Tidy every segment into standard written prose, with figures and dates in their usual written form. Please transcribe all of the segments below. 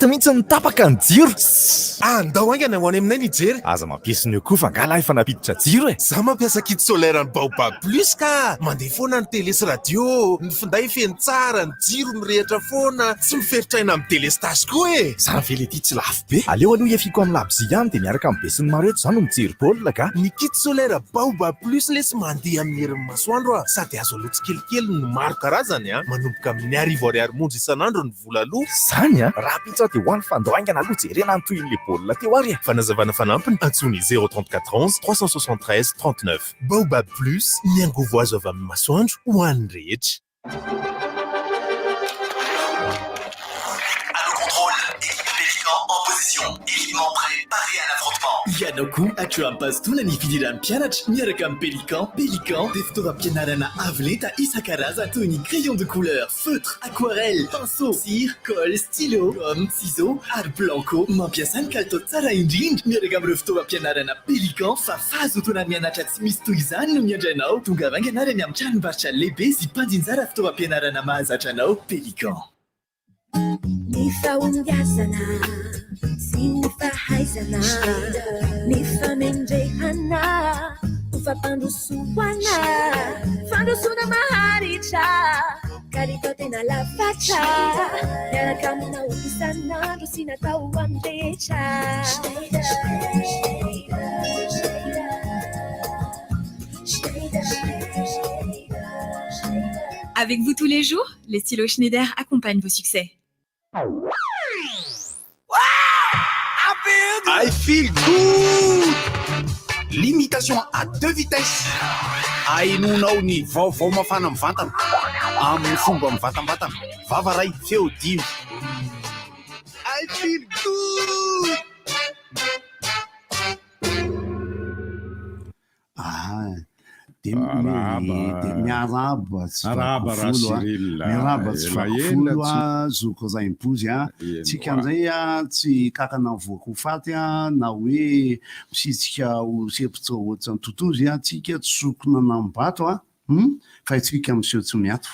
mihitsy nitapaka ny jiro. Andao aingana ho any aminay ny jery. Aza mampiasiny io koa fa ngala efa napiditra jiro e. Za mampiasa kit solaire ny Baobab Plus ka mandeha foana ny télé sy radio, ny finday feno tsara, ny jiro mirehitra foana, tsy miferitra amin'ny délestage koa e. Zany vele ity tsy lafo be. Aleo aloha efiko amin'ny labozia ihany dia miaraka amin'ny besin'ny maro eto izany no mijery baolina ka. Ny kit solaire Baobab Plus lesy mandeha amin'ny herin'ny masoandro sady azo alotsy kelikely no maro karazany manomboka amin'ny 10,000 monja isan'andro ny vola aloha. Zany raha pizza dia hoan'ny fandao aingana aloha jerena ny tohin'le baolina teo ary. Fanazavana fanampiny antsony 034 11 373 39. Baobab Plus, ny angovo azo avy amin'ny masoandro ho an'ny rehetra. En position, équipement prêt, paré à l'affrontement. Ianao koa atram-pazotoana ny fidiran'ny mpianatra miaraka amin'ny Pélican. Pélican dia fitaovam-pianarana avo lenta isan-karazany toy ny crayon de couleur, feutre, aquarelle, pinceau, cire, colle, stylo, gomme, ciseaux ary blanco. Mampiasa ny kalitao tsara indrindra miaraka amin'ireo fitaovam-pianarana Pélican fa fahazotoana mianatra tsy misy toy izany no miandranao. Tonga vanganarany amin'ny tranombarotra lehibe sy mpandinjara fitaovam-pianarana mahazatra anao. Pélican. Ny fahombiazana sy ny fahaizana, ny famendrehana, ny fampandrosoana, fandrosoana maharitra, kalitao tena lafatra, miaraka aminao isan'andro sy natao amin'ny rehetra. Avec vous tous les jours, les stylos Schneider accompagnent vos succès. I feel good! Limitation à 2 vitesses. Ainonao ny vaovao mafana amin'ny vatana amin'ny fomba mivatambatana. Vavaray feo dimy. I feel good! miaraba tsy miaraba tsy fakofolo zoko zay mipozy tsika amizay tsy kakana voako faty na hoe misitsika ho sepitra ohatrany totozy tsika tsy sokona nambato fa itsika miseho tsy miato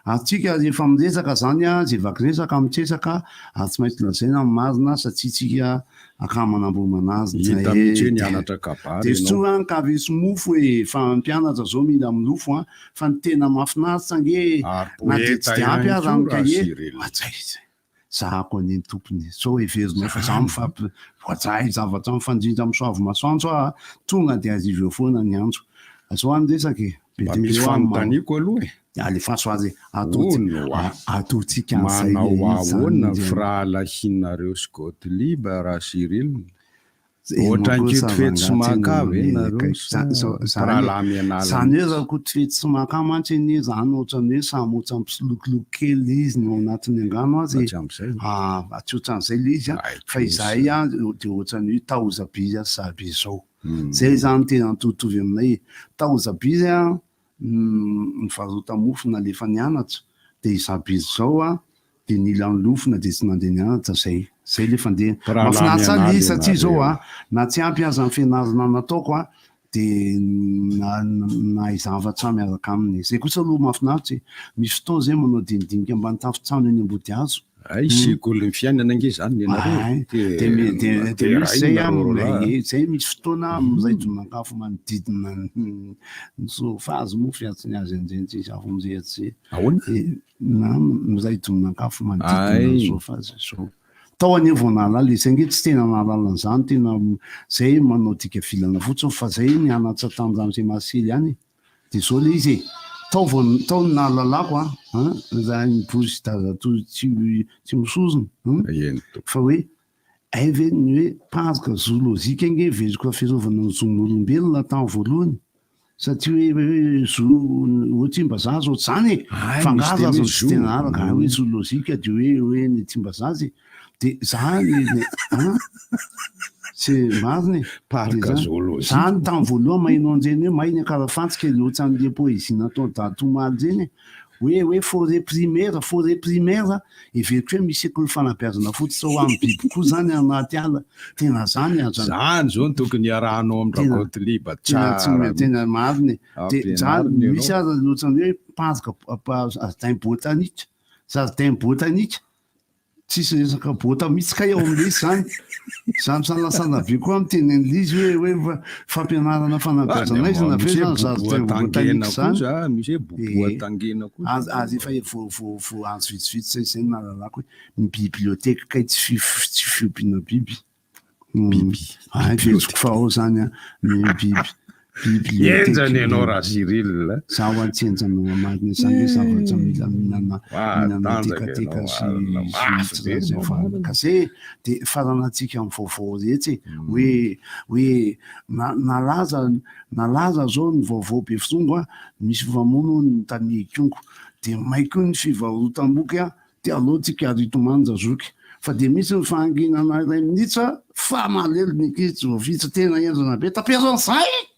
atsika efa miresaka zany zay vakiresaka mitresaka ary tsy maintsy lazaina marina satria tsika akamanambomana azy de soa ka visy mofo hoe fa mpianatra zao mila amin'ny lofo fa ny tena mafinaritra nge na de tsy de ampy azy amin'ny kahier zahako an'iny tompony so everina fa za mifampivoajay zavatra mifandrindra amin'ny soavy masoandro tonga de aziveo foana ny andro zao any resaky misy fanontaniako aloha alefaso azy atotsika manao ahoana firahalahinareo sy Gottlieb raha Cyril ohatra anketo fety sy makavy nareo zany hoe raha koa fety sy maka mantsy ny zany ohatrany hoe samotra mpisolokiloko kely izy no anatin'ny angano azy atsotran'izay le izy fa izay de ohatrany hoe tahozabizy saby zao zay zany tena totovy aminay tahozabizy ny varota mofona lefa nianatra de izabizy zao de nila ny lofona de tsy nandeha nianatra zay lefa ndeha mafinaritra izy satria zao na tsy ampy azy amin'ny fianarana nataoko de na izavatra miaraka aminy zay kosa aloha mafinaritra misy fotoa zay manao dinidinika ambany tafontrano eny ambody hazo sekoly ny fiainana nge zany de misy zay misy fotoana mizaito minan-kafo manodidina ny sofazy moa fiatsiny azy anjeny safo mizehatsy na mizaito minan-kafo manodidina ny sofazy so tao anevo nalala izy nge tsy tena nalala zany tena zay manao dika filana fotsiny fa zay nianatra tamin'izany zay masily any de zao le izy tao nalalako za mipozy dazato tsy misozona fa hoe ay ve ny hoe pazika zoolozika nge veziko fiarovana ny zon'olombelona tamy voalohany satria hoe hoe Tsimbazazy ohatr'izany fangaza azo sy tena araka hoe zoolozika de hoe ny Tsimbazazy de zany tsy mariny zany tamy voalohany mahinao anjeny hoe mainy akarafantsika ohatran'le poésie natao Datomaly zeny hoe forêt primaire everiko hoe misy école fanabeazana fotsy ho amin'ny biby koa zany anaty ala tena zany zany zao tokony iarahanao amin'ny Gottlieb tena mariny de zany misy aza ohatrany hoe pazika jardin botanique tsisy resaka bota mihitsy ka eo am'lizy zany za misanasana be koa miteny an'lizy hoe fampianarana fanabeazana izy na ve zany zazotangena kosa misy hoe boboatangena kosa azy efa vo anjo vitsivitsy zay nalalako hoe ny biblioteka kay tsy fiompiana biby ay fetsiko fa ao zany a ny biby enjany ianao raha Cyril za ho antsenjana mamarina zany hoe zavatra mila minana tekateka sy kase de faranantsika amin'ny vaovao etsy hoe nalaza zao ny vaovao be fisongo a misy vamono ny tany kongo de maiko ny fivarotam-boky a de alohatsika aritomanja zoky fa de misy ny fahanginana iray minitra fa malelo nikitsy vovitsy tena enjana be tapiazan'zay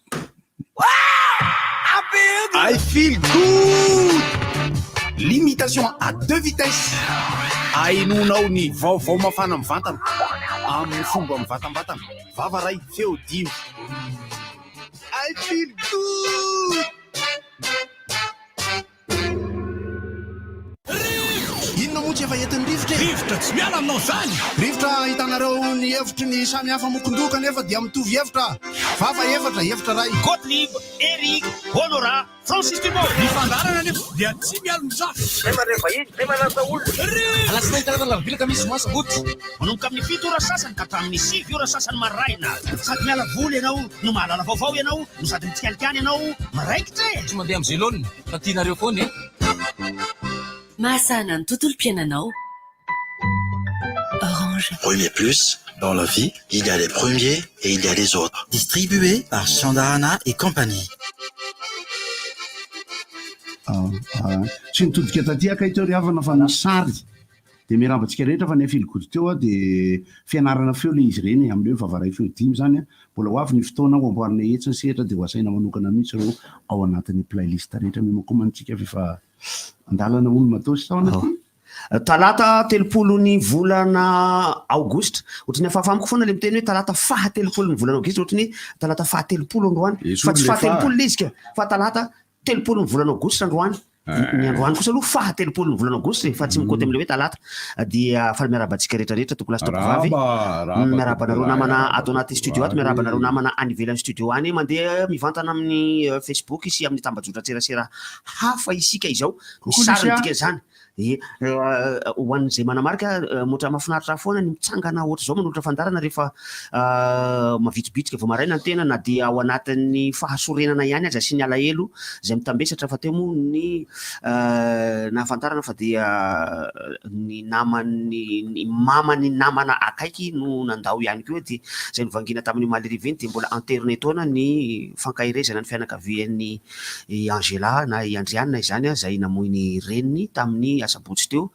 I feel good. Limitation à 2 vitesses. Ainonao ny vaovao mafana amin'ny vatana amin'ny fomba amin'ny vatam-batana vava ray feo 10. I feel good. Inona moa tsy efa entin'ny rivotra tsy miala aminao zany rivotra hitanareo ny hevitry ny samy hafa mokondoka nefa dia mitovy hevitra vava hevitra ray Gottlieb, Eric, Honora, Francis Dumont mifandarana nefa dia tsy miala mizafa alasinahy karazana lavilaka misy moasa goty manomboka amin'ny 7 ora sasany ka hatramin'ny 6 ora sasany maraina sady miala voly ianao no mahalala vaovao ianao no sady mitikalikany ianao maraikitra tsy mandeha amin'ny zelone fa tianareo foana Mahasana ny tontolo piainanao. Orange. Premier Plus, dans la vie, il y a les premiers et il y a les autres. Distribué par Chandarana et compagnie. Tsy nitodika taty aka ito ry havana fa ny sary de miarabantsika rehetra fa ny afilgoty teo a de fianarana feo le izy reny am'le hoe vavaray feo 10 zany a mbola ho avy ny fotoana ho amboarina hetsiny sehatra de ho asaina manokana mihitsy reo ao anatin'ny playlist rehetra mimakomantsika fa andalana olo matosy taona talata 30 ny volana aogostra ohatrany afafamiko foana le miteny hoe talata faha 30 ny volana aogostra ohatrany talata faha 30 androany fa tsy faha 30 le izy ka fa talata 30 ny volana aogostra androany ny androany kosa aloha faha 30 ny volana aogostra fa tsy mikoty am'le hoe talata dia fa miarabantsika rehetrarehetra toko lasy toko vavy miarabanareo namana ato anaty studio ato miarabanareo namana any ivelan'ny studio any mandeha mivantana amin'ny Facebook sy amin'ny tambajotra tserasera hafa isika izao misariny dika zany ho an'izay manamarika motra mahafinaritra foana ny mitsangana ohatra zao manolotra fandarana rehefa mavitribitrika vao maraina ny tena na dia ao anatin'ny fahasorenana ihany aza sy ny alahelo zay mitambesatra fa teo moa ny nahafantarana fa dia ny namany mamany namana akaiky no nandao ihany koa dia zay novangina tamin'ny maliriveny dia mbola anterne taona ny fankahirezana ny fianakavian'ny Angela na i Andriana izany zay namoiny reniny tamin'ny sabotsy teo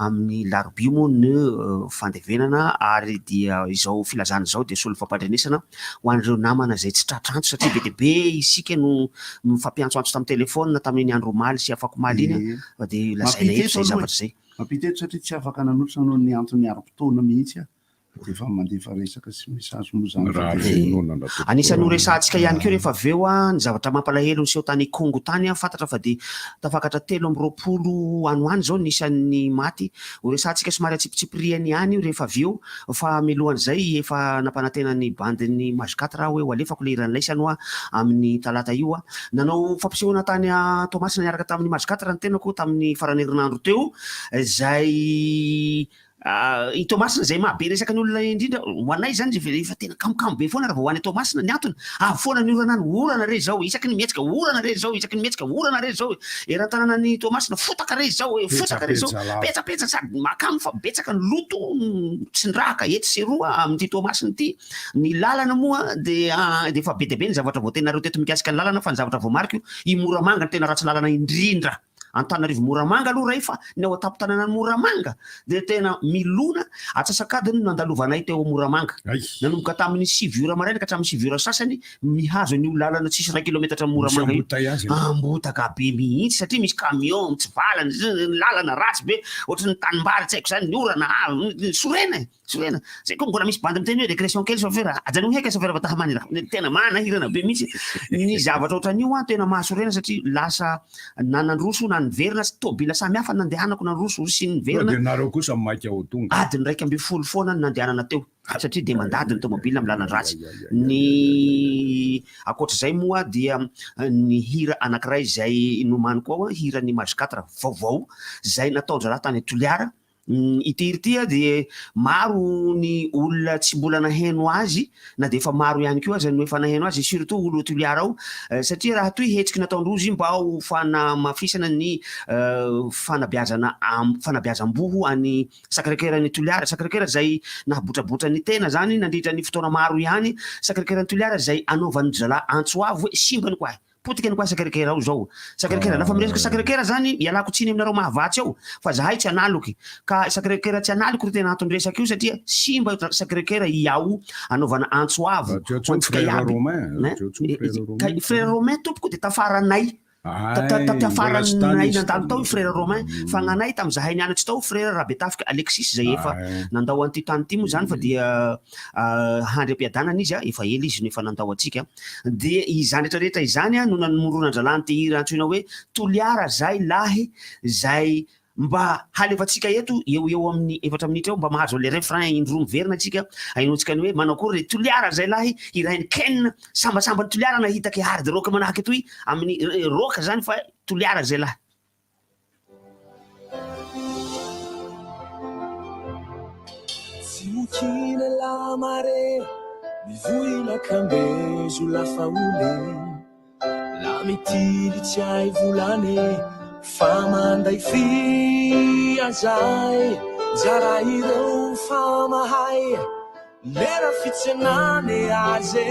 amin'ny larobia moa ny fandevenana ary dia izao filazana zao dia solo fampandrenesana ho an'ireo namana zay tsy tratrantso satria be dia be isika no mifampiantsoantso tamin'ny telefôna tamin'ny andro maly sy afako maly iny dia lazaina eto zay zavatra zay mampiteto satria tsy afaka nanotrana noho ny antony arom-potoana mihitsy defa mandefa resaka sy message moa zany anisany horesantsika ihany keo rehefa aveo ny zavatra mampalahelo ny seho tany Kongo tany fantatra fa dia tafakatra 320 anoany zao nisan'ny maty horesantsika somary atsipitsipiriany ihany rehefa aveo fa milohan'izay efa nampanantena ny bandiny Mazikatra hoe ho alefako le iran'ilay sanoa amin'ny talata io nanao fampisehoana tany Tomasina niaraka tamin'ny Mazikatra ny tenako tamin'ny farany herinandro teo zay i Tomasina zay mahabe resaka ny olona indrindra ho anay zany efa tena kamokamo be foana raha vao ho an'ny Tomasina ny antony foana ny orana ny orana re zao isaky ny mihetsika orana re zao isaky ny mihetsika orana re zao eran-tanana ny Tomasina fotaka re zao fotaka re zao petsapetsa sady makamo fa betsaka ny loto tsindraka etsy sy roa amin'ity Tomasina ity ny lalana moa dia efa be dia be ny zavatra vao tenareo teto mikasika ny lalana fa ny zavatra vao mariko i Moramanga ny tena ratsy lalana indrindra Antananarivo Moramanga aloha ray fa ny ao an-tampon-tanàna ny Moramanga dia tena milona atsasakadiny nandalovanay teo Moramanga nanomboka tamin'ny 7 ora maraina ka hatramin'ny 7 ora sasany mihazo ny lalana tsisy 1 kilometatra Moramanga io ambotaka be mihitsy satria misy camion mitsivalana ny lalana ratsy be ohatrany tanimbary tsy haiko zany ny orana sorena sorena zay koa mbola misy bandy miteny hoe récréation kely sofera ajany haika sofera fa tahamanira tena manahirana be mihitsy ny zavatra ohatran'io a tena mahasorena satria lasa na nandroso na niverina sy tôbila samy hafa nandehanako nandroso sy niverina nareo kosa maika ho tonga adiny raiky amby folo foana ny nandehanana teo satria de mandady ny tômôbila amy lalan-dratsy ny akoatr'izay moa dia ny hira anankiray zay nomany koa hira ny mazikatra vaovao zay nataon-draraha tany Toliara ity tia de maro ny olona tsy mbola naheno azy na de efa maro ihany koa zany efa naheno azy surtout olo Toliara ao satria raha toy hetsiky nataondrozy mba ho fanamafisana ny fanabeazam-boho any Sacré-Cœur ny Toliara Sacré-Cœur zay nahabotrabotra ny tena zany nandritra ny fotoana maro ihany Sacré-Cœur ny Toliara zay anaovan'ny zala Antsoavo hoe simbany koa potika ny koa Sacré-Cœur ao zao Sacré-Cœur lafa miresaka Sacré-Cœur zany ialako tsiny aminareo mahavatsy ao fa zahay tsy analoky ka Sacré-Cœur tsy analoky ro tena antony resaka io satria simba Sacré-Cœur iao anaovana Antsoavo frère Romain tompoko de tafaranay tafaranay nandalo tao frère Romain fa gnanay tamizahay nianatsy tao frère Rabetafika Alexis zay efa nandao an'ity tany ty moa zany fa dia handrem-piadanana izy efa ela izy no efa nandao atsika de izany rehetrarehetra izany no nanomoronan-dralany ty hira antsoina hoe Toliara zay lahy zay mba halefatsika eto eo amin'ny 4 minitra eo mba mahazo le refrain indroa miverina atsika ainoantsika ny hoe manao akory Toliara zay lahy irainy Ken sambasamba ny Toliara nahitaka hard rock manahaky toy amin'ny rock zany fa Toliara zay lahy tsy mokina la mare mivoina kambezo lafa ole la mitily tsy ay volane fa manday fiazay jara ireo famahay lera fitsenane aze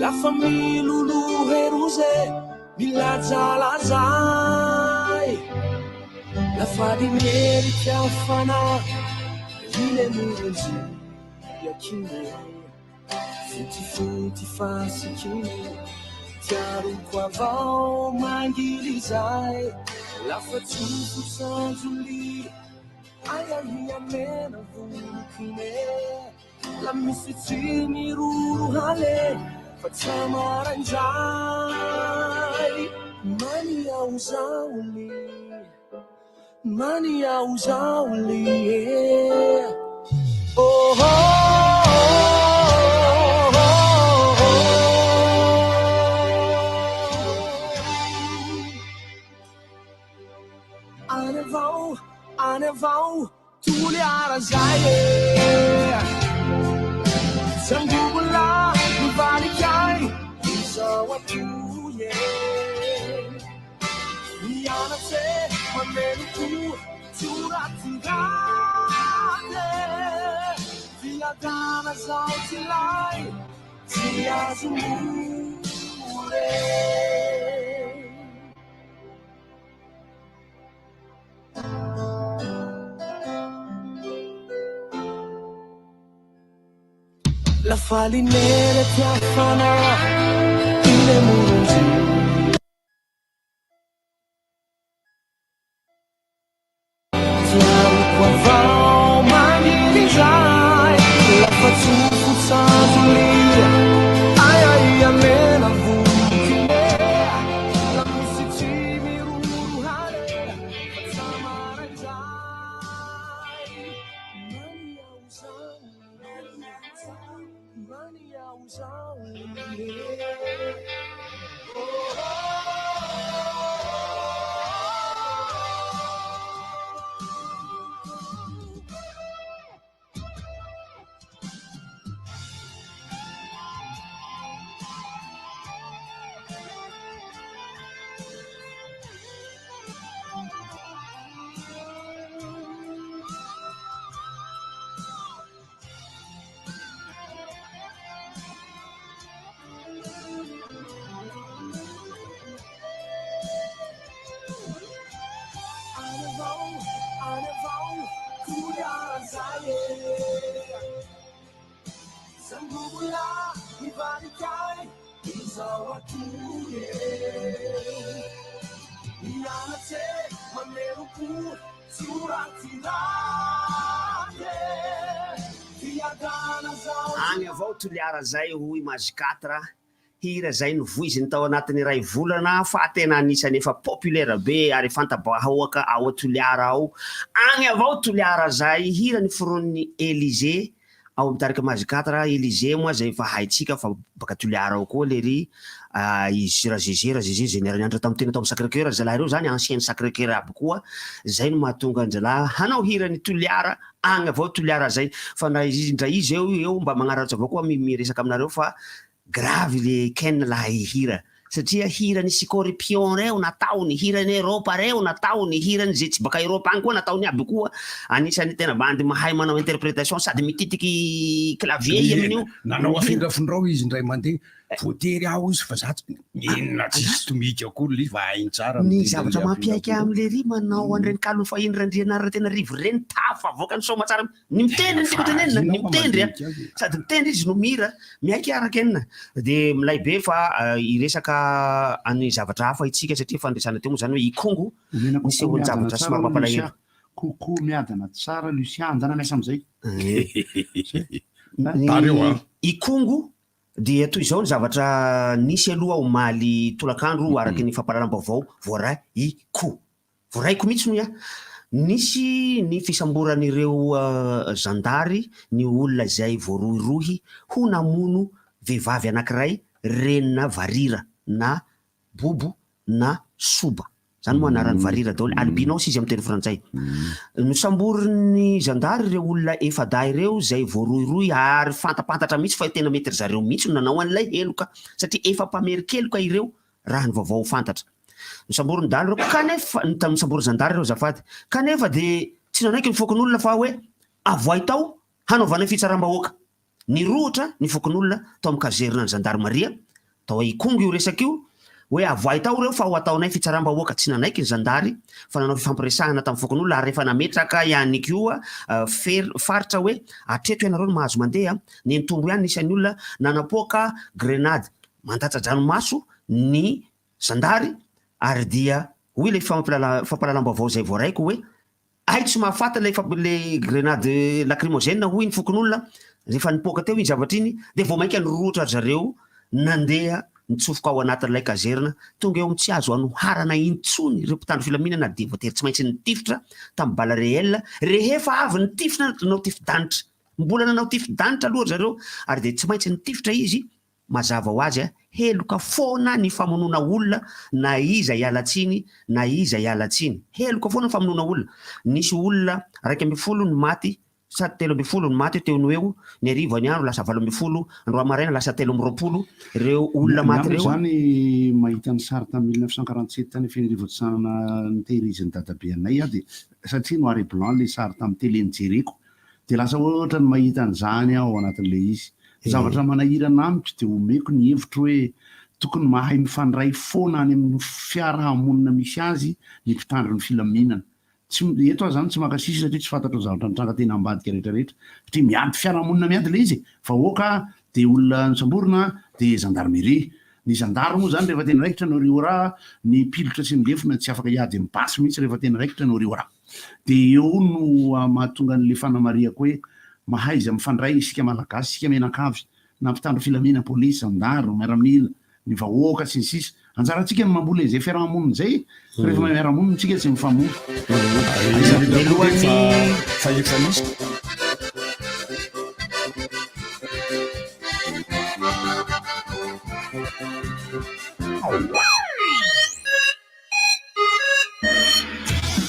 lafa miloloheroze milajalazay lafa dimery tiafana ile mirenzi yakine fitifuti fasikine tiaroko avao mangilizay lafa tsofo sanjoli ayaliamena volokine la misy tsy miroro hale fa tsamaranjay mani auzauli oh, oh, Anevau Toliara zaie Sangubula Valikai Sawatuye Yanate Mameluku Turatigane Viadana Sautilai Tiazumure La falinera ti affana ile murunzi Tiaru qua vao mani dijai La faccio fuzzatuli ai ai amena vukine La musici mi ruhare Fazzamaranjai Mani ausani Mani ausani agny avao toliara zay hoy Mazikatra hira zay novoiziny tao anatin'ny ray volana fa tena anisany efa populaire be ary fantabahoaka ao toliara ao agny avao toliara zay hira ny foron'ny Élysée ao mitarika Mazikatra Élysée moa zay efa haitsika fa baka toliara ao koa lery izy Razézé général andra tamin'ny tena tao Sacré-Cœur zalahy reo zany ancienne Sacré-Cœur aby koa zay no mahatonga anjala hanao hira ny toliara agny avao toliara zay fa ndra izy eo mba magnaratsy avao koa miresaka aminareo fa grave le Ken laha hira satria hirany Scorpion reo nataony hirany Europe reo nataony hirany zay tsy baka Europe agny koa nataony aby koa anisany tena bandy mahay manao interprétation sady mititiky clavier amin'io nanao afindrafindrao izy ndray mandeha voatery aho izy fa zatsy inona tsisy tomika akory le fa hainy tsara ny zavatra mampiaiky am'le ry manao anireny kalony fa inrandrianara tena rivo reny tafa avoaka ny soma tsara ny mitendry ny tiako tenenina ny mitendry sady mitendry izy no mira miaiky araky enina de milay be fa iresaka any zavatra hafa itsika satria fandresana teo moa zany hoe ikongo misy ony zavatra somary mampalahelo kokoa miadana tsara Lucien dana miasa am'zay ikongo dia toy izao ny zavatra nisy aloha omaly tolakandro araky ny fampalalam-baovao voaray voaraiko mihitsy no nisy ny fisamboran'ireo zandary ny olona zay voarohirohy ho namono vehivavy anankiray renina varira na bobo na soba zany moa anarany varira daoly albinos izy amin'ny teny frantsay nosamboriny zandary ireo olona efadahy ireo zay voarohirohy ary fantapantatra mihitsy fa tena mety ry zareo mihitsy no nanao an'ilay heloka satria efa mpamerikeloka ireo raha ny vaovao fantatra nosamboriny daly reo kanefa nosambory zandary ireo zafady kanefa de tsy nanaiky ny fokon'olona fa hoe avoay tao hanaovana fitsaram-bahoaka ny rohatra ny fokon'olona tao amin'ny kazerina ny zandarmaria tao ikongo io resaka io hoe avoay tao reo fa ho ataonay fitsaram-bahoaka tsy nanaiky ny zandary fa nanao fifampiresahana tamin'ny fokon'olona ary rehefa nametraka ihany koa faritra hoe atreto ianareo no mahazo mandeha ny tombo ihany nisany olona nanapoaka grenade mandatsa-dranomaso ny zandary ary dia hoy le fampalalam-baovao zay voaraiko hoe ay tsy mahafata le grenade lacrymogène hoy ny fokon'olona rehefa nipoaka teo iny zavatra iny de vao mainka nyrotra zareo nandeha nitsofoka ao anatin'ilay kazerina tonga eo tsy azo anoharana intsony ireo mpitandro filaminana de voatery tsy maintsy nitifitra tamin'ny bala réel rehefa avy nitifitra nanao tify-danitra mbola nanao tify-danitra aloha zareo ary de tsy maintsy nitifitra izy mazava ho azy heloka foana ny famonona olona na iza ialatsiny na iza ialatsiny heloka foana ny famonona olona nisy olona raiky amby folo ny maty sady 3 ny maty teo no eo ny arivo any andro lasa 20 ny roa maraina lasa 320 ireo olona maty reo zany mahita ny sary tamin'ny 1947 tany fenrivotsana nitehiriziny dadabe anay de satria noir et blanc le sary tamin'ny télé nijereko de lasa ohatra ny mahita an'izany ao anatin'le izy zavatra manahirana amiko de omeko ny hevitro hoe tokony mahay mifandray foana any amin'ny fiarahamonina misy azy ny mpitandro ny filaminana eto zany tsy makasisy satria tsy fantatro zavatra nitranga tena ambadika rehetrarehetra satria miady fiarahamonina miady le izy fa oka de olona nisamborona de gendarmerie ny zandary moa zany rehefa tena raikitra no riora ny pilotra sy milefona tsy afaka iady mipasy mihitsy rehefa tena raikitra no riora de eo no mahatonga n'le fanamariako hoe mahay izy mifandray isika malagasy isika menakavy na mpitandro filamina polisy zandary miaramila ny vahoaka sy ny sisa anjaratsika ny mambola izay fiarahamonina zay rehefa miarahamonina tsika tsy mifamono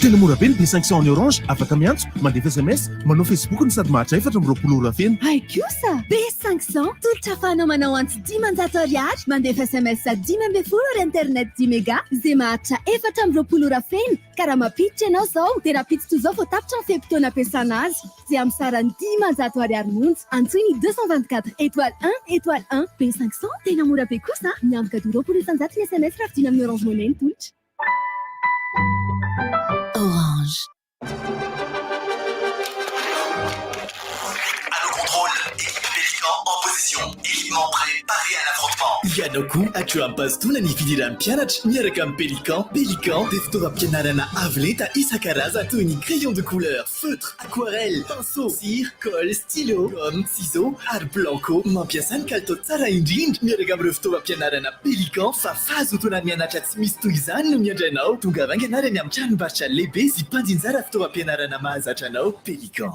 tena mora be ny be 500 ny orange afaka miantso mandefa sms manao facebook ny sady mahatrafatra 4 feno ay kosa be 500 tolotra afahanao manao antsy 10 ariary mandefa sms 10 ary internet 10 mega zay mahatra 4 feno ka raha mapiditra ianao zao dia raha piditra toy zao vao tapitra ny fepitoana ampiasana azy zay amin'ny sarany 10 ariary monja antsoiny 224 étoile 1 étoile 1 be 500 tena mora be kosa miambika 20 ny sms raha vidina amin'ny orange money ny tolotra Orange. À le contrôle, équipe Pélican en position. Équipement équipement prêt, paré à l'affrontement. Yanoku atrapasitona ny fidiran'ny mpianatra miaraka amin'ny Pélican. Pélican dia fitaovam-pianarana avo lenta isan-karazany toy ny crayon de couleur, feutre, aquarelle, pinceau, cire, colle, stylo, gomme, ciseaux ary blanco. Mampiasa ny kalitao tsara indrindra miaraka amin'ireo fitaovam-pianarana Pélican fa fahazotona ny mianatra tsy misy toy izany no miandrainao. Tonga vanganarany amin'ny tranombarotra lehibe sy mpanjinjara fitaovam-pianarana mahazatra anao. Pélican.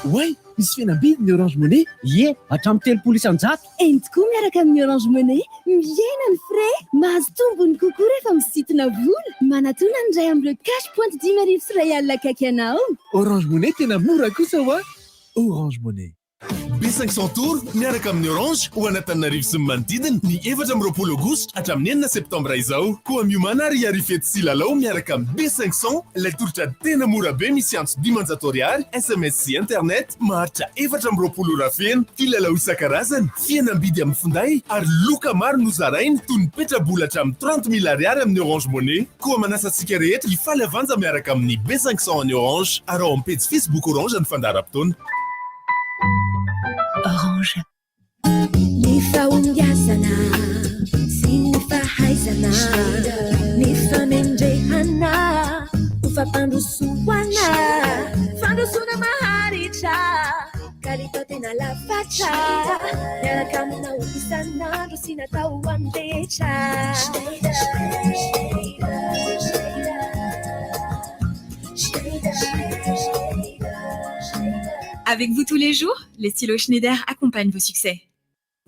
Way, misy fihenam-bidy ny Orange Money? Ie, hatramin'ny 300 isan-jato. Eny tokoa miaraka amin'ny Orange Money, miena ny frais, mahazo tombony kokoa rehefa misintona vola. Manatona ny ray amin'ireo cash point 10,000 sy ray alina akaiky anao. Orange Money tena mora kosa ho Orange Money. B500 tour miaraka amin'ny Orange ho anatananarivo sy ny manodidina ny 14 aogositra hatramin'ny 9 septambra izao. Koa miomana ary arifety sy lalao miaraka amin'ny B500 ilay tolotra tena mora be misy antso 500 ariary, SMS sy internet, maharitra 14 ora feno, filalao isan-karazany, fihenam-bidy amin'ny finday ary loka maro nozarainy toy ny petrabola hatramin'ny 30,000 ariary amin'ny Orange Money. Koa manasa antsika rehetra hifaly avanja miaraka amin'ny B500 any Orange ary ao amin'ny page Facebook Orange ny fandaharam-potoana. Orange. Ny fahombiazana sy ny fahaizana, ny famendrehana, ho fampandrosoana, fandrosoana maharitra, kalitao tena lafatra, miaraka aminao isan'andro sy natao ambetra. Avec vous tous les jours, les stylos Schneider accompagnent vos succès.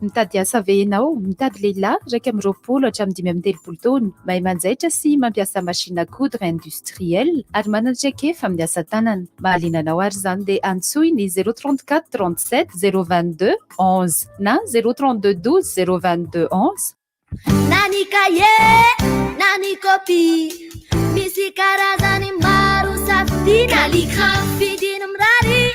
Mitady asa ve ianao, mitady lehilahy raika amin'ny 20 hatramin'ny 13 taona, mahay manjaitra sy mampiasa machine à coudre industrielle ary manandraikefa amin'ny asa tanana. Mahaliana anao ary izany dia antsoy ny 034 37 022 11 na 032 12 022 11. Na ny cahier, na ny copie, misy karazany maro safidy, na l'écran vidiny mirary.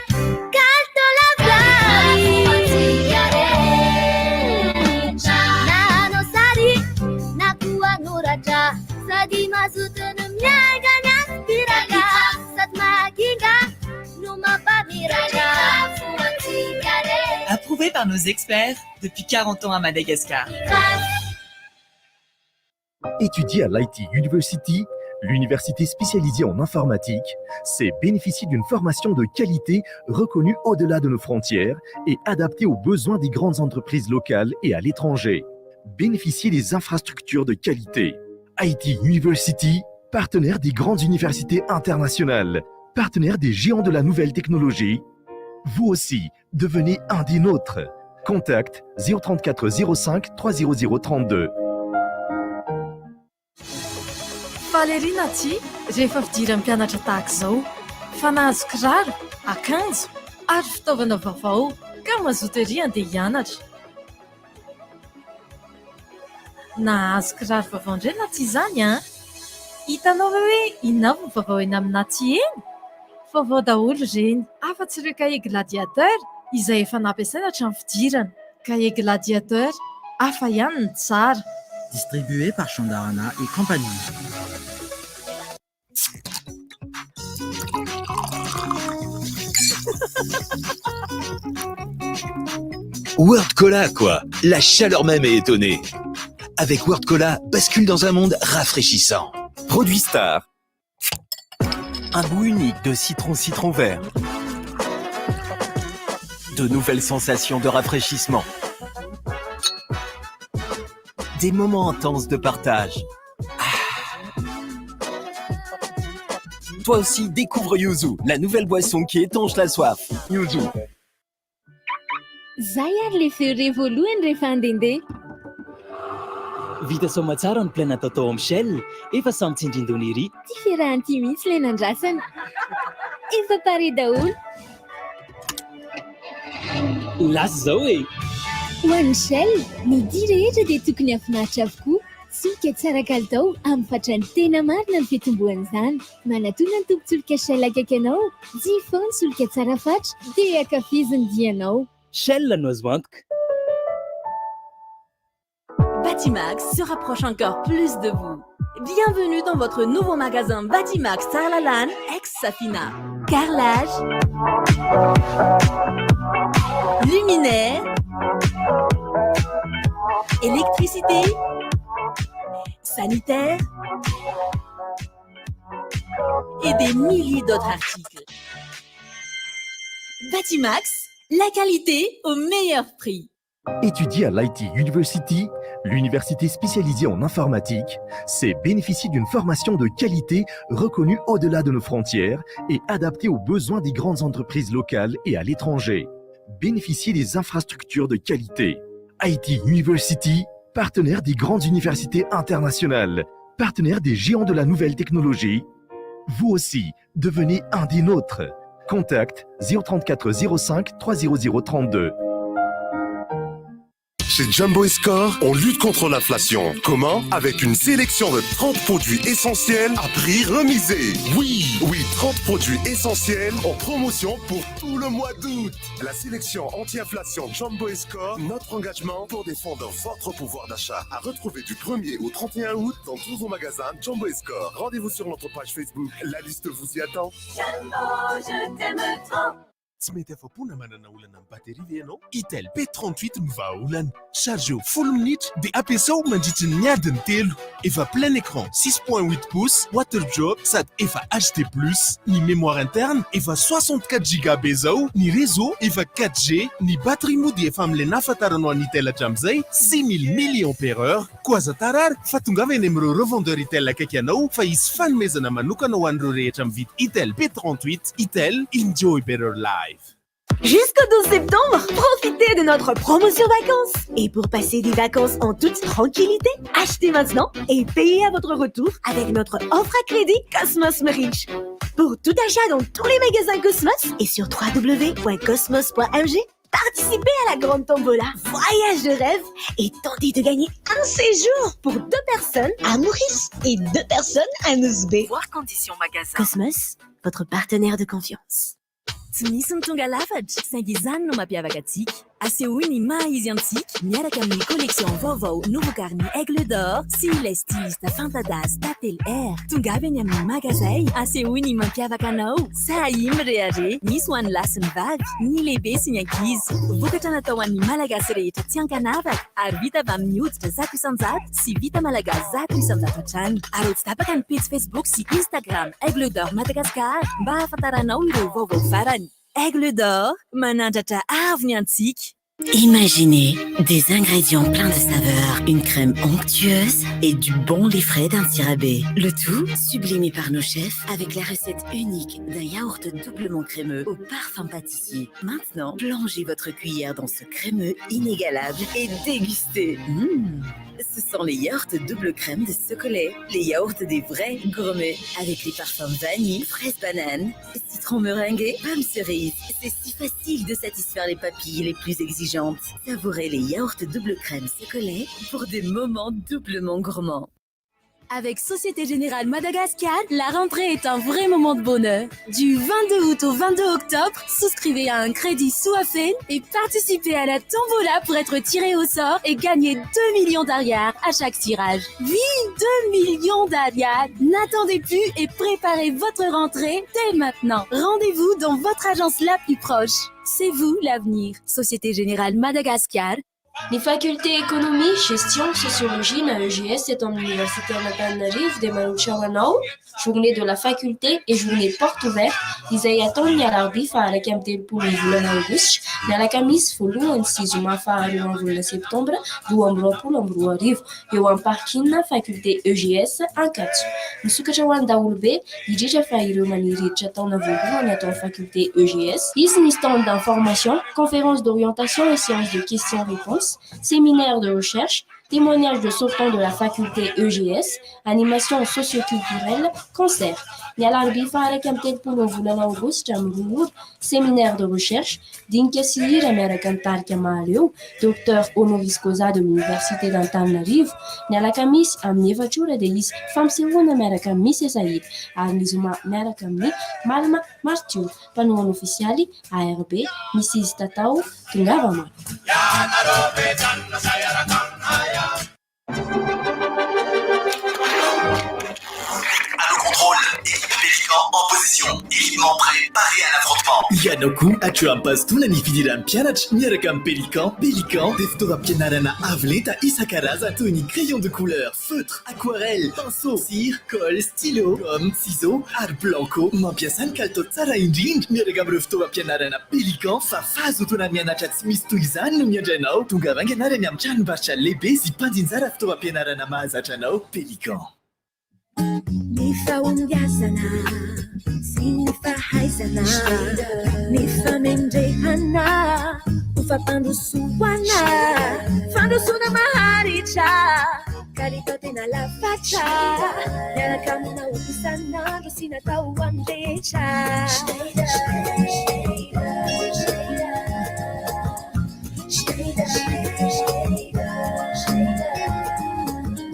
Sadi masutunu miaganya spiraga sat maginga numa pamiraga. Approuvé par nos experts depuis 40 ans à Madagascar. Étudier à l'IT University, l'université spécialisée en informatique, c'est bénéficier d'une formation de qualité reconnue au-delà de nos frontières et adaptée aux besoins des grandes entreprises locales et à l'étranger. Bénéficier des infrastructures de qualité. IT University, partenaire des grandes universités internationales, partenaire des géants de la nouvelle technologie. Vous aussi, devenez un des nôtres. Contact 034 05 300 32. Valerina ty rehefa fidiran'ny mpianatra tahaka izao fa nahazo kiraro, akanjo ary fitaovana vaovao ka mazoto ery andeha hianatra. Nahazo kiraro vaovao indray na tsy izany a? Hitanao hoe inona avy ny vaovao eny amina ty eny? Vaovao daholo ireny, afa-tsy ireo cahier gladiateur izay efa nampiasaina hatramin'ny fidirana. Cahier gladiateur, hafa ihany ny tsara. Distribué par Chandarana et compagnie. Word Cola, quoi. La chaleur même est étonnée. Avec Word Cola, bascule dans un monde rafraîchissant. Produit Star. Un goût unique de citron vert. De nouvelles sensations de rafraîchissement. Des moments intenses de partage. Toi aussi, découvre Yuzu, la nouvelle boisson qui étanche la soif. Yuzu. Zayar le feo revoalohany rehefa andendeha. Vita soma tsara ny plaina tatao amin'ny Shell, efa samy tsindrin-dony ery. Ty fiarahany mihitsy ilay nandrasana. Efa pare daholo. Lasy zao e. Ho an'ny Shell, ny dia rehetra dia tokony hafinaritra avokoa. Solika tsara kalitao amin'ny fatrany tena marina ny fitombohan'izany. Manatona ny tombon-tsolika Shell akaiky anao, dia foana solika tsara fatra, dia ankafiziny dianao. Shell no azo antoka. Batimax se rapproche encore plus de vous. Bienvenue dans votre nouveau magasin Batimax Tarlalan, ex-Safina. Carrelage, luminaire, sécurité, sanitaire et des milliers d'autres articles. Batimax, la qualité au meilleur prix. Étudier à l'IT University, l'université spécialisée en informatique, c'est bénéficier d'une formation de qualité reconnue au-delà de nos frontières et adaptée aux besoins des grandes entreprises locales et à l'étranger. Bénéficier des infrastructures de qualité. IT University, partenaire des grandes universités internationales, partenaire des géants de la nouvelle technologie. Vous aussi, devenez un des nôtres. Contact 034 05 300 32. Chez Jumbo Score, on lutte contre l'inflation. Comment? Avec une sélection de 30 produits essentiels à prix remisé. Oui, 30 produits essentiels en promotion pour tout le mois d'août. La sélection anti-inflation Jumbo Score, notre engagement pour défendre votre pouvoir d'achat. À retrouver du 1er au 31 août dans tous vos magasins Jumbo Score. Rendez-vous sur notre page Facebook. La liste vous y attend. Jumbo, je t'aime trop. Tsy mety afapona manana olana amin'ny batery ve ianao? Itel P38 no vahaolana. Chargeo full minute dia ampiasao mandritra ny adiny 3. Efa plein écran 6.8 pouces, water drop sady efa HD+. Ny mémoire interne efa 64 GB zao, ny réseau efa 4G, ny batterie moa dia efa amin'ilay nahafantaranao any Itel hatramin'izay 6000 mAh. Koa aza tarary fa tongava eny amin'ireo revendeur Itel akaiky anao fa hisy fanomezana manokana ho an'ireo rehetra mividy Itel P38. Itel, enjoy better life. Jusqu'au 12 septembre, profitez de notre promotion vacances. Et pour passer des vacances en toute tranquillité, achetez maintenant et payez à votre retour avec notre offre à crédit Cosmos Rich. Pour tout achat dans tous les magasins Cosmos et sur www.cosmos.mg, participez à la grande tombola Voyage de rêve et tentez de gagner un séjour pour 2 personnes à Maurice et 2 personnes à Nosbe. Voir conditions magasin. Cosmos, votre partenaire de confiance. Tsy misy ny tonga lafatra saingy izany no mampiavaka antsika. Asehoy ny maha izy antsika miaraka amin'ny collection vaovao novokariny Aigle d'Or sy ilay styliste Fantadas Tatel Air. Tongavy any amin'ny magazay asehoy ny mampiavaka anao. Sahim rehare, misy ho an'ny lahy sy ny vavy, ny lehibe sy ny ankizy. Vokatra natao an'ny malagasy rehetra tsy ankanavaka ary vita avy amin'ny hoditra 100% sy vita malagasy 100% hatrany. Ary tsy tapaka ny page Facebook sy Instagram Aigle d'Or Madagascar mba hahafantaranao ireo vaovao farany. Aigle d'Or, manandratra avy antsika. Imaginez des ingrédients pleins de saveurs, une crème onctueuse et du bon lait frais d'un sirabé. Le tout sublimé par nos chefs avec la recette unique d'un yaourt doublement crémeux au parfum pâtissier. Maintenant, plongez votre cuillère dans ce crémeux inégalable et dégustez. Ce sont les yaourts double crème de Socolet, les yaourts des vrais gourmets avec les parfums vanille, fraise banane, citron meringué, pomme cerise. C'est si facile de satisfaire les papilles les plus exigeantes. Savourez les yaourts double crème Socolet pour des moments doublement gourmands. Avec Société Générale Madagascar, la rentrée est un vrai moment de bonheur. Du 22 août au 22 octobre, souscrivez à un crédit Souafène et participez à la tombola pour être tiré au sort et gagner 2 millions d'arias à chaque tirage. Oui, 2 millions d'arias. N'attendez plus et préparez votre rentrée dès maintenant. Rendez-vous dans votre agence la plus proche. C'est vous l'avenir. Société Générale Madagascar. Les facultés économie, gestion, sociologie na EGS est en université Antananarivo de Maruchawanao, journée de la faculté et journée porte ouverte, izay ataony ny alarobia faharaiky amin'ny 30 ny volana aogositra ny alakamisy voalohany sy zoma faharoa amin'ny volana septambra 2024 eo amin'ny parking faculté EGS Ankatso. Misokatra ho an'ny daholobe indrindra fa ireo maniry hiditra taona voalohany atao amin'ny faculté EGS. Izy ny stand d'information, conférence d'orientation et séance de questions-réponses, séminaire de recherche, témoignages de sortants de la faculté EGS, animation socio-culturelle, concert. Ny alarobia faharaiky amin'ny 30 volana aogositra amin'ny séminaire de recherche, dinika sy hira miaraka amin'ny tarika mahaleo, docteur honoris causa de l'université d'Antananarivo. Ny alakamisy amin'ny 4 ora dia izy fampisehoana miaraka amin'ny Miss Esaïd, ary ny zoma miaraka amin'ny Malma Martiou, mpanohana ofisialy ARB, misy izy tatao tongava maro. À le contrôle, équipe Pélican pélican en position, équipement prêt, paré à l'affrontement. Ianao koa atram-pazitona ny fidiran'ny mpianatra miaraka amin'ny pélican dia fitaovam-pianarana avo lenta isan-karazany toy ny crayon de couleur, feutre, aquarelle, pinceau, cire, colle, stylo, gomme, ciseaux ary blanco. Mampiasa ny kalitao tsara indrindra miaraka amin'ireo fitaovam-pianarana pélican fa fahazotona mianatra tsy misy toy izany no miandrainao. Tonga vanganarany amin'ny tranombarotra lehibe sy mpanjinjara fitaovam-pianarana mahazatra anao. Pélican. Ny fahombiazana sy ny fahaizana, ny famendrehana, ny fampandrosoana, fandrosoana maharitra, kalitao tena lafatra, miaraka aminao isan'andro sy natao andretra.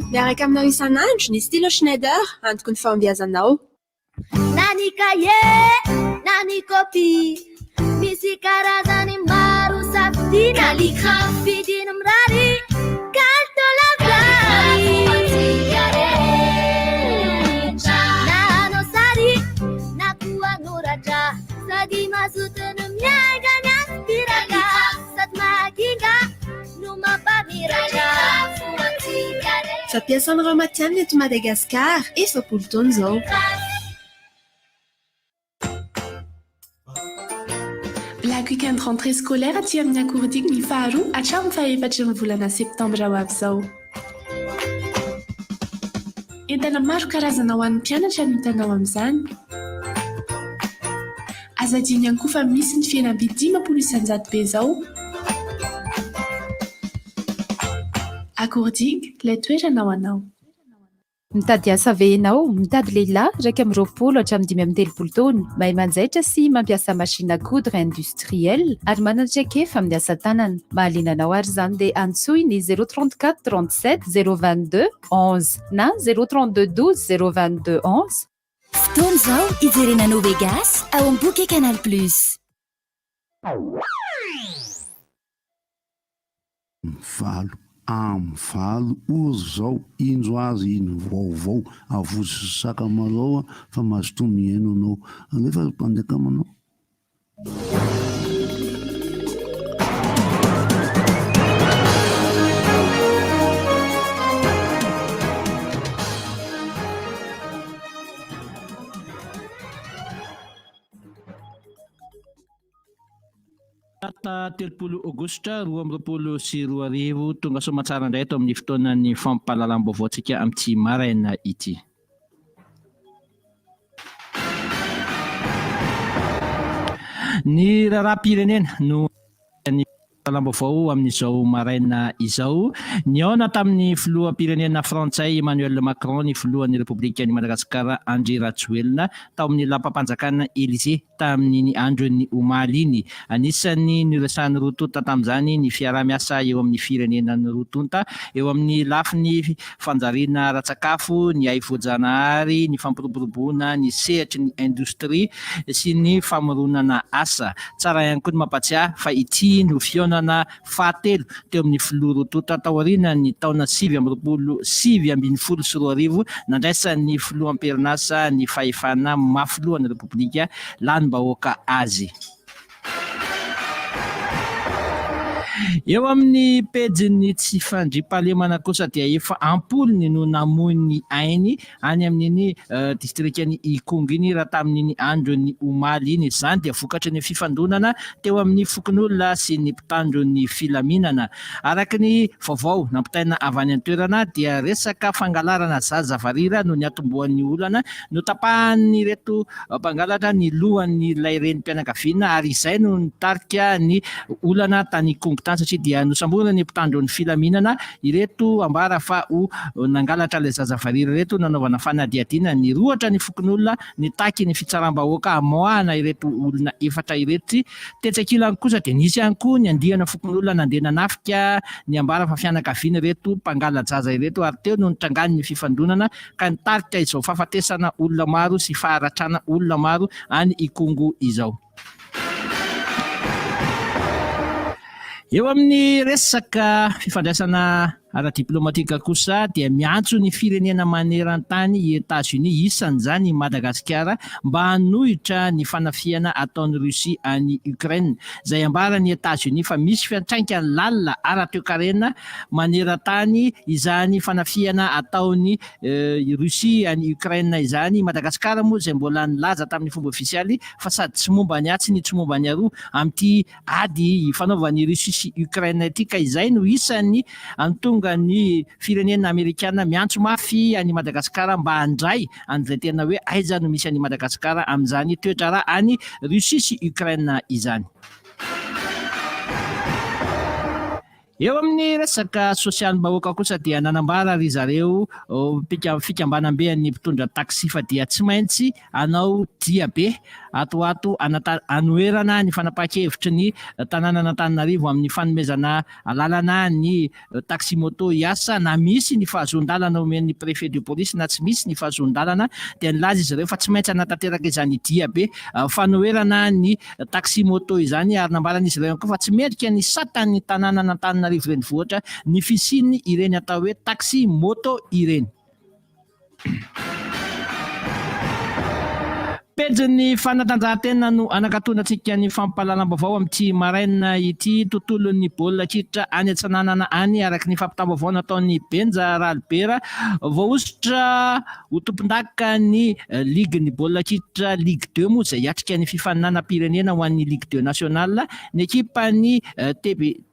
Miaraka aminao isan'andro ny stylo Schneider antoko ny fahombiazanao. Na ny kaye, na ny copy, misy karazany maro safidiana, na lika vidiny mirary, kalitao lavrary. Na anao sary, na koa noratra, sady mazoto no miainga ny aspiraka, sady mahakinga no mampamiratra. Fampiasan'ireo matianina eto Madagasikara efa 10 taona izao. Black weekend rentrée scolaire aty amin'ny Akorodiko ny faharoa hatramin'ny faha-efatra ny volana septambra ho avy izao. Entana maro karazana ho an'ny mpianatra no hitanao amin'izany. Aza adiny ihany koa fa misy ny fihenam-bidy 500 be izao. Akorodiko, ilay toerana ho anao. Mitady asa ve ianao? Mitady lehilahy 20 hatramin'ny 13 taona, mahay manjaitra sy mampiasa machine coudre industrielle ary manandraikefa amin'ny asa tanana. Mahaliana anao ary izany dia antsoy ny 034 37 022 11 na 032 12 022 11. Fotoana izao ijerena Novegas ao amin'ny bouquet Canal Plus. Valo ozy zao indro azy iny vaovao avozy sakamalao fa mazotoa mihaino anao alefa mpandeka amanao. Data 30 Aogositra 2024 tonga somatsara indray eto amin'ny fotoanan'ny fampahalalam-baovaontsika amin'ity maraina ity. Ny raharaham-pirenena no fahalam-baovao amin'izao maraina izao. Niaona tamin'ny filoham-pirenena frantsay Emmanuel Macron ny filohan'ny Repoblikan'i Madagasikara Andry Rajoelina tao amin'ny lampam-panjakana Élysée tamin'ny andron'ny omaly iny. Anisan'ny niresahan'ny rotonta tamin'izany ny fiarah-miasa eo amin'ny firenenan'ny rotonta eo amin'ny lafiny fanjariana ara-tsakafo, ny ahivoajanahary, ny fampiroboroboana, ny sehatry ny indostria sy ny famoronana asa. Tsara ihany koa ny mampatsiahy fa ity no fihaonana fahatelo teo amin'ny filoha rotonta tao aoriana ny taona 724 nandraisan'ny filoham-perinasa ny fahefana mafilohan'ny Repoblika lanim-bahoaka azy. Eo amin'ny pejiny tsy fandriampahalemana kosa dia efa ampolony no namoy ainy any amin'iny distrikany Ikongo iny raha tamin'iny andron'ny omaly iny. Izany dia vokatry ny fifandonana teo amin'ny fokon'olona sy ny mpitandro ny filaminana. Araka ny vaovao nampitaina avy any an-toerana dia resaka fangalarana zaza varira no niatombohan'ny olana no tapahan'ny reto mpangalatra ny lohan'ilay renim-pianakaviana ary izay no nitarika ny olana tany Ikongo satria dia nosambona ny mpitandro ny filaminana ireto ambara fa ho nangalatra ilay zaza varira reto nanaovana fanadihadiana ny rohatra ny fokon'olona ny taky ny fitsaram-bahoaka amoahana ireto olona efatra ireto. Tetsakilany kosa dia nisy ihany koa ny andihana fokon'olona nandeha nanafika ny ambara fa fianakaviana ireto mpangala-jaza ireto ary teo no nitrangany ny fifandonana ka nitarika izao fahafatesana olona maro sy faharatrana olona maro any Ikongo izao. Eo amin'ny resaka fifandraisana ara-diplomatika kosa dia miantso ny firenena maneran-tany Etats-Unis isan'izany Madagasikara mba hanohitra ny fanafiana ataon'ny Rusia any Ukraine. Izay ambarany Etats-Unis fa misy fiantraikany lalina ara-toekarena maneran-tany izany fanafiana ataon'ny Rusia any Ukraine izany. Madagasikara moa izay mbola nilaza tamin'ny fomba ofisialy fa sady tsy momba ny atsy ny tsy momba ny aroa amin'ity ady fanaovan'ny Rusia sy Ukraine ity, ka izay no isan'ny antonga ny firenena Amerikana miantso mafy any Madagasikara mba handray an'izay tena hoe aiza no misy any Madagasikara amin'izany toetra raha any Rusia sy Ukraine izany. Eo amin'ny resaka sosialim-bahoaka kosa dia nanambara ry zareo fikambanam-be ny mpitondra taxi fa dia tsy maintsy anao dia be atoato anoerana ny fanapahan-kevitry ny tanànan'Antananarivo amin'ny fanomezana lalana ny taxi moto hiasa, na misy ny fahazon-dalana omen'ny préfet de police na tsy misy ny fahazon-dalana dia nilaza izy ireo fa tsy maintsy anatanteraka izany dia be fanoerana ny taxi moto izany, ary nambaran'izy ireo koa fa tsy mendrika ny satan'ny tanànan'Antananarivo renivohitra ny fisiny ireny atao hoe taxi moto ireny. Pejin'ny fanatanjahantena no anakatonantsika ny fampahalalam-baovao amin'ity maraina ity tontolon'ny baolina kitra any Antsananana any, araka ny fampitam-baovao nataon'ny Benja Ralbera voaositra ho tompon-daka ny ligue-ny baolina kitra Ligue 2 moa izay hiatrika ny fifaninanam-pirenena ho an'ny Ligue 2 nationale. Ny ekipan'ny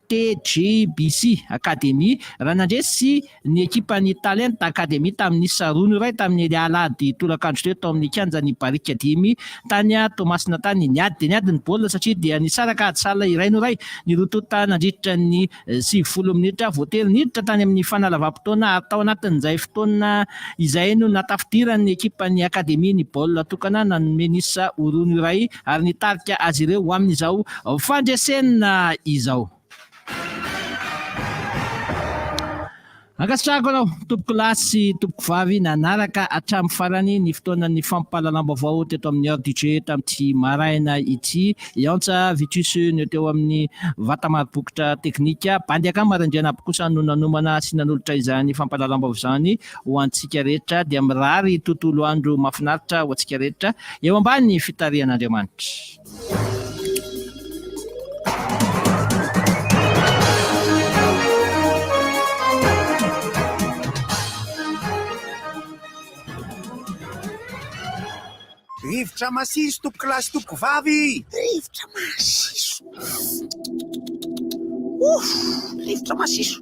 TGBC Academy raha nandresy ny ekipan'ny Talent Academy tamin'ny sarono iray tamin'ny alahady tolakandro teo tao amin'ny kianjan'ny Barika Dimy tany Tomasina tany. Niady ny baolina satria dia nisaraka adisala iray no iray nirotota nandritra ny 90 minitra voatery niditra tany amin'ny fanalavam-potoana, ary tao anatin'izay fotoana izay no natafidiran'ny ekipan'ny Academy ny baolina tokana nanomenisa orono iray ary nitarika azy ireo ho amin'izao fandresena izao. Ankasitrahako anao tompoko lahy sy tompoko vavy nanaraka hatramin'ny farany ny fotoanan'ny fampahalalam-baovao teto amin'ny heure du jeu tamin'ity maraina ity. Iantsa Vitus ny teo amin'ny vata mari-bokotra teknika, bandy akany marandriana aby kosa no nanomana sy nanolotra izany fampahalalam-baovao izany ho antsika rehetra, dia mirary tontolo andro mahafinaritra ho antsika rehetra eo ambany fitarihan'Andriamanitra. Rivotra masiso tompoko lahy sy tompoko vavy. Rivotra masiso. Rivotra masiso.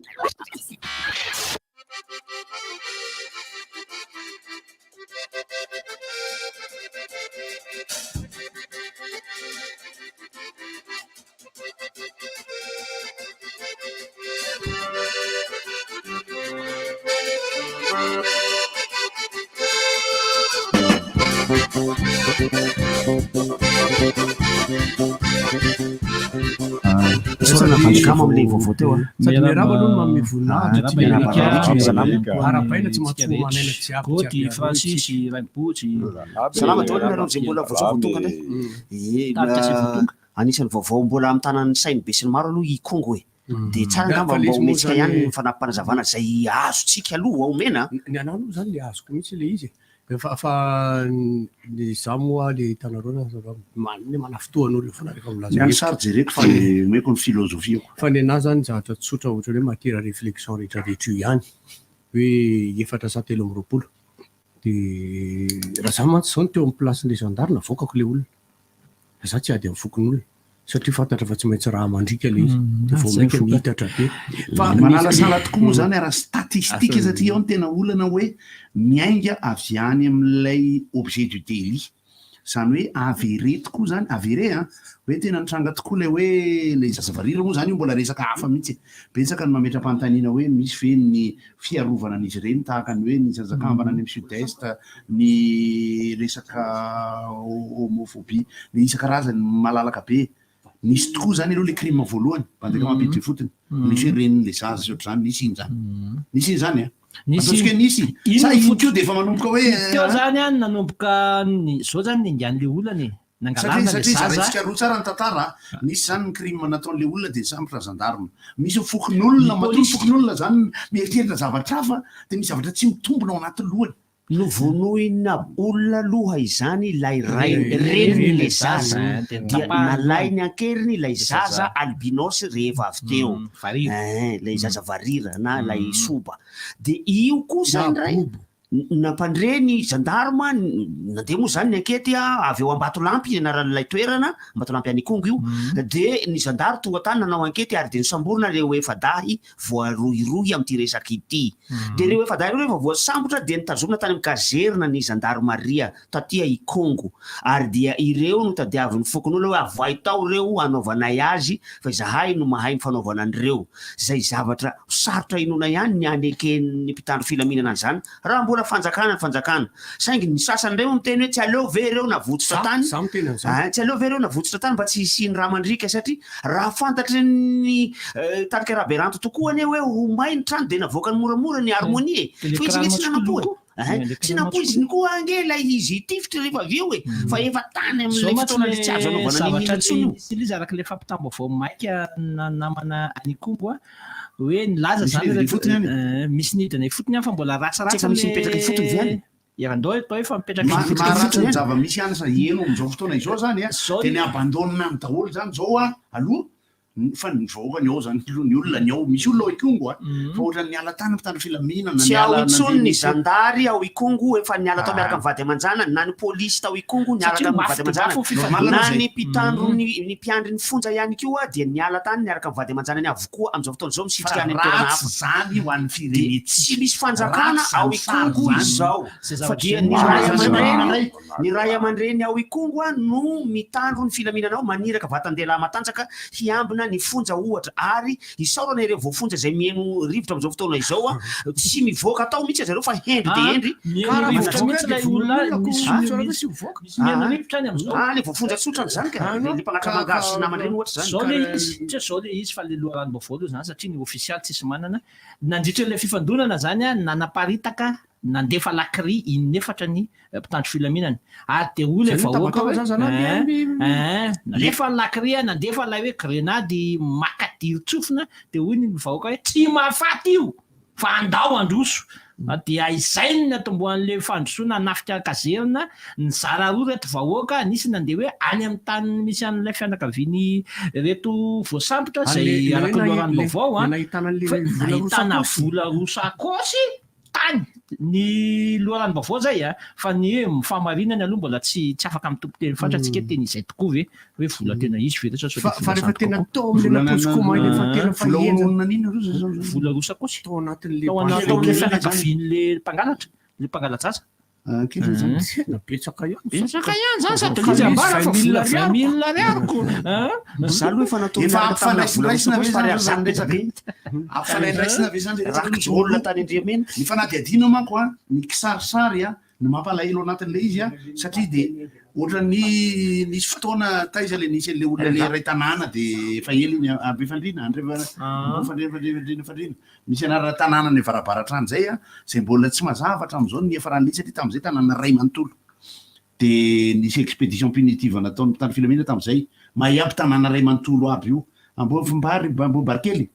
Sorana vandikama amin'ilay vaovao teo sady miarama aloha manome voninahitra arapaina tsy mahatsoro manaina jiaby Francis Raimbotsy salama tao miarao izay mbola vaovao tonga ndray anisan'ny vaovao mbola amin'ny tanan'ny sainy be sy ny maro aloha i Congo e, dia tsara ngamba mba ometsika ihany ny fanampanazavana izay azontsika aloha omena ny anao aloha zany le azoko mihitsy le izy fa ny za moa le hitanareo manafotoan'olo fana rehefa milaza ny sary jereko fa ny meko ny filozofia fa ny anahy zany zavatra tsotra ohatra hoe matiera réflexion rehetra rehetra io ihany hoe 720 dia raha za mantsy zao ny teo amin'ny placen'le gendarme navokako le olona za tsy ady amin'ny fokon'olona satria fantatra fa tsy maintsy raha mandrika le izy dia vao maika nihitatra be fa manalasala tokoa moa zany raha statistika satria ao ny tena olana hoe miainga avy any amin'ilay objet du délit, izany hoe avéré tokoa zany avéré hoe tena nitranga tokoa le hoe le zazavarira moa zany io mbola resaka hafa mihitsy betsaka ny mametra-panontaniana hoe misy ve ny fiarovana an'izy ireny tahaka ny hoe ny zazakambana any amin'ny sud-est, ny resaka homophobie, ny isan-karazany malalaka be. Nisy tokoa zany aloha le crime voalohany bandeka mampiditra fotony misy reniny le zaza sy ohatr'izany nisy iny zany nisy iny zany ataontsika nisy sa iny teo dia efa manomboka hoe teo zany nanomboka zao zany ningan'le olana satria zaratsika roa tsara ny tantara misy zany ny crime nataon'le olona de sambotra zandarma misy fokon'olona matony fokon'olona zany mieritreritra zavatra hafa de misy zavatra tsy mitombona ao anatin'ny lohany novonoina olona loha izany ilay reniny le zaza dia nalay ny ankeriny ilay zaza albinos rehefa avy teo lay zaza varira na lay soba de io kosa ndray nampandreny gendarme nandeha moa zany ny ankety avy eo Ambatolampy anaran'ilay toerana Ambatolampy Anikongo io de ny gendarme tonga tany nanao ankety ary de nisamborona reo efa dahy voarohirohy am'ty resaky ity de reo efa dahy rehefa voasambotra de nitazomina tany amin'ny kazerina ny gendarmeria tatia Ikongo ary dia ireo no tadiavin'ny fokon'olona hoe avoay tao reo anaovanay azy fa izahay no mahay mifanaovana an'ireo zay zavatra sarotra inona ihany ny aneken'ny mpitandro filaminana zany raha mbola fanjakana saingy ny sasany reo miteny hoe tsy aleo ve reo navotsotra tany tsy aleo ve reo navotsotra tany mba tsy hisiany raha mandrika satria raha fantatry ny tarika raberanto tokoa ane hoe homay ny trano de navoaka ny moramora ny harmonie fa izy tsy nanapoe tsy napo izy ny koa ange lay izy tifitra rehefa avy eo fa efa tany am'lay fotoana le tsy azo anaovana ny araka le fampitambavao maika namana Anikongo hoe nilaza zany misy nidina fotony fa mbola ratsaratsy misy mipetraka fotony viany erandao atao efa mipetraka ny zava-misy anasa eno am'izao fotoana izao zany de ny abandonina ny daholo zany zao aloha fa nivahoakany ao zany ny olona ny ao misy olona ao Ikongo fa ohatra ny ala tany mitandro filaminana tsy ao intsony ny zandary ao Ikongo efa niala tao miaraka mivady amanjana na ny polisy tao Ikongo niaraka mivady amanjana na ny mpitandro ny mpiandry ny fonja ihany koa dia niala tany niaraka mivady amanjana ny avokoa am'izao fotoana izao misitrika any toerana hafa zany ho an'ny firenena tsy misy fanjakana ao Ikongo izao fa dia ny ray aman-dreny ao Ikongo no mitandro ny filaminana ao maniraka vatandelahy matanjaka hiambina ny fonja ohatra ary isaorana ireo voafonja zay mieno rivotra am'izao fotoana izao tsy mivoaka atao mihitsy zareo fa hendry de hendry le voafonja tsotrany zany ka le mpagnatra mangazo sy namandreny ohatra zao le izy fa le loharano-baovao zany satria ny ofisialy tsisy manana nandritra le fifandonana zany nanaparitaka nandefa lakry inefatra ny mpitandro filaminana ary de ole vahoaka nefa lakry nandefa lay hoe grenady makadiro tsofina de hoy ny vahoaka hoe tsy mahafaty io fa andao androso de aizainy ny atomboan'le fandrosoana anafika kazerina ny zara roa reto vahoaka nisy nandeha hoe any amin'ny tany misy an'ilay fianakaviany reto voasambotra zay araka loharano vaovao nahitana vola rosakosy tany ny loharano-baovao zay fa ny hoe mifamarinany aloha mbola tsy afaka mitompo teny fantatsika teny izay tokoa ve hoe vola tena izy fa rehefa tena tao am'le naposikomainy efa tena faolona n'inona vola rosakosy tao anatin'le fianakavian'le mpangalatra le mpangalatsasa napetsaka ihany zany sady izy ambara fa vola 20 000 ariariko za aloha efa nataoafanaindraisina ve zany olona tany Andriamena ny fanadiadina manko ny kisarisary no mampalahelo anatin'le izy satria de ohatra nisy fotoana taiza le nisy le olona le ray tanàna de efa ely iny abe fandrina fandrina misy anarana tanàna ny varabaratrany zay zay mbola tsy mazavatra am'izao ny efa raha satria tam'izay tanàna ray manontolo de nisy expédition punitive nataon'ny mpitandro filaminana tam'izay mahiampy tanàna ray manontolo aby io ambo fimbary ambo barikely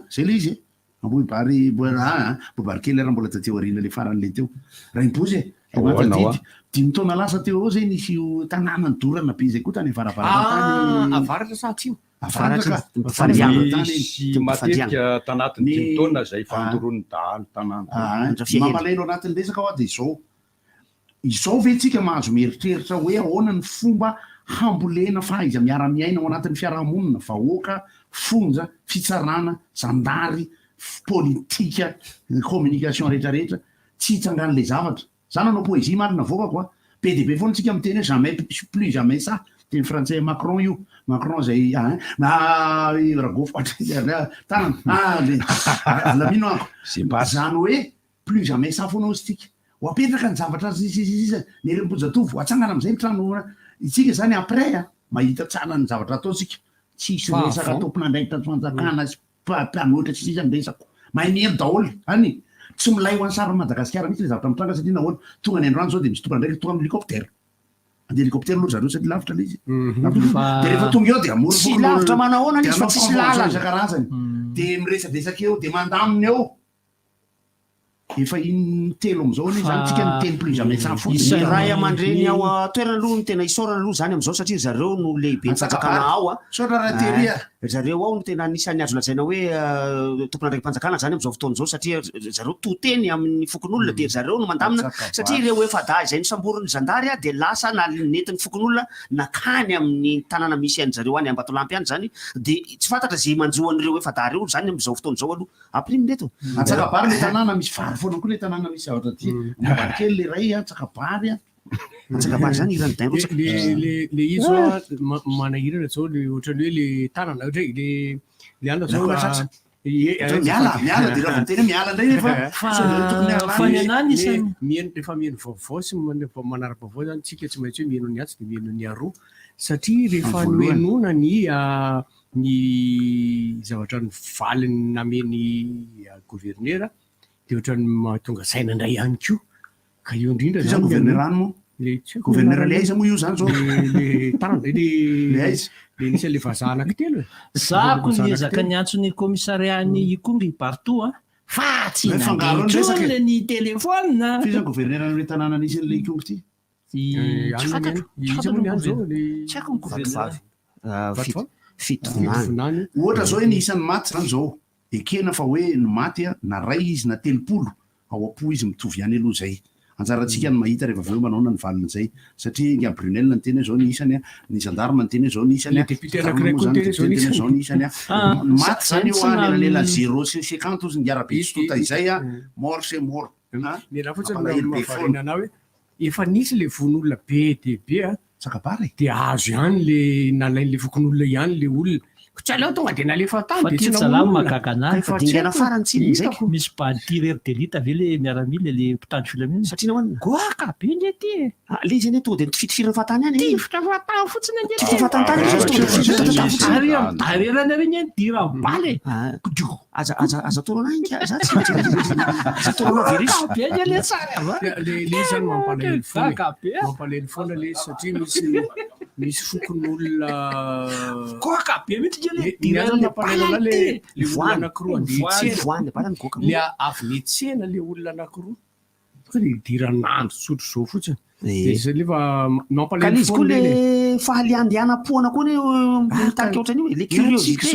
zay le izy ambobary bobarikely raha mbola tateo arina le faran'le teo raha impozy dimy taona lasa teo ao zay nisy tanàna ny dorana be zay koa tany avaratra sa atsimo matetika tanatin'ny dimy taona zay fandoroany dahalo tanàna mampalahelo anatin'ny resaka ao de izao ve tsika mahazo mieritreritra hoe ahoana ny fomba hambolena fahaiza miara-miaina ao anatin'ny fiarahamonina vahoaka fonja fitsarana zandary politika communication rehetrarehetra tsy hitsangan'le zavatra zany anao poésie marina voaka be de be foana tsika miteny hoe jamais plus jamais ça teny français Macron io Macron zay ragofo lamino ako zany hoe plus jamais ça foana ozy tika ho apetraka ny zavatra ny rem-bojatovo atsangana am'izay mitrano itsika zany après mahita tsara ny zavatra ataotsika tsisy resaka tomponandraikitra fanjakana mpanohitra tsy sisa miresako mahay mielo daholo any tsy milay ho any sary Madagasikara mihitsy le zavatra mitranga satria nahoana tonga ny androany zao de misy tomponandraikitra tonga amin'ny hélicoptère de hélicoptère aloha zareo satria lavitra le izy de rehefa tonga eo de amory tsy lavitra manahoana izy fa tsisy lalana isan-karazany de miresadresaka eo de mandaminy eo efa intelo am'izao anie zany tsika niteny plus jamais ça isy ray aman-dreny ao toerana aloha no tena isaorana aloha zany am'izao satria zareo no lehibe nitsatsakana ao a saora raha teria zareo ao no tena anisan'ny azo lazaina hoe tompona ndraiky mpanjakana zany am'izao fotoana zao satria zareo toteny amin'ny fokon'olona de zareo no mandamina satria ireo efa da izay nisamborony zandary a de lasa na nentin'ny fokon'olona nakany amin'ny tanàna misy an'zareo any Ambatolampy any zany de tsy fantatra zay manjoan'ireo efa da reo zany am'izao fotoana zao aloha aprimy leto Antsakabary le tanàna misy vary foana koa le tanàna misy zavatra ty Mavarikely le ray a Antsakabary a Antsakabary zany irany daingo le izy a manahirana zao le ohatrany hoe le tanana ohatra le ana zao miala de raha tena miala ndray efa mihaino vaovao sy manara-baovao zany tsika tsy maintsy hoe mihaino ny atsy de mihaino ny aroa satria rehefa noenona ny zavatra ny valiny nameny gouvernera de ohatrany mahatonga saina indray ihany koa ka io indrindra zany gouverneur any moa gouverneur le aiza moa io zany zao le tanana le aiza le nisy le vazaha anankitelo za ko niezaka ny antsony commissariat-ny Ikongy partout fa tsy nandeha le ny téléphone fiza gouverneur an'le tanàna nisy an'le Ikongy ty tsy haiko gouverneur fitonany ohatra zao hoe ny isan'ny maty zany zao ekena fa hoe ny maty a na ray izy na telopolo ao apo izy mitovy ihany aloha zay anjaratsika ny mahita rehefa aveo manaona ny valiny zay satria nga Brunel ny teny zao ny isany a ny gendarme ny teny zao ny isany zao ny isany a maty zany eo any elalela 0,50 ozy ny arabe sotota izay a mort c'est mort ny raha fotsiny mahavarina anao hoe efa nisy le von'olona be de be a Antsakabary de azo ihany le nalain'le fokon'olona ihany le olona tsy aleo tonga de nalefa tany fa tsy salama makakana fa dingana farany tsy nizaiky misy tireur d'élite ave le miaramila le mpitandro filaminana satria nahoana goaka be ndre ty le izy anie tonga de nitifitifiry fatany any tifitra fatany fotsiny arerany regny any dira baly aza toro ananka za tsy toro virus be le tsara le zany mampalahelo foana le satria misy fokon'olona goaka be mihitsy mampalahelo le olona anankiroa le avy netsena le olona anankiroa le diranandro tsotro zao fotsiny lefa mampalahelo izy koa le fahaliandiana-poana koa mitariky ohatrany io le curiosité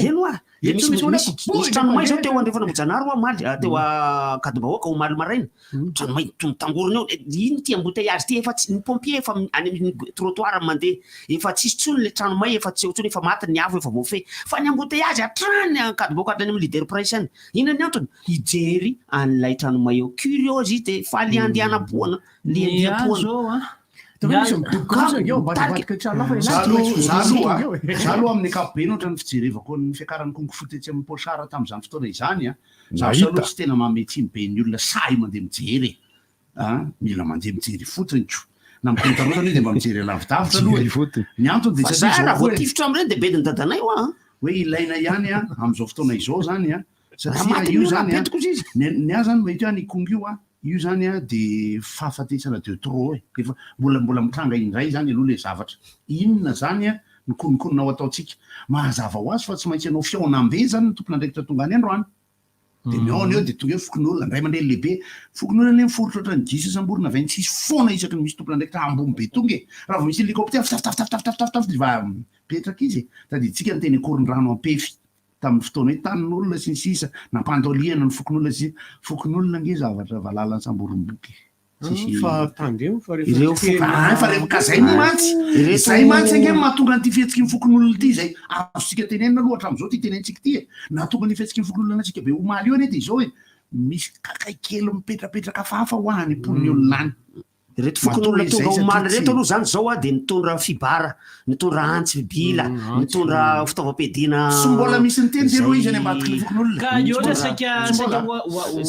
eno a misy tranomay zao teo andrefana Mojanaro a maly teo a Kadimbahoaka o maly maraina tranomay tangorona eo ino ty embouteillage ty efa ny pompier efa any amin'ny trottoir mandeha efa tsisy tsony le tranomay efa tsy tsony efa maty ny avo efa voafe fa ny embouteillage atrany Kadimbahoaka atrany amin'ny leader price any ina ny antony hijery an'ilay tranomay eo curiosité fahaliandiana-poana liandiam-poana za aloha amin'ny ankapobeny ohatra ny fijerevako ny fiakarany kongo fotetsy amin'ny posara tam'izany fotoana izany a aloha tsy tena mametsiny be ny olona sahy mandeha mijery mila mandeha mijery fotsiny ko na mikontarotany de mba mijery lavidavitra aloha ny antony de satria voatifitra am'ireny de bediny dadanay oa hoe ilaina ihany a am'izao fotoana izao zany a satria io zany ny ahy zany mahita ny kongo io a io zany a de fahafatesana de trop efa mbola mitranga indray zany aloha le zavatra inona zany a nikonokononao ataotsika mahazava ho azy fa tsy maintsy anao fiaonambe zany ny tompona ndraikitra tonga any androany de miaona eo de tonga eo fokon'olona ndray mandray lehibe fokon'olona le miforotra ohatra ny 10 samborona 26 foana isaky ny misy tompona ndraikitra ambony be tonga raha vao misy hélicoptère fitafitafitafitafitafitafitafy de va petraka izy sady tsika ny teny akoron-drano ampefy tamin'ny fotoana hoe tanin'olona sy ny sisa nampandoliana ny fokon'olona sy fokon'olona nge zavatra valalany samboromboky fa tandeo fa rehefa zay mantsy zay mantsy ange mahatonga ny ty fihetsiky ny fokon'olona ty zay azosika tenenina aloha hatram'izao ty tenentsika ty nahatonga ny fihetsiky ny fokon'olona antsika be omaly io ane de zao hoe misy kakay kely mipetrapetraka fafa ho any polony olona any reto fokon'olona tonga omaly reto aloha zany zao a de mitondra fibara mitondra antsy bila mitondra fitaovam-piadiana sy mbola misy ny teny de roa izy any ambadiky ny fokon'olona ka io resaka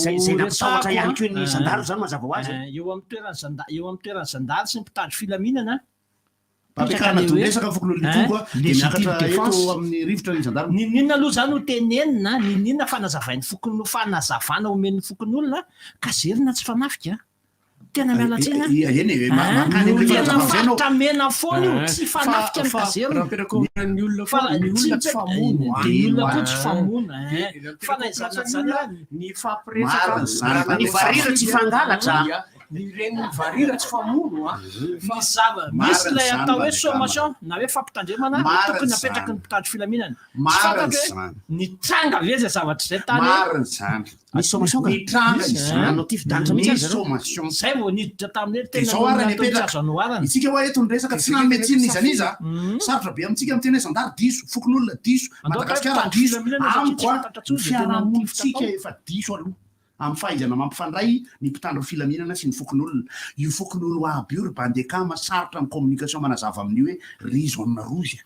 zay nampitahotra ihany keo ny zandary zany mazava ho azy eo amin'ny toerany zandary sy ny mpitandro filaminana mpampiakarana dondresaka ny fokon'olona tonga de miakatra eto amin'ny rivotra ny zandary ninona aloha zany ho tenenina ninona fanazavain'ny fanazavana omen'ny fokon'olona ka zerina tsy fanafika tena mialatsina eny tamena foana io tsy fanafika ny kazerorahapetrakoran'ny olona tsy famono olona koa tsy famona fa ny fampiresaka ny varira tsy fangalatra ny reny varira tsy famono misy lay atao hoe sommation na hoe fampitandremana tokony apetraky ny mpitandro filaminana tsy fantako hoe ny tranga ve zay zavatra zay tany misy sommation anao ty fidanitra mihitsy sommation zay vao niditra tamin'ny zao ara nipetraka itsika hoe eto ny resaka tsy nany metsiny izaniza sarotra be amintsika miteny hoe zandary diso fokon'olona diso madagasikara diso amiko a fiarahamonitsika efa diso aloha amin'ny fahaizana mampifandray ny mpitandro filaminana sy ny fokon'olona io fokon'olo aby io ry bandekama sarotra ny communication manazava amin'io hoe rizona rozy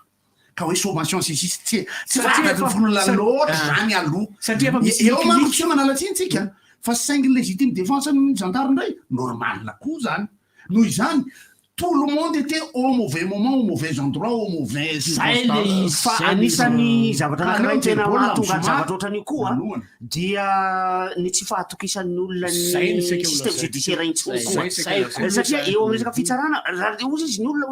ka hoe sommation sisisy tsy fokon'olona loatra zany aloha eo manko tsy manalatsiny fa saingy légitime défense ny zandary indray normal koa zany noho izany tout le monde était au mauvais moment au mauvais endroit au mauvais fa anisany zavatra anankiray tena mahatonga zavatra ohatran'io koa dia ny tsy fahatokisan'ny olona ny système judiciaire iny tsy kokoa satria eo amin'ny resaka fitsarana ozy izy ny olona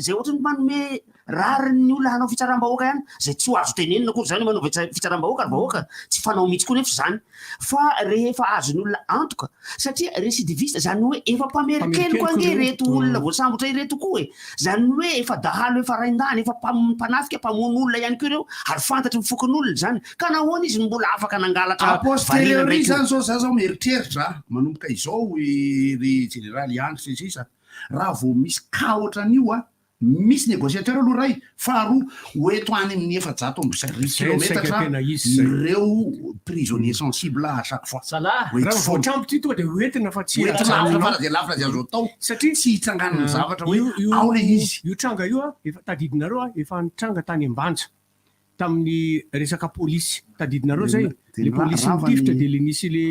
zay ohatrany manome rary ny olona hanao fitsaram-bahoaka ihany zay tsy ho azo tenenina koa zany manao fitsaram-bahoaka ary vahoaka tsy fanao mihitsy koa nefa zany fa rehefa azony olona antoka satria récidiviste zany hoe efa mpamerikely koa ange reto olona voasambotra ireto koa zany hoe efa dahalo efa raindany efa mpanafika mpamono olona ihany koa ireo ary fantatry mifokon'olona zany ka nahoana izy mbola afaka nangalatra postérieur zany zao zao mieritreritra manomboka izao ry général andry sisisa raha vao misy ka ohatran'io misy négociateur aloha ray faharoa hoeto any amin'ny 700 kilomètre ireo prisonnier sensible à chaque fois raha voatrampo ty tonga de hoentina fa tsy lavitra de azo atao satria tsy hitsangan'ny zavatra hoe ao le izy io tranga io efa tadidinareo efa nitranga tany ambanja tamin'ny resaka polisy tadidinareo zay le polisy mitifitra de le nisy le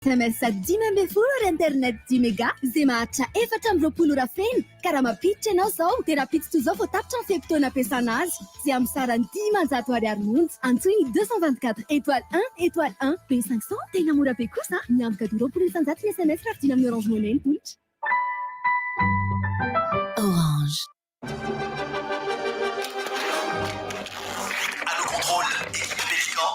SMS 10 ry internet 10 méga zay mahatratra 420 ora feno ka raha mampiditra ianao zao dia raha piditra toy izao vao tapitra ny fepitoana ampiasana azy zay amin'ny sarany 10 ariary monja antsoiny 224 étoile 1 étoile 1 P500 tena mora be kosa miamboka 20 ny SMS raha vidina amin'ny Orange Money ny tolotra Orange.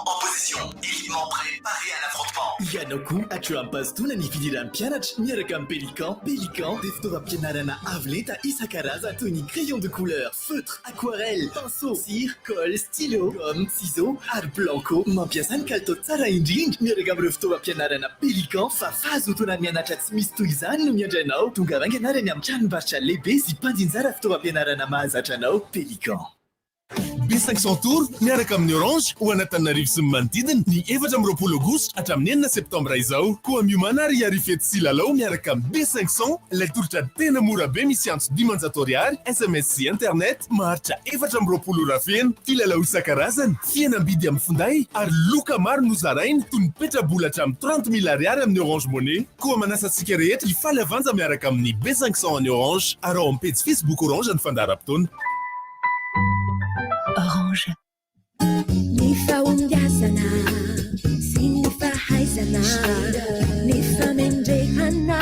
En position, équipement prêt, paré à l'affrontement. Yanoku, atuampastuna ni fidiran pianach, miarakam pélican, des fitorapianarana avleta isakaraza, toni crayon de couleur, feutre, aquarelle, pinceau, cire, colle, stylo, gomme, ciseaux, art blanco, mampiasan kalto tsara indrindra, miarakam fitorapianarana pélican, fafazo tona mianatra tsy misy toy izany no miandranao, tonga vanganarany amin'ny tranombarotra lehibe sy mpanjinjara fitorapianarana mahazatra anao, pélican. B500 tour miaraka amin'ny Orange ho anatananarivo sy ny manodidina ny 14 aogositra hatramin'ny 9 septambra izao. Koa miomana ary iary fety sy lalao miaraka amin'ny B500 ilay tolotra tena mora be misy antso 10 ariary, SMS sy internet maharitra 420 ora feno. Kilalao isan-karazany, fihenam-bidy amin'ny finday ary loka maro nozarainy toy ny petrabola hatramin'ny 30 000 ariary amin'ny Orange Money. Koa manasa antsika rehetra hifaly avanja miaraka amin'ny B500 any Orange ary ao amin'ny page Facebook Orange ny fandaharam-potoana. Orange. Nifa ungasana, sinifa haizana, nifa mendehana,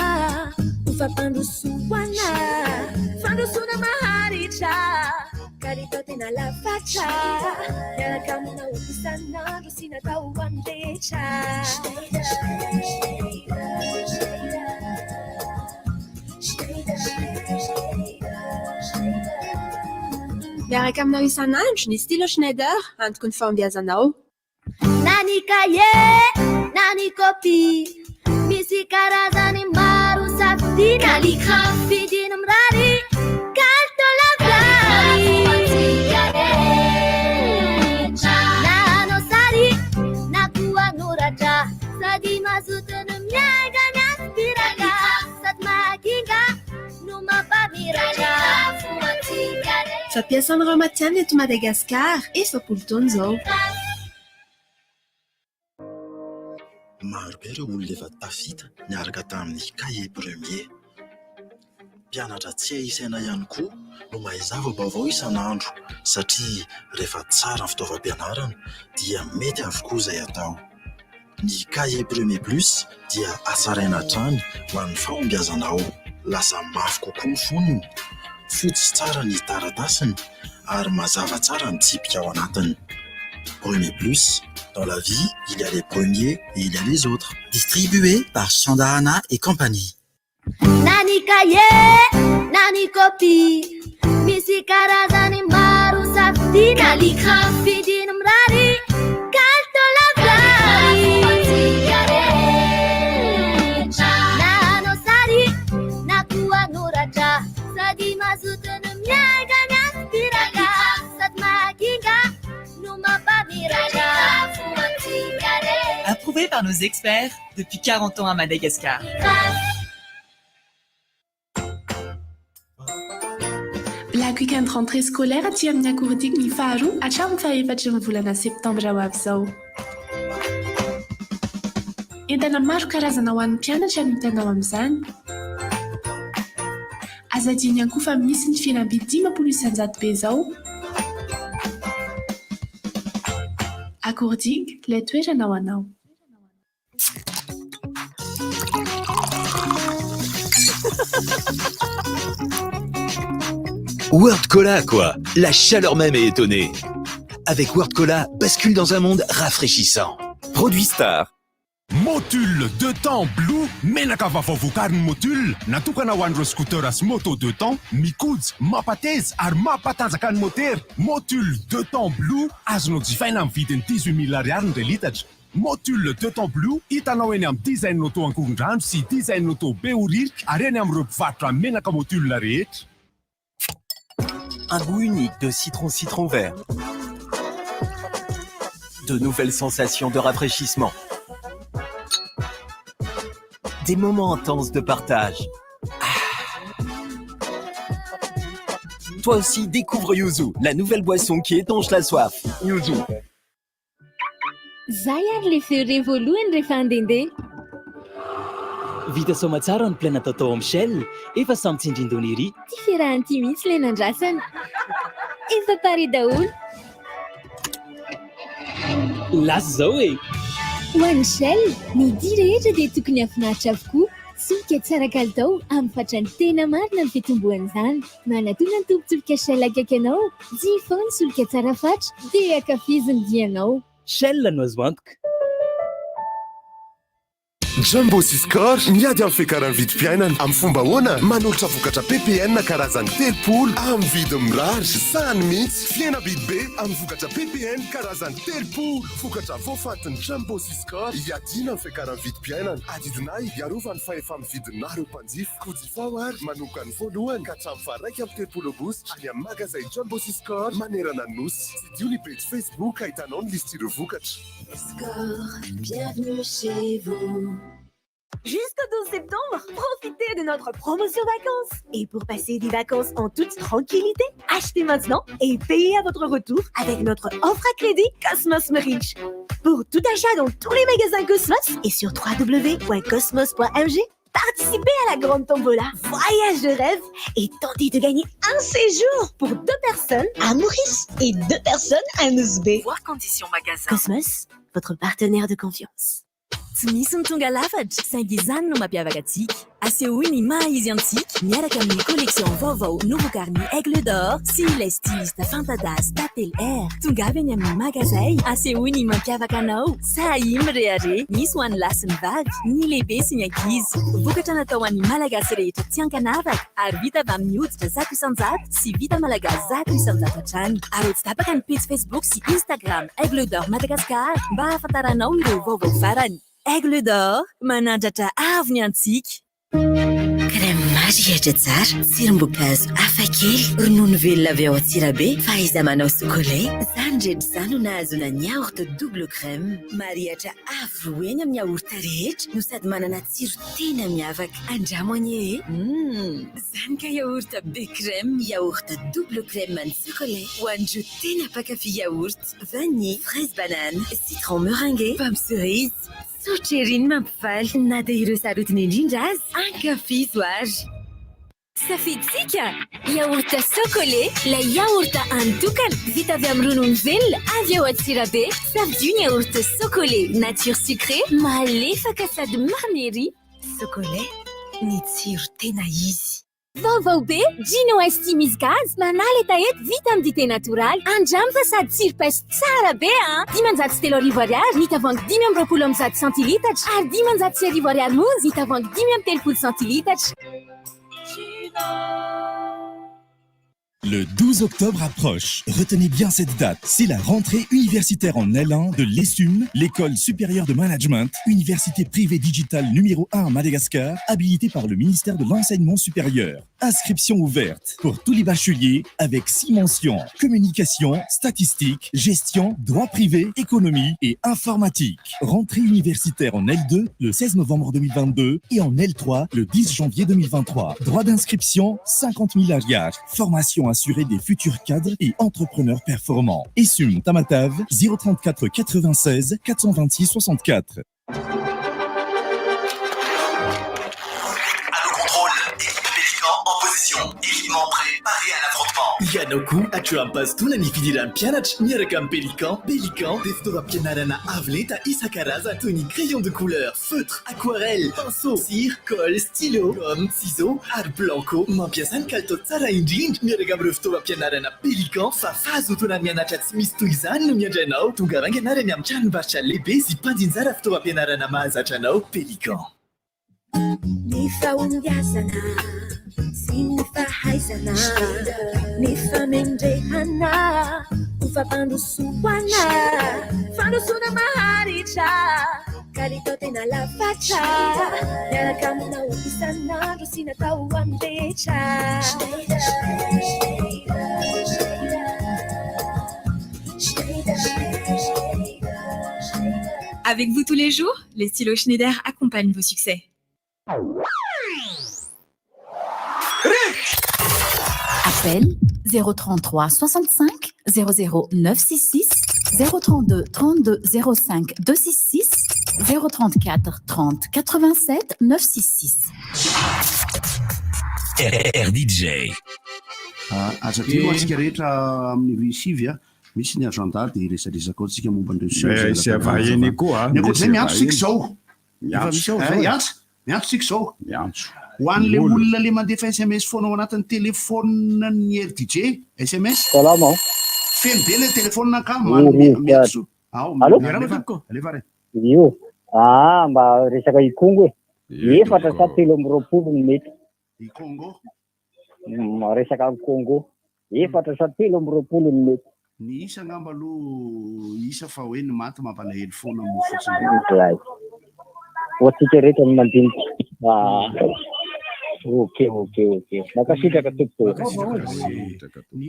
ufa pandusuana, pandusuna maharicha, karitote na la facha, yarakamuna ukusana, rusina tauandecha. Miaraka aminao isan'andro ny stylo Schneider antoko ny fahombiazanao. Nani kaye, nani copy, misy karazany maro safidy, kaligraphe vidiny mirary, kalto lavrary. fampiasan'ireo matianina eto Madagasikara efapolo taona izao. Maro be ireo olona efa tafita niaraka tamin'ny cahier premier. Mpianatra tsy isaina ihany koa no mahay zava-baovao isan'andro satria rehefa tsara ny fitaovam-pianarana dia mety avokoa izay atao. Ny cahier premier plus dia hatsaraina hatrany ho an'ny fahombiazana ao. Lasa mafy kokoa ny foniny, fotsy tsara ny taratasiny ary mazava tsara ny tsipika ao anatiny. Premier plus, dans la vie, il y a les premiers et il y a les autres. Distribué par Chandahana et compagnie. Nani cahier, nani copie, misy karazany maro safidy na likra vidiny mirary, kalto lavrary. Na hanao sary, na koa noratra, sady mazoto no miainga miaspiraka, sady mahakinga no mampamiratra. Approuvé par nos experts depuis 40 ans à Madagascar. Black Weekend rentrée scolaire aty amin'ny akordik ny faharoa hatramin'ny fahaefatra ny volana septambra ho avy izao. Entana maro karazana ho an'ny mpianatra no hitanao amin'izany. Azadiny ihany koa fa misy ny fihenam-bidy 10 isan-jato be izao. Akordik, ilay toerana ho anao. World Cola, quoi. La chaleur même est étonnée. Avec World Cola, bascule dans un monde rafraîchissant. Produit Star. Motul 2 temps Blue, menaka vavavokariny Motul, natokana ho an'ireo scooter sy moto 2 temps, mikojo, mampateza ary mampatanjaka ny motera. Motul 2 temps Blue, azonao jifaina amin'ny vidiny 18 000 ariary ny litatra. Motul 2 temps Blue, hitanao eny amin'ny design auto ankoron-drano sy design auto be oririka ary eny amin'ireo mpivarotra menaka Motul rehetra. Un goût unique de citron vert. De nouvelles sensations de rafraîchissement. Des moments intenses de partage. Toi aussi, découvre Yuzu, la nouvelle boisson qui étanche la soif. Yuzu. Zay ary le feo voalohany rehefa handehandeha. Vita soa tsara ny plaina tatao amin'ny Shell, efa samy tsindrin-donery. Ty fiarahan'ity mihitsy ilay nandrasana. Efa pare daholo. Lasy izao e! Ho an'ny Shell, ny dia rehetra dia tokony hafinaritra avokoa. Solika tsara kalitao amin'ny fatrany tena marina ny fitombohan'izany. Manatona ny tombotsofoka Shell akaiky anao, dia foana solika tsara fatra, dia akafizin'ny dianao. Shell no azo antoka. Jumbo Siscar miady amin'ny fiakaran'ny vidim-piainana amin'ny fomba ahoana manolotra vokatra PPN karazany 300 amin'ny vidiny mirary sahany mihitsy fiaina bidy be amin'ny vokatra PPN karazany 300 vokatra voafatiny Jumbo Siscar iadina amin'ny fiakaran'ny vidim-piainana adidinay iarovany fa efa amin'ny vidinareo mpanjifa kojifao ary manomboka ny voalohany ka hatramin'ny faraiky amin'ny 300 aogositra any amin'ny magazay Jumbo Siscar manerana ny nosy sy dio ny page Facebook ahitanao ny listireo vokatra. Score, bienvenue chez vous. Jusqu'au 12 septembre, profitez de notre promotion vacances. Et pour passer des vacances en toute tranquillité, achetez maintenant et payez à votre retour avec notre offre à crédit Cosmos Merich. Pour tout achat dans tous les magasins Cosmos et sur www.cosmos.mg, participez à la grande tombola Voyage de rêve et tentez de gagner un séjour pour 2 personnes à Maurice et 2 personnes à Nouzbé. Voir conditions magasin. Cosmos, votre partenaire de confiance. Tsy misy tonga lafatra saingy izany no mampiavaka antsika asehoy ny maha izy antsika miaraka amin'ny collection vaovao novokariny Aigle d'Or sy ilay styliste fantadazy Tatel Air tongavy any amin'ny magazay asehoy ny mampiavaka anao sahim rehare misy ho an'ny lasy ny vavy ny lehibe sy ny ankizy vokatra natao an'ny malagasy rehetra tsy ankanavaka ary vita avy amin'ny hoditra 100 isan-jato sy vita malagasy 100 isan-jato hatrany ary tsy tapaka ny page Facebook sy Instagram Aigle d'Or Madagascar mba hafantaranao ireo vaovao farany. Aigle d'Or, manandratra avy ny antsika. Crème crème marihatra tsara, tsirom-boankazo hafakely, ronono velona avy ao Antsirabe, fahaiza manao chocolat. Zany ndrendry zany no nahazona ny yaourt double crème. Marihatra avo eny amin'ny yaourt rehetra no sady manana tsiro tena miavaka. Andramo anie zany ka yaourt be crème, yaourt double crème amin'ny chocolat. Ho an'ireo tena mpakafy yaourt, vanille, fraise banane, citron meringué, pomme cerise. Sotra ery ny mampifaly, na dia ireo sarotiny indrindra azy, ankafizo azy. Safiditsika yaourt chocolat, la yaourt an-tokana vita avy amin'ny ronono velona avy ao Antsirabe. Savidiony yaourt chocolat nature sucrée, malefaka sady mamy. Chocolat, ny tsiro tena izy. Vaovao be, Gino ST misy gaz, manaly etaety vita amin'ny dité natoraly. Andramo fa sady tsiro paiso tsara be an. 13 ariary, ny tavoahangy 5 centilitatra, ary 5 ariary monja, ny tavoahangy 5 centilitatra. Le 12 octobre approche. Retenez bien cette date. C'est la rentrée universitaire en L1 de l'ESUM, l'école supérieure de management, université privée digitale numéro 1 à Madagascar, habilitée par le ministère de l'Enseignement supérieur. Inscription ouverte pour tous les bacheliers avec 6 mentions: communication, statistique, gestion, droit privé, économie et informatique. Rentrée universitaire en L2 le 16 novembre 2022 et en L3 le 10 janvier 2023. Droit d'inscription 50 000 ariary. Formation assurée des futurs cadres et entrepreneurs performants. ESUM Tamatave 034 96 426 64. Équipement prêt, paré à l'affrontement. Yanoku, atuampas tunanifidiran pianach, miaraka Pélican, Pélican, des fitaovam-pianarana avelenta isa-karazana toy ny crayon de couleur, feutre, aquarelle, pinceau, cire, colle, stylo, gomme, ciseaux, art blanco, mampiasa ny kalitao tsara indrindra miaraka amin'ireo fitaovam-pianarana Pélican fa fahazotona mianatra tsy misy toy izany no miandrainao. Tonga vanganarany amin'ny tranombarotra lehibe sy mpanjinjara fitaovam-pianarana mahazatra anao. Pélican. Ny fahombiazana sy ny fahaizana, ny famendrehana, ny fampandrosoana, fandrosona maharitra, kalitao tena lafatra, miaraka aminao isan'andro sy natao amin'rehetra. Avec vous tous les jours, les stylos Schneider accompagnent vos succès. Appel 033 65 00 966 032 32 05 266 034 30 87 966. RDJ. Azatino antsika rehetra amin'ny sivy a, misy ny agenda dia resaresaka ao tsika momba an'ireo sy avaheny koa. Ny ankoatr'izay miantso tsika izao. Miantso tsika izao. Ho an'le olona le mandefa SMS foana ao anatin'ny telefona ny RDJ, SMS. Salama. Feno be le telefona ka miantso. Alefa re. Io. Mba resaka ikongo e. Efatra sa 320 ny mety. Ikongo. Resaka Congo. Efatra sa 320 ny mety. Ny isa ngamba aloha isa fa hoe ny maty mampalahelo foana mo fotsiny. Ohatsika rehetra ny mandinika. Ok. Makasitraka tompoko. Ny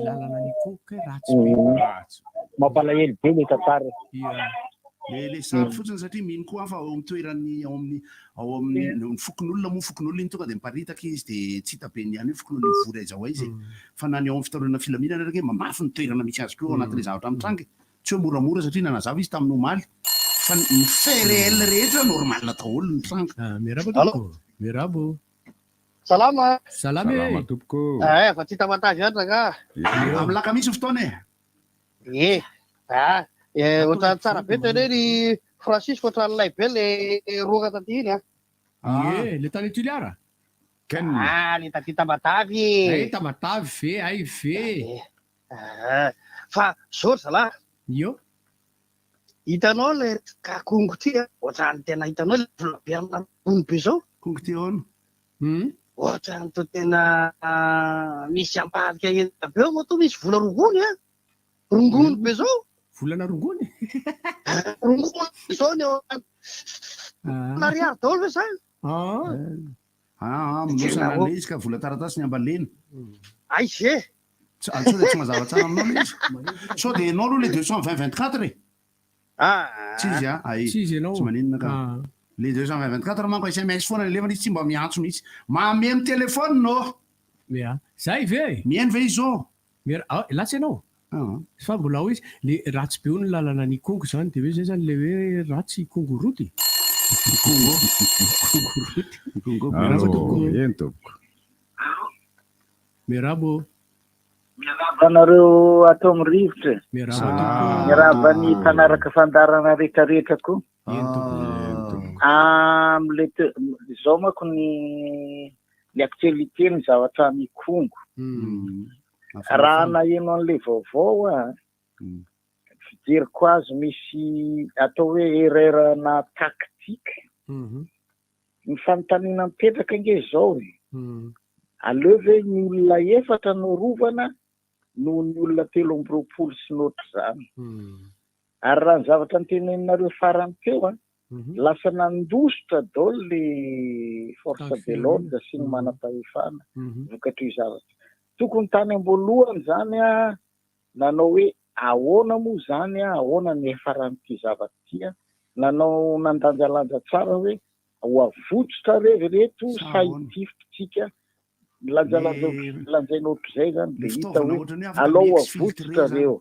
lalana ny koka ratsy. Mampalahelo be le tantara. Le sary fotsiny satria mino koa fa ao amin'ny toerany ao amin'ny fokon'olona moa fokon'olona iny tonga dia miparitaka izy dia tsy hita be ny ihany hoe fokon'olona vory aiza ho aiza fa na ny ao amin'ny fitarovana filaminana reke mamafy ny toerana misy azy koa ao anatin'ilay zavatra mitrangy tsy hoe moramora satria nanazava izy tamin'ny omaly fa ny fait réel rehetra normal daholo ny trangy. Mirabo. Salama. Salama tompoko. Fa tsy tamatavy andra ka. Amin'ny lakamisy fotoana e. Ohatrany tsara be tenery Francis fa ohatrany lay be le roaka taty iny le tany Tuliara. Le taty Tamatavy. Tamatavy fe, ay fe. Fa zao zalahy. Io. Hitanao le kakongo ty ohatrany tena hitanao le volabe amin'ny be zao. Kongo ty ahoana? Ohatrany to tena misy amparika enta be moa to misy vola rongony rongony be zao. Volana rongony? Rongony zao ny mariary daholo ve zany? Minosana le izy ka vola taratasy ny ambalena. Ay zay. Sao dia tsy mazava tsara aminao le izy. Sao dia ianao aloha le 220-24 e. Tsy izy Tsy izy ianao. tsy maninona ka. Le 220-24 manko SMS foana lelefana izy tsy mba miantso mihitsy. Mame amin'ny téléphone no. Zay ve? Mihaino ve izy zao? Latsy ianao? Fa mbola ao izy le ratsy be ho ny lalana ny kongo zany dia hoe zay zany le hoe ratsy kongoroty. Miarabo. Miarabanareo atao amin'ny rivotra. Miaraba ny mpanaraka fandarana rehetrarehetra koa. Zao manko ny actualité ny zavatra mikongo. Raha naheno an'ilay vaovao fijeriko azy misy atao hoe erreur-na taktika. Ny fanontaniana mipetraka nge zao aleo ve ny olona 4 no rovana no ny olona 13 sy noatra zany. Ary raha ny zavatra nyteneninareo farany teo lasa nandositra daholo le force de l'ordre sy ny manam-pahefana vokatry zavatra. Tokony tany am-boalohany zany nanao hoe ahoana moa zany ahoana ny faran'ity zavatra ity nanao nandanjalanja tsara hoe ho avotsitra rehereto sahitifitsika lanjainao ohatr'izay zany dia hita hoe alao ho avotsitra reo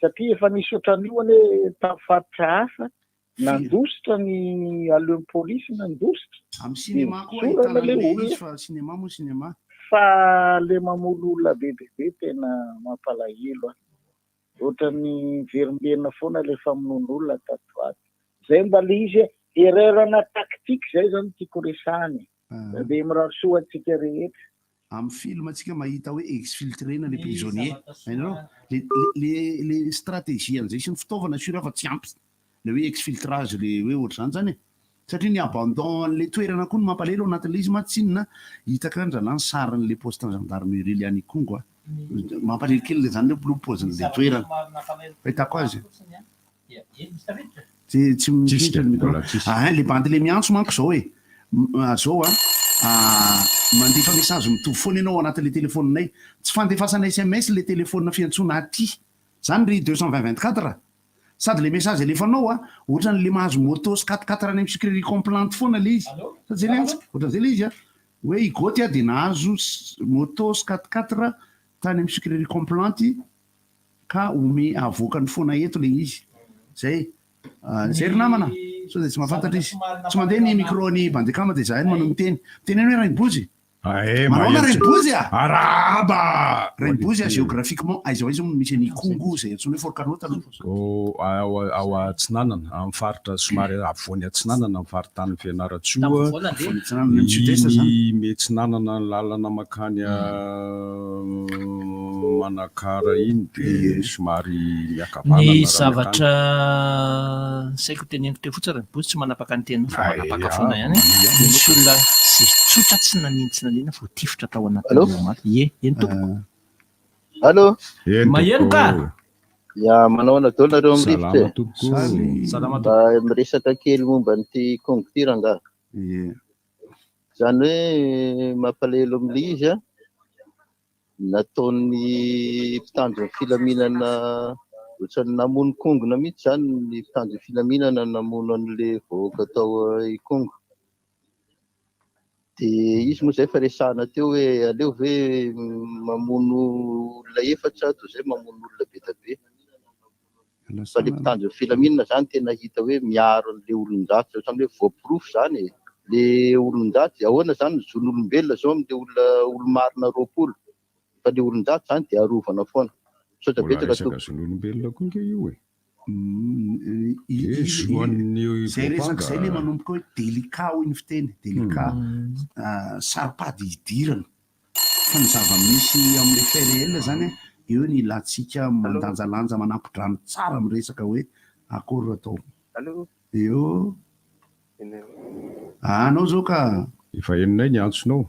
satria efa nisy ohatran'io hoe tafaritra hafa nandositra ny aleon'ny polisy nandositra amin'ny sinema koa ahitana le izy fa sinema moa sinema fa le mamolo olona bebebe tena mampalahelo ohatran'ny verimberina foana le famonon'olona tato aty zay mba le izy erreur-na taktika zay zany tiako resahany dia mirahasoa antsika rehetra. Amin'ny film antsika mahita hoe exfiltrena le prisonnier hainao le stratégie an'izay sy ny fitaovana sura fa tsy ampy le hoe exfiltrage le hoe ohatr'izany zany satria ny abandon an'le toerana koa no mampalahelo anatin'le izy matsinina hitaka andrana ny sarin'le poste gendarmerie le any Kongo mampalahelo kely le zany le propozin'le toerana fahitako azy tsy mitritra le micro le bandy le miantso manko zao zao mandefa message mitovy foana ianao anatin'le téléphonenay tsy fandefasana SMS le téléphone fiantsona aty zany ry 220-24 sady le message alefanao ohatran'le mahazo moto sy 4-4 any amin'ny sucrerie complante foana le izy ohatran'izay le izy hoe igoty dia nahazo moto sy 4-4 tany amin'ny sucrerie complante ka ome avokany foana eto le izy zay ry namana sao dia tsy mahafantatra izy tsy mandeha ny micro-ny bandekama dia zahay no manao miteny teneny hoe raimbozy manao na raimbozy araba raimbozy géographiquement aiza aiza misy ny Kongo zay antsony hoe forkanota ao Atsinanana amin'ny faritra somary avoany Atsinanana amin'ny faritany Fianaratsoa Metsinanana ny lalana makany Manakara iny dia somary miakavana ny zavatra saiko teneniko teo fotsiny raimbozy tsy manapaka ny teny fa manapaka foana ihany misy olona zay tsotra tsy nanina voatifitra tao anatin'ny eny tompoko allo maheno ka manao anadolo nareo amin'ny rivotra miresaka kely momba nyty Kongo ty rangaha zany hoe mampalahelo amin'le izy nataon'ny mpitandro ny filaminana ohatrany namono kongona mihitsy zany ny mpitandro ny filaminana namono an'le vahoaka tao i Kongo dia izy moa zay fa resahana teo hoe aleo ve mamono olona 4 toy zay mamono olona be da be fa le mpitandro ny filaminana zany tena hita hoe miaro an'le olon-jatsy ohatrany hoe voaporofo zany le olon-jatsy ahoana zany zon'olombelona zao amin'le olo-marina 20 fa le olon-jatsy zany dia arovana foana sao betsaka zon'olombelona koa nge io zay resaka zay le manomboka hoe delika ho iny fiteny delika saripady hidirana fa ny zava-misy amin'le fait réel zany eo ny ilatsika mandanjalanja manampidrano tsara miresaka hoe akory atao eo anao zao ka efa eninay ny antsonao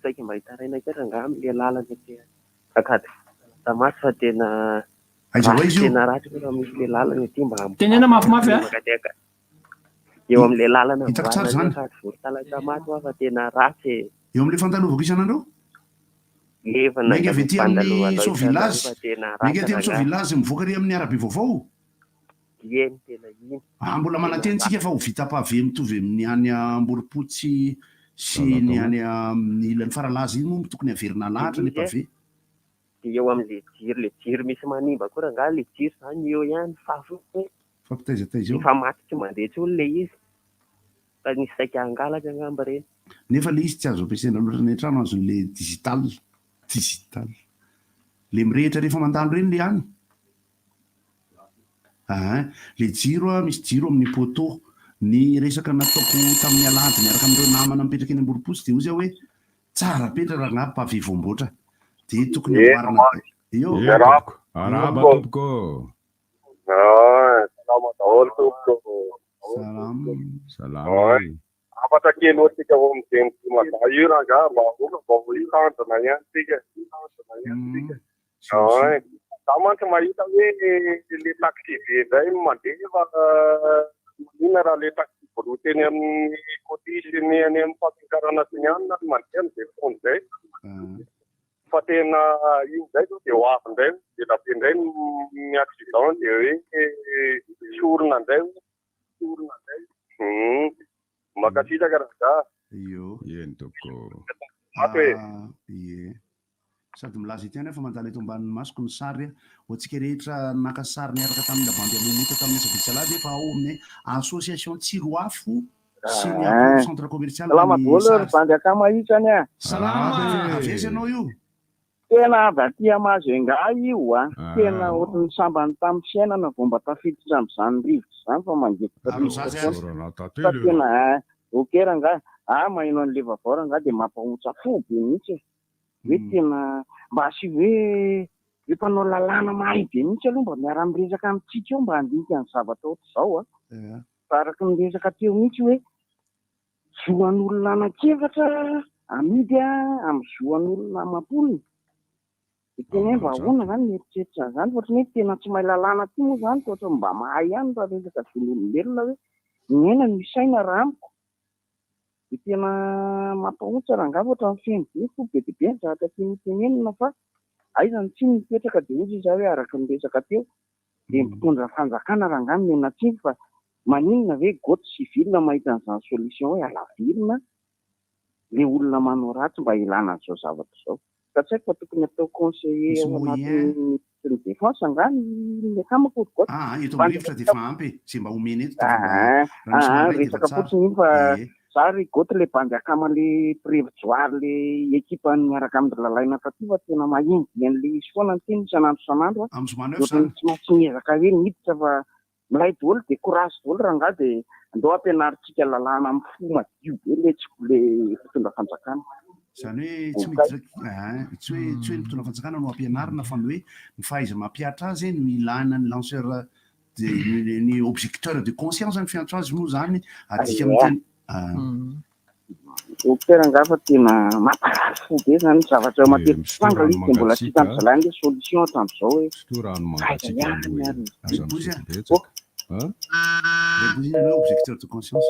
saika mba hitaraina kera nga amin'le lalana kakady tamasy fa tena aiza ho izy io tena ratsy raha misy le lalana ity mba tenena mafimafy eo amin'ilay lalana hitako tsara zany vorontalaka maty fa tena ratsy eo amin'ilay fandalovako isan'andro efa maika avy ety amin'ny sauvillazy maika ety amin'ny sauvillazy mivoaka ry amin'ny arabe vaovao eny tena iny mbola manantentsika fa ho vita pave mitovy amin'ny any Amboripotsy sy ny any ilan'ny faralazy iny moa tokony averina lahatra le pave dia eo amin'le jiro misy manimba koa raha le jiro zany eo ihany fampitaizataiza fa maty tsy mandeha tsony le izy fa nisy saika angalatra angamba reny nefa le izy tsy azo ampiasaina loatra ny an-trano azon'le digital le mirehitra rehefa mandalo reny le any le jiro misy jiro amin'ny poteau ny resaka nataoko tamin'ny alady miaraka amin'ireo namana mipetraka eny Amboripotsy dia ozy aho hoe tsara petra raha ngapy pave voamboatra dia tokony amboarina eo araba tompoko salama daholo tompoko salama afatra kely ohatsika vao mijenty mazah io raha nga mba hitandrina ihany tsika za mantsy mahita hoe le taxi be indray mandeha fa ina raha le taxi boroty eny amin'ny côté sy ny any amin'ny fampikarana sy ny anina mandeha am'izay fotoana izay fa tena io zay zao dia ho avy indray dia rabe indray ny accident dia hoe sorona indray makasitraka raha za eny toko sady milaza ety any efa mandala eto ambanin'ny masoko ny sary hoantsika rehetra naka sary niaraka tamin'ny labandy amonita tamin'ny sabisalady efa ao amin'ny association tsiroafo sy ny centre commercial bandy akamahitsany salama avesy anao io tena avy aty Mahazanga io tena ohatrany sambany tamin'ny fiainana vao mba tafiditra amin'izany rivotra izany fa mangefa tena okera nga maheno an'le vavao nga dia mampahotsa fo be mihitsy hoe tena mba asy hoe mpanao lalàna mahay be mihitsy aloha mba miara miresaka amintsika eo mba handika ny zavatra ohatr'izao fa araka ny resaka teo mihitsy hoe zoan'olona anankefatra amidy amin'ny zoan'olona amam-polony dia tena hoe mba ahoana zany mieritreritra zany ohatrany hoe tena tsy mahay lalàna ty moa zany ohatra mba mahay ihany raha resaka zon'olombelona hoe ny aina no misaina raha amiko dia tena mampahotsa raha ngava ohatra ny feno be fo be dia be ny zavatra tiany tenenina fa aizany tsy mipetraka dia ozy izy hoe araka ny resaka teo dia mitondra fanjakana raha ngamy menatsiny fa maninona hoe goty sivilina mahita an'izany solution hoe alavilona le olona manao ratsy mba ilana an'izao zavatra izao ka tsy haiko fa tokony atao conseiller ao anatin'ny défense angany ny akamako goty eto amin'ny rivotra dia efa ampy zay mba omeny eto resaka fotsiny iny fa za ry goty le bandy akama le prévisoire le ekipa miaraka amin'ny lalaina taty fa tena mahimby an'le izy foana ny teny isan'andro ohatrany tsy maintsy miezaka hoe miditra fa milay daholo dia courage daholo raha nga dia andao ampianaritsika lalàna amin'ny fo madio be le fitondra fanjakana zany hoe tsy miditra tsy hoe ny mpitondra fanjakana no ampianarina fa ny hoe ny fahaiza mampiatra azy no ilana ny lanceur ny objecteur de conscience ny fiantso azy moa zany adika miteny okera nga fa tena mamparary fo be zany zavatra matetika fanga izy dia mbola tsy tanjalainy le solution hatramin'izao hoe objecteur de conscience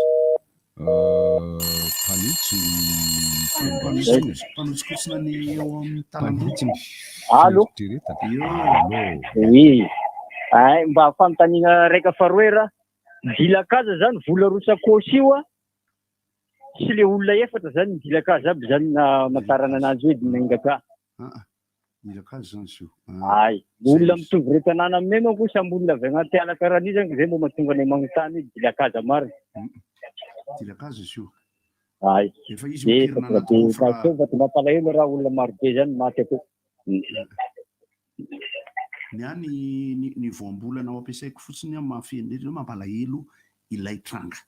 mpanotsikotsina ny eo amin'ny tanan'otsiny allo mba famitaniana raika faroera dilakaza zany vola rotsakosy io sy le olona efatra zany dilakaza aby zany natarana anazy hoe dinangaka dilakaza zany so ay olona mitovy retanana aminay manko samby olona avy agnaty ala karaha zany zay mba mahatonga anay magnontany hoe dilakaza marina dilakaza so ay fa mampalahelo raha olona maro be zany maty ako ny any ny voambolana ao ampiasaiko fotsiny mahafenydretra mampalahelo ilay tranga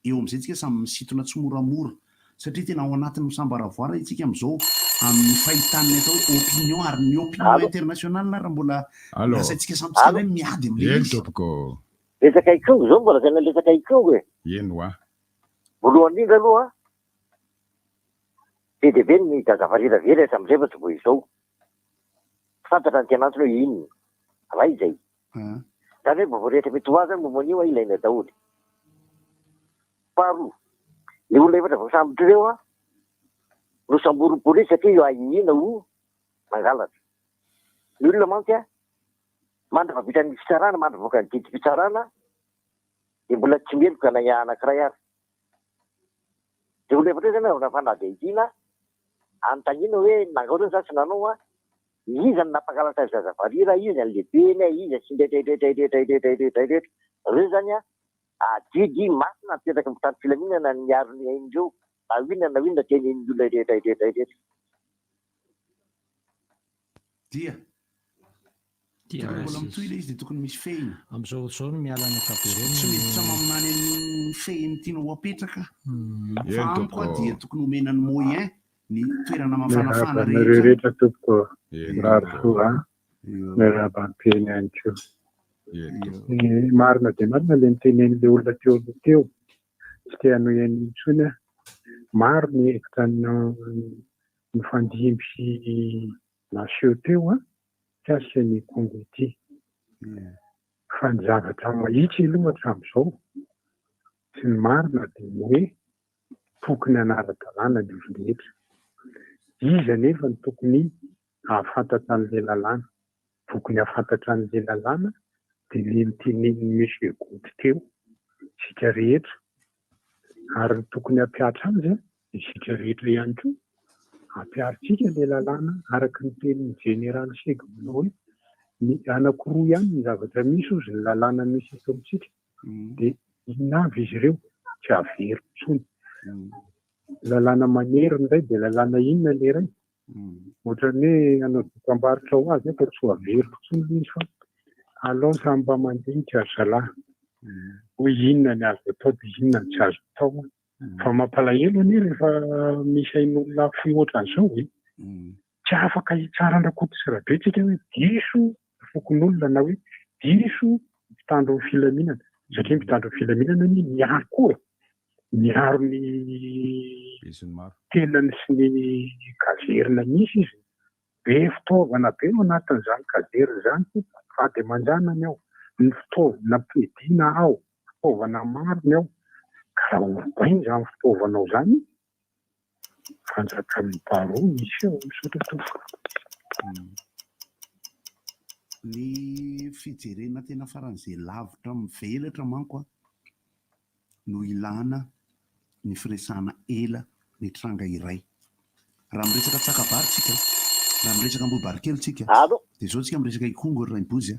eo amin'izay tsika samy misitona tsy moramora satria tena ao anatin'ny misambaravoara itsika amin'izao amin'ny fahitany atao hoe opinion ary ny opinion international raha mbola asaintsika samytsika hoe miady amin'le tompoko resaka ikao zao mbola tena resaka ikao e eno voalohany indrindra aloha be dia be ny dagavariravery sam'izay fa tsy vo izao fantatra ny tianantony hoe inona raha izay zany hoe mba voarehetra mety ho azy any momanio ilaina daholo faharoa le olona efatra voasambotra ireo a no samborobory satria io ahihina ho mangalatra ny olona mantsy a mandra vitany fitsarana mandra voaka ny didy fitsarana dia mbola tsy meloka na anankiray ary dia olona efatra zany raha fanady ahihina anontaniana hoe nangaotrany zasy nanao a iza ny nampakalatra azy zazavary raha izy ny lehibeny izy sy ndretraretra reo zany a didy masina mipetaka mitany filaminana ny miarony ain'ireo na inona teny ny olona retraretra dia mbola mitoy ilay izy dia tokony misy fehiny amin'izao zao no miala ny ankapobeny tsy mety samaminany amin'ny fehiny tiana ho apetraka fa amiko a dia tokony homenany moyen ny toerana mafanafana rehetra tompoko rarosoa miarabam-peny ihany ko marina dia marina le mitenen'le olona teo aloha teo tsy te hanoheny intsony a maro ny efitra ny fandimby naseho teo a tsy asany kongo ity fa ny zavatra mahitsy aloha hatramin'izao sy ny marina dia hoe tokony anara-dalàna ny olon-drehetra iza nefa ny tokony ahafantatra an'ilay lalàna tokony ahafantatra an'ilay lalàna dia le mitenen'ny monsieur Gody teo isika rehetra ary ny tokony hampiatra azy isika rehetra ihany koa hampiaritsika ilay lalàna araka ny tenin'ny général Segona hoe ny anankiroa ihany ny zavatra misy ozy ny lalàna misy eto amintsika dia inavy izy ireo tsy avery intsony lalàna manerina indray dia lalàna inona le iray ohatrany hoe anao dokam-barotra ho azy fa tsy ho avery intsony izy fa alao samy mba mandinika zalahy hoe inona ny azo atao dia inona ny tsy azo atao fa mampalahelo anie rehefa misy ain'olona fihoatran'izao hoe tsy afaka hitsarana koty sy rabetsika hoe diso fokon'olona na hoe diso mpitandro ny filaminana satria mpitandro ny filaminana ny miaro koa miaro ny tenany sy ny gazerina misy izy be fitaovana be ao anatin'izany gazerina izany fady aman-janany ao ny fitaovana ampiadiana ao fitaovana marony ao ka raha ovainy izany fitaovanao izany fanjaka amin'ny baroa misy ao misaotra tompoko ny fijerena tena faran'izay lavitra mivelatra manko a no ilana ny firesana ela ny tranga iray raha miresaka tsakabaritsika raha miresaka ambobarikelytsika dia zao tsika miresaka ikongo ry raimbozy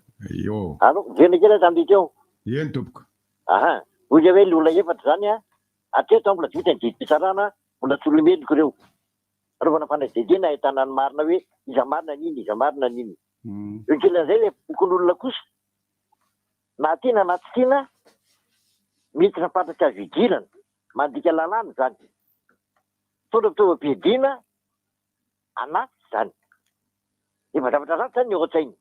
venakela tamby teo eny tompoko ozy hoe lola efatra zany a atreto mbola vita ny didim-pitsarana mbola tsolomeloko ireo rovana fanadidina ahitana ny marina hoe iza marina niny iza marina niny ankelan'izay le bokon'olona kosa na tiana na tsy tiana miditra fantatra azo idirana mandika lalàna zany fitaova ampiadiana anaty zany efa zavatra ratsy zany ny eo an-tsainy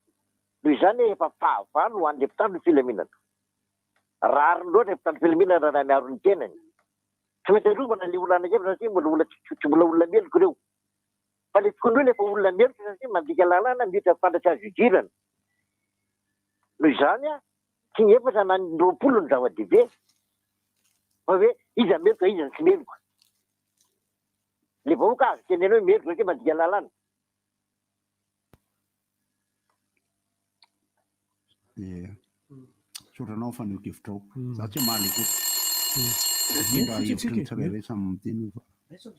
noho izany efa fahavalo ho an'le mpitandro ny filaminana rariny loatra mpitandro filaminana raha miaro ny tenany tsy mety arovana le olona anakefatra satria mbola olona tsy mbola olona meloko ireo fa le tokony hoe lefa olona meloko satria mandika lalàna miditra fantatra azo idirana noho izany a tsy ny efatra na ny roapolo ny zava-dehibe fa hoe iza meloka iza ny tsy meloka le vahoaka azo tenena hoe meloka satria mandika lalàna sotranao fa neokevitrao za tsy maly kotsirairay samy miteny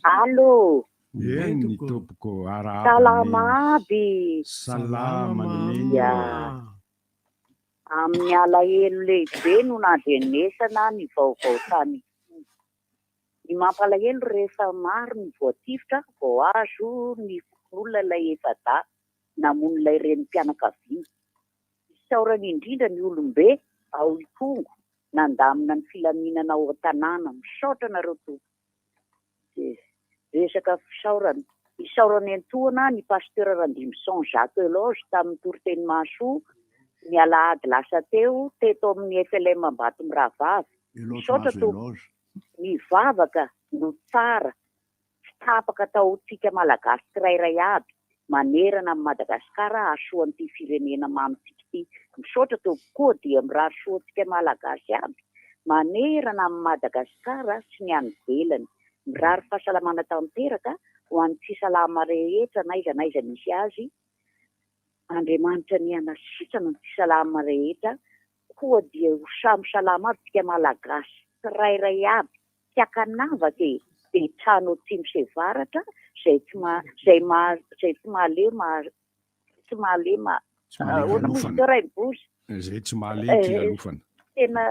allo eny tompoko salama aby salama amin'ny alahelo lehibe no nadrenesana ny vaovao tany ny mampalahelo rehefa maro ny voatifitra vao azo ny olona ilay efada namono ilay renim-pianakaviana isaorany indrindra ny olombe ao ikongo nandamina ny filaminana ao an-tanàna misaotra nareo tompo resaka fisaorana isaorany antohana ny pasteur Randimson Jacques Eloge tamin'ny toriteny Mahasoa ny alahady lasa teo teto amin'ny FLM Ambatomirahavavy misaotra tompo ny vavaka no tsara tsy tapaka taontsika malagasy tsirairay aby manerana amin'ny Madagasikara ahasoan'ity firenena mamitsika ity misaotra tompo koa dia mirary soantsika malagasy aby manerana amin'ny Madagasikara sy ny any ivelany. Mirary fahasalamana tanteraka ho an'ny tsy salama rehetra na iza misy azy. Andriamanitra ny anasitsana ny tsy salama rehetra, koa dia ho samy salama aby tsika malagasy tsirairay aby tiakanava dia trano atsimo sy avaratra zay tsy mahalema ohatry misy raibozy zay tsy mahalety alofana. Tena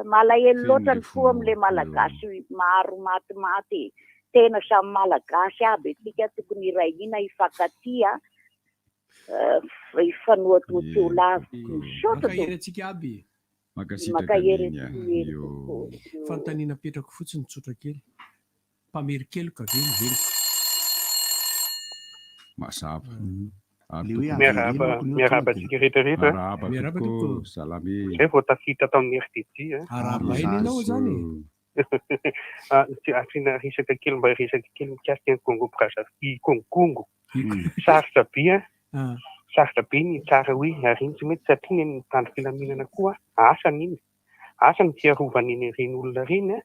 malahelo loatra ny fo amin'ilay malagasy maro maty. Tena samy malagasy aby tsika tokony irahina hifankatia ifanoatony teo lavitra makahery aby makahery fanontaniana petraka fotsiny tsotra kely mpamerikeloka veloko mazava. Miaraba tsika rehetrarehetra. Salame. Zay vao tafita tamin'ny RTT. Arabaina ianao zany. Afrina resaka kely mba resaka kely mikasika ny Congo Brazzaville, Congo. Sarotra be sarotra be ny tsara hoe ariny tsy mety satria ny mitandro filaminana koa asany fiarovany ireny olona reny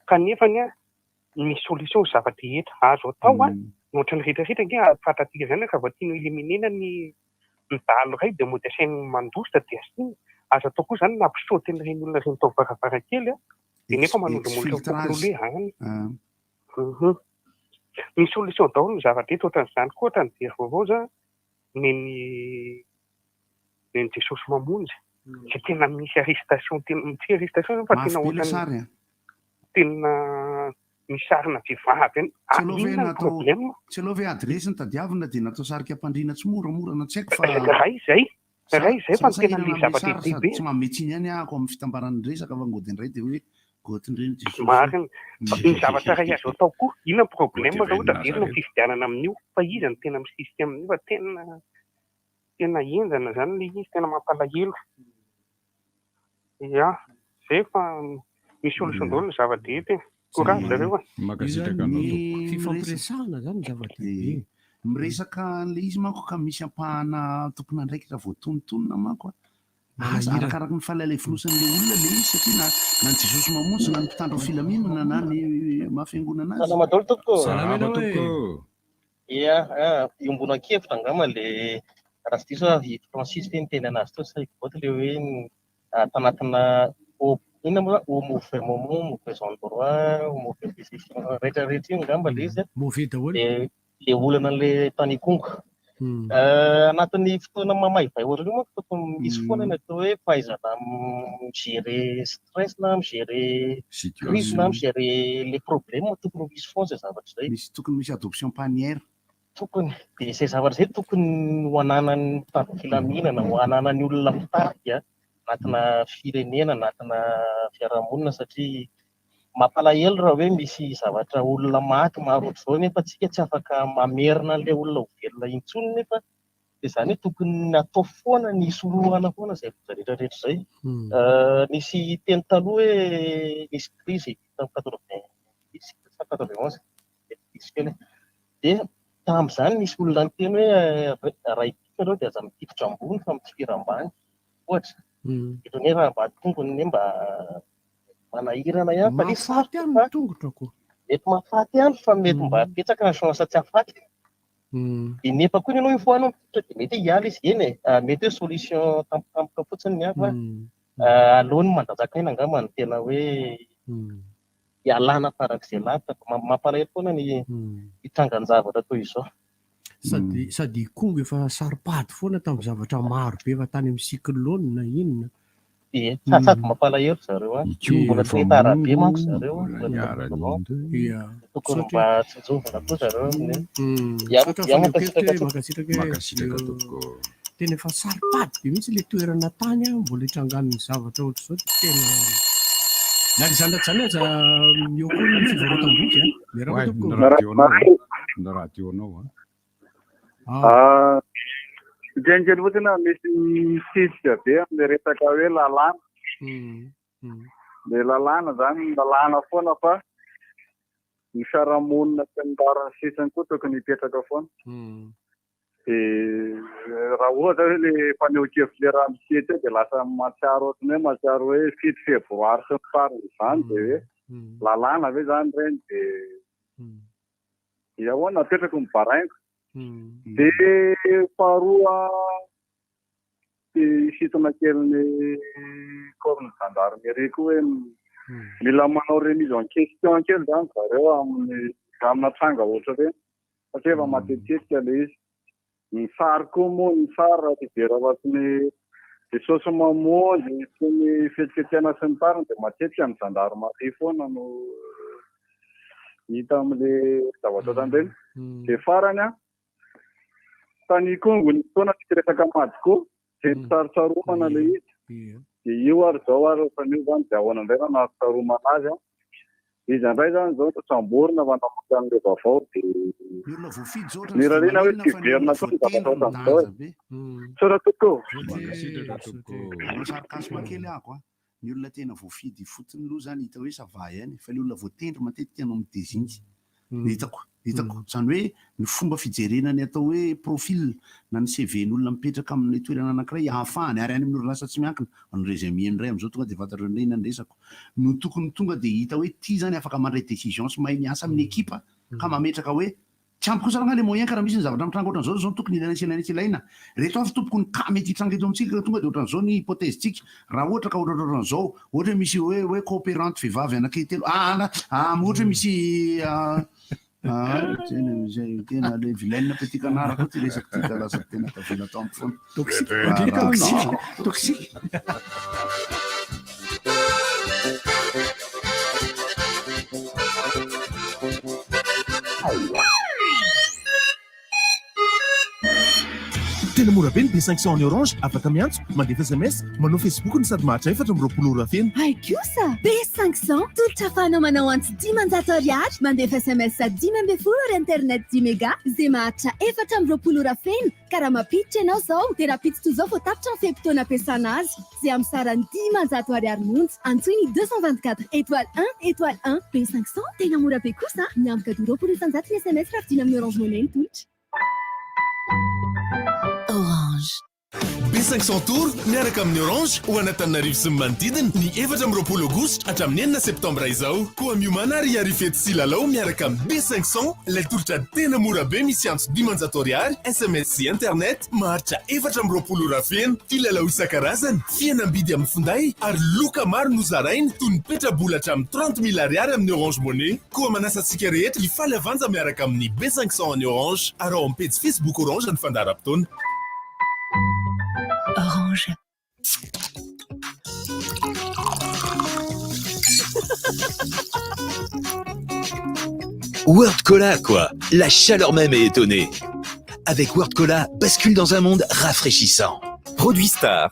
kanefa ny solution zavatra rehetra azo atao ohatra ny rehetrarehetra nge fantatika zany ka voatiany eliminena ny dalo ray dia mody asainy mandosta dia asiny azo atao koa zany nampisaoty n'ireny olona reny tao varavarakely dia nefa manondromonitra tokony any. Ny solution daholo ny zavatra eto ohatran'izany koa ohatran'ny jery vaovao za neny Jesosy mamonjy zay tena misy arrestation tsy arrestation fa tena ohatrany tena misy sarina vehivavy any tsy aloha hoe adresy ny tadiavina dia natao sarika mpandriana tsy moramorana tsy haiko fa raha izay fa tena le zava-dehibe tsy mametsiny ihany ako amin'ny fitambaran'ny resaka fa ngodin'iray dia hoe gotin'ireny marina ny zavatra ray azo atao koa inona problème raha ohatra verina ny fifidianana amin'io fa izy ny tena misisika amin'io fa tena enjana zany le izy tena mampalahelo. Ya zay fa misy solution daholo ny zava-dehibe courage zareo fifampiresahana zany zava-dehibe miresaka le izy manko ka misy ampahana tokony andraikitra voatonontonona manko arakaraka ny fahalalaivonosan'le olona le izy satria na ny Jesosy mamonjy na ny mpitandro filaminana na ny mahafiangonana azy. Salama daholo tompoko. Salama tompoko. Ia iombona kevitra angamba le raha sy diso Francis teny anazy teo saiko voaty le hoe tanatina inona moa mauvais moment mauvais endroit mauvais décision rehetrarehetra io angamba le izy le olana le tany Kongo. Anatin'ny fotoana mamaivay ohatran'io manko tokony misy foana ny atao hoe fahaizana migérer stress na migérer crise na migérer les problèmes tokony misy foana zay zavatra zay. Tokony misy adoption panière. Tokony dia izay zavatra zay tokony ho ananan'ny mpitandro filaminana, ho ananan'ny olona mitady anatina firenena, anatina fiarahamonina satria mampalahelo raha hoe misy zavatra olona maty maro ohatr'izao nefa tsika tsy afaka mamerina an'ilay olona ho velona intsony nefa dia izany hoe tokony atao foana ny soloana foana izay rehetrarehetra izay. Nisy teny taloha hoe nisy crise tamin'ny 91 dia tamin'izany nisy olona niteny hoe raha itika reo dia aza mitipitra ambony fa mitsipira ambany ohatra. Itony raha mba tongony ny mba manahirana ihany fa mahafaty ihany ny tongotrako. Mety mahafaty ihany fa mety mba petsaka na chance tsy hafaty. Dia nefa koa ianao io foana dia mety hiala izy eny mety hoe solution tampotampoka fotsiny ny hafa alohan'ny mandanjakaina angamba ny tena hoe hialana farak'izay lavitra mampalahelo foana ny hitsangan-javatra toy izao. Sady Kongo efa saripady foana tamin'ny zavatra maro be efa tany amin'ny cyclone na inona. Sady mampalahelo zareo mbola tsy nahita arabe manko zareo tokony mba tsy jovana koa zareo makasitraka tena efa saripady be mihitsy le toerana tany mbola hitrangan'ny zavatra ohatr'izao tena lagy zandratsany aza eo koa ny fivarotam-boky na radionao Njenjeny fotsiny misy fisika be amin'ny resaka hoe lalàna. Dia lalàna zany lalàna foana fa ny fiarahamonina sy ny darany sisiny koa tokony hipetraka foana. dia raha ohatra hoe le faneho-kevitra le raha misety dia lasa matsiaro ohatrany hoe matsiaro hoe fito febroary sy ny farany izany dia hoe lalàna ve zany ireny dia ahoana napetraka ny baraingo dia faharoa isitona keliny corps gendarmerie koa hoe mila manao remise en question kely zany zareo amina tranga ohatra hoe satria efa matetika le izy ny sary koa moa ny sary raha tibera avatiny de saosy mamonjy sy ny fietsiketiana sy ny tariny dia matetika ny gendarmerie foana no hita amin'le zavatra ohatran'ireny dia farany tany kongo ny fotoana fitiresaka madiko dia tsaritsaromana le izy dia io ary zao ary ohatran'io zany dia ahoana indray na nahatsaromana azy izy andray zany zao tsamborina manamaka an'le vaovao dia ny rarina hoe tiverina to ny zavatra ohatran'izao sora toko sarikasima kely ako ny olona tena voafidy fotony aloha zany hita hoe savay any fa le olona voatendry matetika anao midezinjy hitako zany hoe ny fomba fijerenany atao hoe profil na ny CV-n'olona mipetraka amin'ny toerana anankiray ahafahany ary any amin'ny orinasa tsy miankina ny résumé ndray am'izao tonga dia fantatro indray nanresako no tokony tonga dia hita hoe ty zany afaka mandray décision sy mahay miasa amin'ny ekipa ka mametraka hoe tsy ampy kosa raha le moyen ka raha misy ny zavatra mitranga ohatran'izao zao tokony ilaina reto avy tompoko ny ka mety hitranga eto amintsika tonga dia ohatran'izao ny hypothèsetsika raha ohatra ka ohatran'izao ohatra hoe misy hoe coopérante vehivavy anankitelo ohatra hoe misy tena le vilaine petit canard koa ty resaka ty ka lasa tena tavela tao amiko foana toxique tena mora be ny B500 en orange afaka miantso mandefa SMS manao Facebook ny sady mahatrafatra 4 ora feno ay kosa B500 tolotra afahanao manao antsy 10 ariary mandefa SMS 10 ora internet 10 méga zay mahatra 4 ora feno ka raha mapiditra ianao zao dia raha piditra toy izao vao tapitra ny fehim-potoana ampiasana azy zay amin'ny sarany 10 ariary monja antsoiny 224 étoile 1 étoile 1 B500 tena mora be kosa miamboka 20 isanjato ny SMS raha vidina amin'ny Orange Money ny tolotra Orange. B500 Tour miaraka amin'ny Orange ho anatananarivo sy ny manodidina ny 14 aogositra hatramin'ny 9 septambra izao koa miomana ary arifety sy lalao miaraka amin'ny B500 ilay tolotra tena mora be misy antso 10 ariary SMS sy internet maharitra 14 ora feno filalao isan-karazany fihenam-bidy amin'ny finday ary loka maro nozaraina toy ny petrabola hatramin'ny 30 000 ariary amin'ny Orange Money koa manasa antsika rehetra hifaly avanja miaraka amin'ny B500 ny Orange ary ao amin'ny page Facebook Orange ny fandaharam-potoana Orange. World Cola, quoi. La chaleur même est étonnée. Avec World Cola, bascule dans un monde rafraîchissant. Produit Star.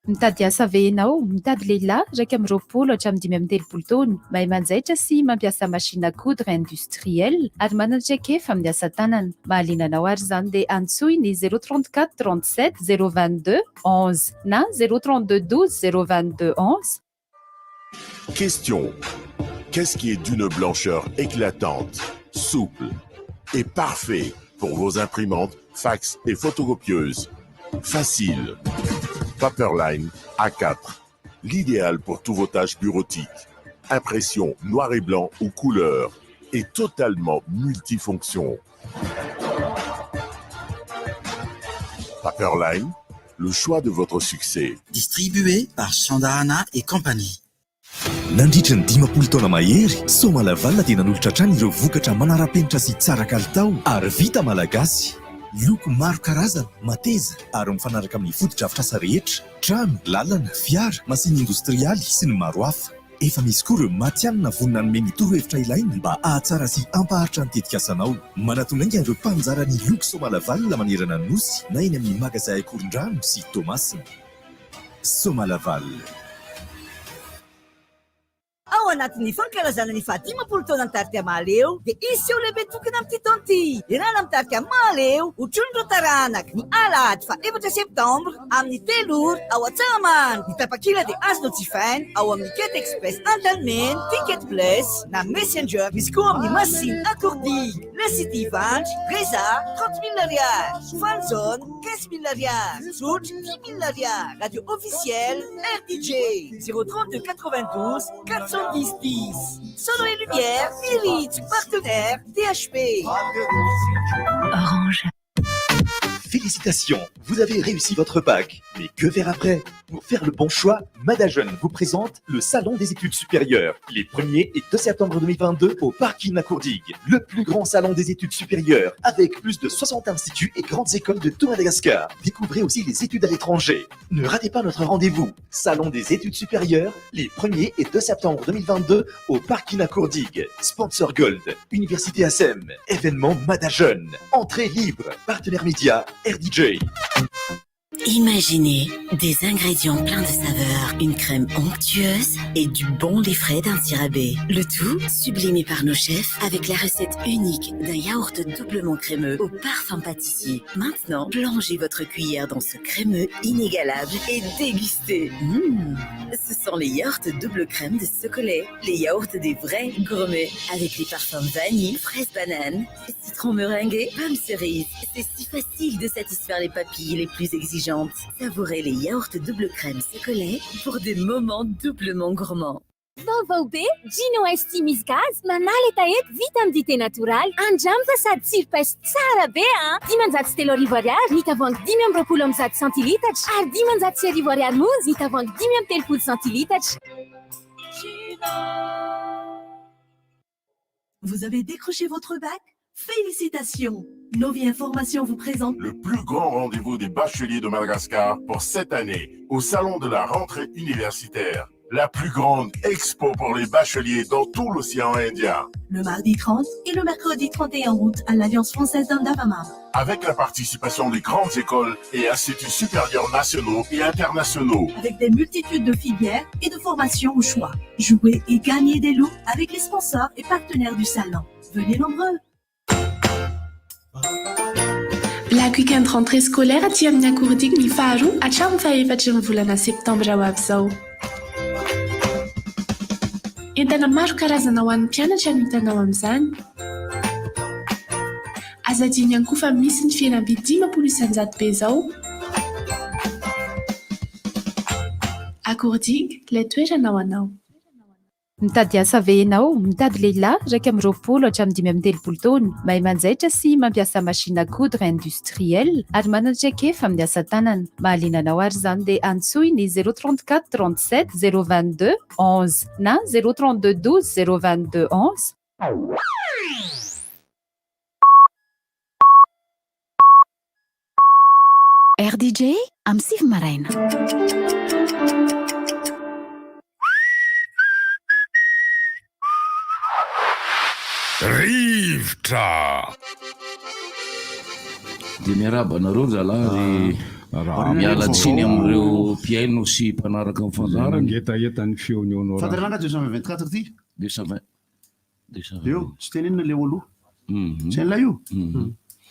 Mitady asa ve ianao, mitady lehilahy 20 hatramin'ny telopolo taona, mahay manjaitra sy mampiasa machine à coudre industrielle ary manandraikefa amin'ny asa tanana. Mahaliana anao ary izany dia antsoy ny 034 37 022 11 na 032 12 022 11. Question. Qu'est-ce qui est d'une blancheur éclatante, souple et parfait pour vos imprimantes, fax et photocopieuses? Facile. Paperline A4. L'idéal pour tous vos tâches bureautiques. Impression noir et blanc ou couleur. Et totalement multifonction. Paperline, le choix de votre succès. Distribué par Chandarana et compagnie. Nandritra ny 10 taona mahery Somalaval dia nanolotra hatrany ireo vokatra manara-penitra sy tsara kalitao ary vita malagasy. Loko maro karazana, mateza ary mifanaraka amin'ny foto-drafitr'asa rehetra, trano, lalana, fiara, masiny industrialy sy ny maro hafa. Efa misy koa ireo matianina vonona hanome ny torohevitra ilaina mba ahatsara sy ampaharitra ny tetikasanao. Manatonanga ireo mpanjara ny loko Somalaval manerana ny nosy na eny amin'ny magazay Akorondrano sy Thomasina. Somalaval. anatin'ny fankalazana ny fahadimapolo taona nitarika maleo dia iseho lehibe tokana amin'ity taona ity irana mitarika maleo hotrony taranaka ny alahady fa 4 septembre amin'ny 3 ora ao Antsahamany. Ny tapakila dia azonao jifaina ao amin'ny Quête Express Antalmen, Ticket Plus na Messenger. Misy koa amin'ny machine accordique. Le site Ivandry, Reza, 30 000 ariary. Fan zone, 15 000 ariary. Zoutr, 10 000 ariary. Radio officielle, RDJ, 032 92 410 10. Sono et Lumière, Mérite, partenaire, DHP. Orange. Félicitations, vous avez réussi votre bac. Mais que faire après? Pour faire le bon choix, Madajeune vous présente le Salon des études supérieures. Les 1er et 2 septembre 2022 au Parc Inacourdigue. Le plus grand salon des études supérieures, avec plus de 60 instituts et grandes écoles de tout Madagascar. Découvrez aussi les études à l'étranger. Ne ratez pas notre rendez-vous. Salon des études supérieures, les 1er et 2 septembre 2022 au Parc Inacourdigue. Sponsor Gold, Université ASEM, événement Madajeune. Entrée libre, partenaire média, RDJ. Imaginez des ingrédients pleins de saveurs, une crème onctueuse et du bon lait frais d'un sirabé. Le tout sublimé par nos chefs avec la recette unique d'un yaourt doublement crémeux au parfum pâtissier. Maintenant, plongez votre cuillère dans ce crémeux inégalable et dégustez. Ce sont les yaourts double crème de Socolé, les yaourts des vrais gourmets avec les parfums vanille, fraise banane, citron meringué, pomme cerise. C'est si facile de satisfaire les papilles les plus exigeantes. Savourez les yaourts double crème Socolé pour des moments doublement gourmands. Vaovao be, Gino ST misy gaz, manala etaety vita amin'ny dité natoraly, andramo fa sady tsiro-paiso tsara be a. 503 ariary, ny tavoahangy 520 centilitatra, ary 530 ariary monja, ny tavoahangy 530 centilitatra. Vous avez décroché votre bac? Félicitations! Novi Information vous présente le plus grand rendez-vous des bacheliers de Madagascar pour cette année, au Salon de la rentrée universitaire. La plus grande expo pour les bacheliers dans tout l'océan Indien. Le mardi 30 et le mercredi 31 août à l'Alliance française d'Andavama. Avec la participation des grandes écoles et instituts supérieurs nationaux et internationaux. Avec des multitudes de filières et de formations au choix. Jouez et gagnez des lots avec les sponsors et partenaires du salon. Venez nombreux. La week-end rentrée scolaire aty amin'ny Akourdigue ny faharoa hatramin'ny faha-efatra ny volana septambra ho avy izao. Entana maro karazana ho an'ny mpianatra no hitanao amin'izany. Aza adiny ihany koa fa misy ny fihenam-bidy 500 isanjato be izao. Akourdigue, ilay toerana ho anao. Mitady asa ve ianao? Mitady lehilahy 20 hatramin'ny 13 taona, mahay manjaitra sy mampiasa machine à coudre industrielle ary manandraikefa amin'ny asa tanana. Mahaliana anao ary izany dia antsoy ny 034 37 022 11 na 032 12 022 11. RDJ amin'ny Sivy Maraina. Rivotra dia miaraba anareo zalahy miala tsiny amin'ireo mpiaino sy mpanaraka amin'ny fanjarany etaetan'ny feonionao fantarana 224 ty 220 eo tsy tenenina le olo tsy an'ilay io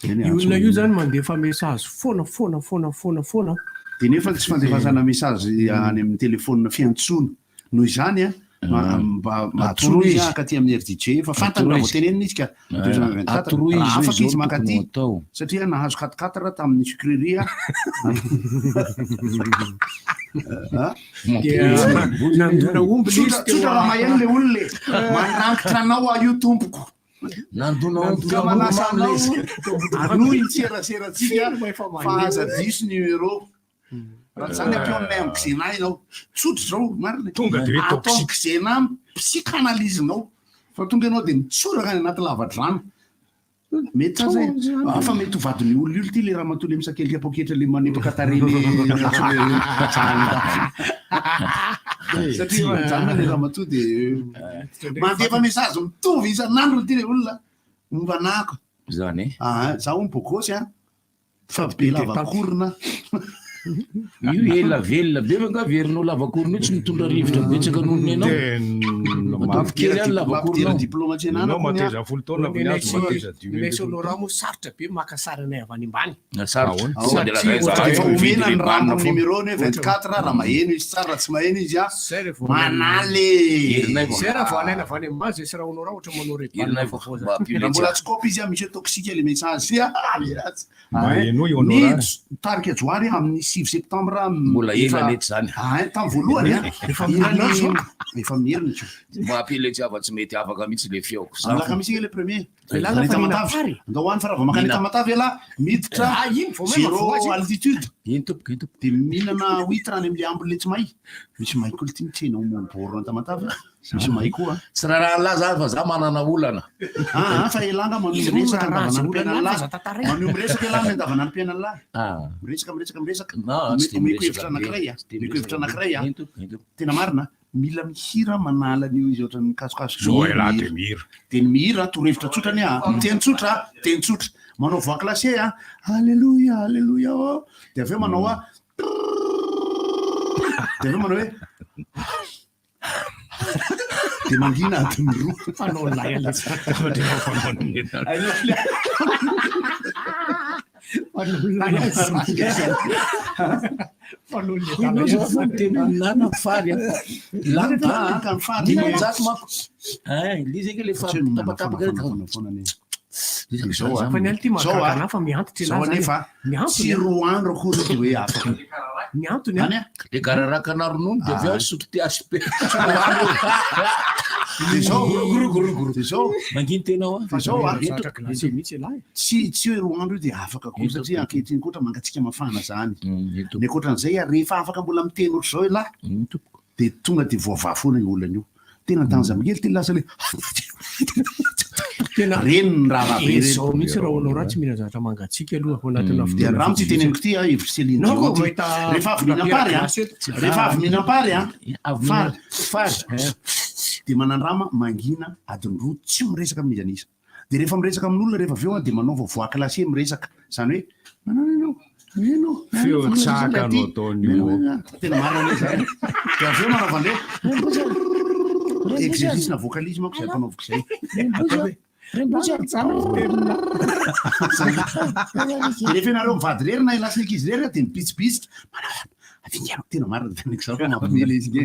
io olona io zany mandefa message foana dia nefa tsy fandefasana message any amin'ny telefônina fiantsoana noho izany mba mahatoro izy akaty amin'ny RDJ fa fantany raha voatenenina izy ka 224 afaka izy makaty satria nahazo 4 tamin'ny sucreria tsotra raha maheno le olona manangitra anao a io tompoko nandonao anohy itseraseratsika fa aza diso numéro raha zany ampionnay amin'ny gzena ianao tsotra zao marina atao gzena psychanalyse-nao fa tonga ianao dia mitsoraka ny anaty lavadrano mety zay fa mety hovadiny olona io ty le raha matoly misakelika poketra le manepaka tareny satria mijana le raha mato dia mandefa message mitovy isan'andro ty le olona mombanako zany zaho mibokosy fa be lavakorona io ela velona be fa nga verinao lavakorona io tsy mitondra rivotra betsaka nohony ianao mampidira diplôme tsy anao ananako mateza folo taona avy niazo mateza ilay solora mo sarotra be maka saranay avy any ambany efa omena ny rano numéro ny 24 raha maheno izy tsara tsy maheno izy a manaly zay raha voalaina avy any ambany zay sy raha honao raha ohatra manao rebaha mbola tsy kopy izy a misy toxique le message tarika joary amin'ny 6 septembre mbola ela nety zany tamin'ny voalohany efa mieriny mampiletsy afa-tsy mety afaka mihitsy le fiaoko alakamisy le premier tamatavy andao hoany fa raha vao makany tamatavy ela miditra 0 altitude de mihinana 8 rany amle ambole tsy mahay misy mahay koa ty mitsena borona tamatavy misy mahay koa tsy raha la zany fa za manana olana fa elanga manomresaka manomresaka ela andavana ny mpiainan'lahy miresaka meko hevitra anankiray meko hevitra anankiray tena marina mila mihira manala an'io izy ohatra ny kasokaso de ny mihira torohevitra tsotrany teny tsotra manao voix classé alleluia alleluia de aveo manao de aveo manao hoe de mangina adiny roa fanao lay nana fary lakamfary mako li zegny le tapatapaka fa miantitra nefa tsy roa andro akory de hoe afaka miantony le gararaka na ronono de aveo sotro ty asp manginy tenao tsy hoe roa andro io de afaka ko satria ankehitriny koatra mangatsika mafana zany ny akoatran'izay rehefa afaka mbola miteny ohatr' zao ela de tonga de voava foana ny olana io tena tanja migely teny lasa le tena reniny raha be zao mihitsy raha onao raha tsy mihina zavatra mangatsika aloha ao anatina de raha mitsy teneniko ty hevitry Céline Dion rehefa avy mihinam-pary rehefa avy mihinam-pary fary de manandrama mangina adiny roa tsy miresaka amin'izy anisa de rehefa miresaka amin'olona rehefa aveo de manao voix classé miresaka zany hoe manao enao feo tsaka no ataon'io tena marina zany de aveo manao vanle exercice na vocalisme ako zay mpanaoviko zay rehefa ianareo mivady rery na elasina ekizy rery de mipitsipitsika avinganao tena marina teniko zao mampimela izy ge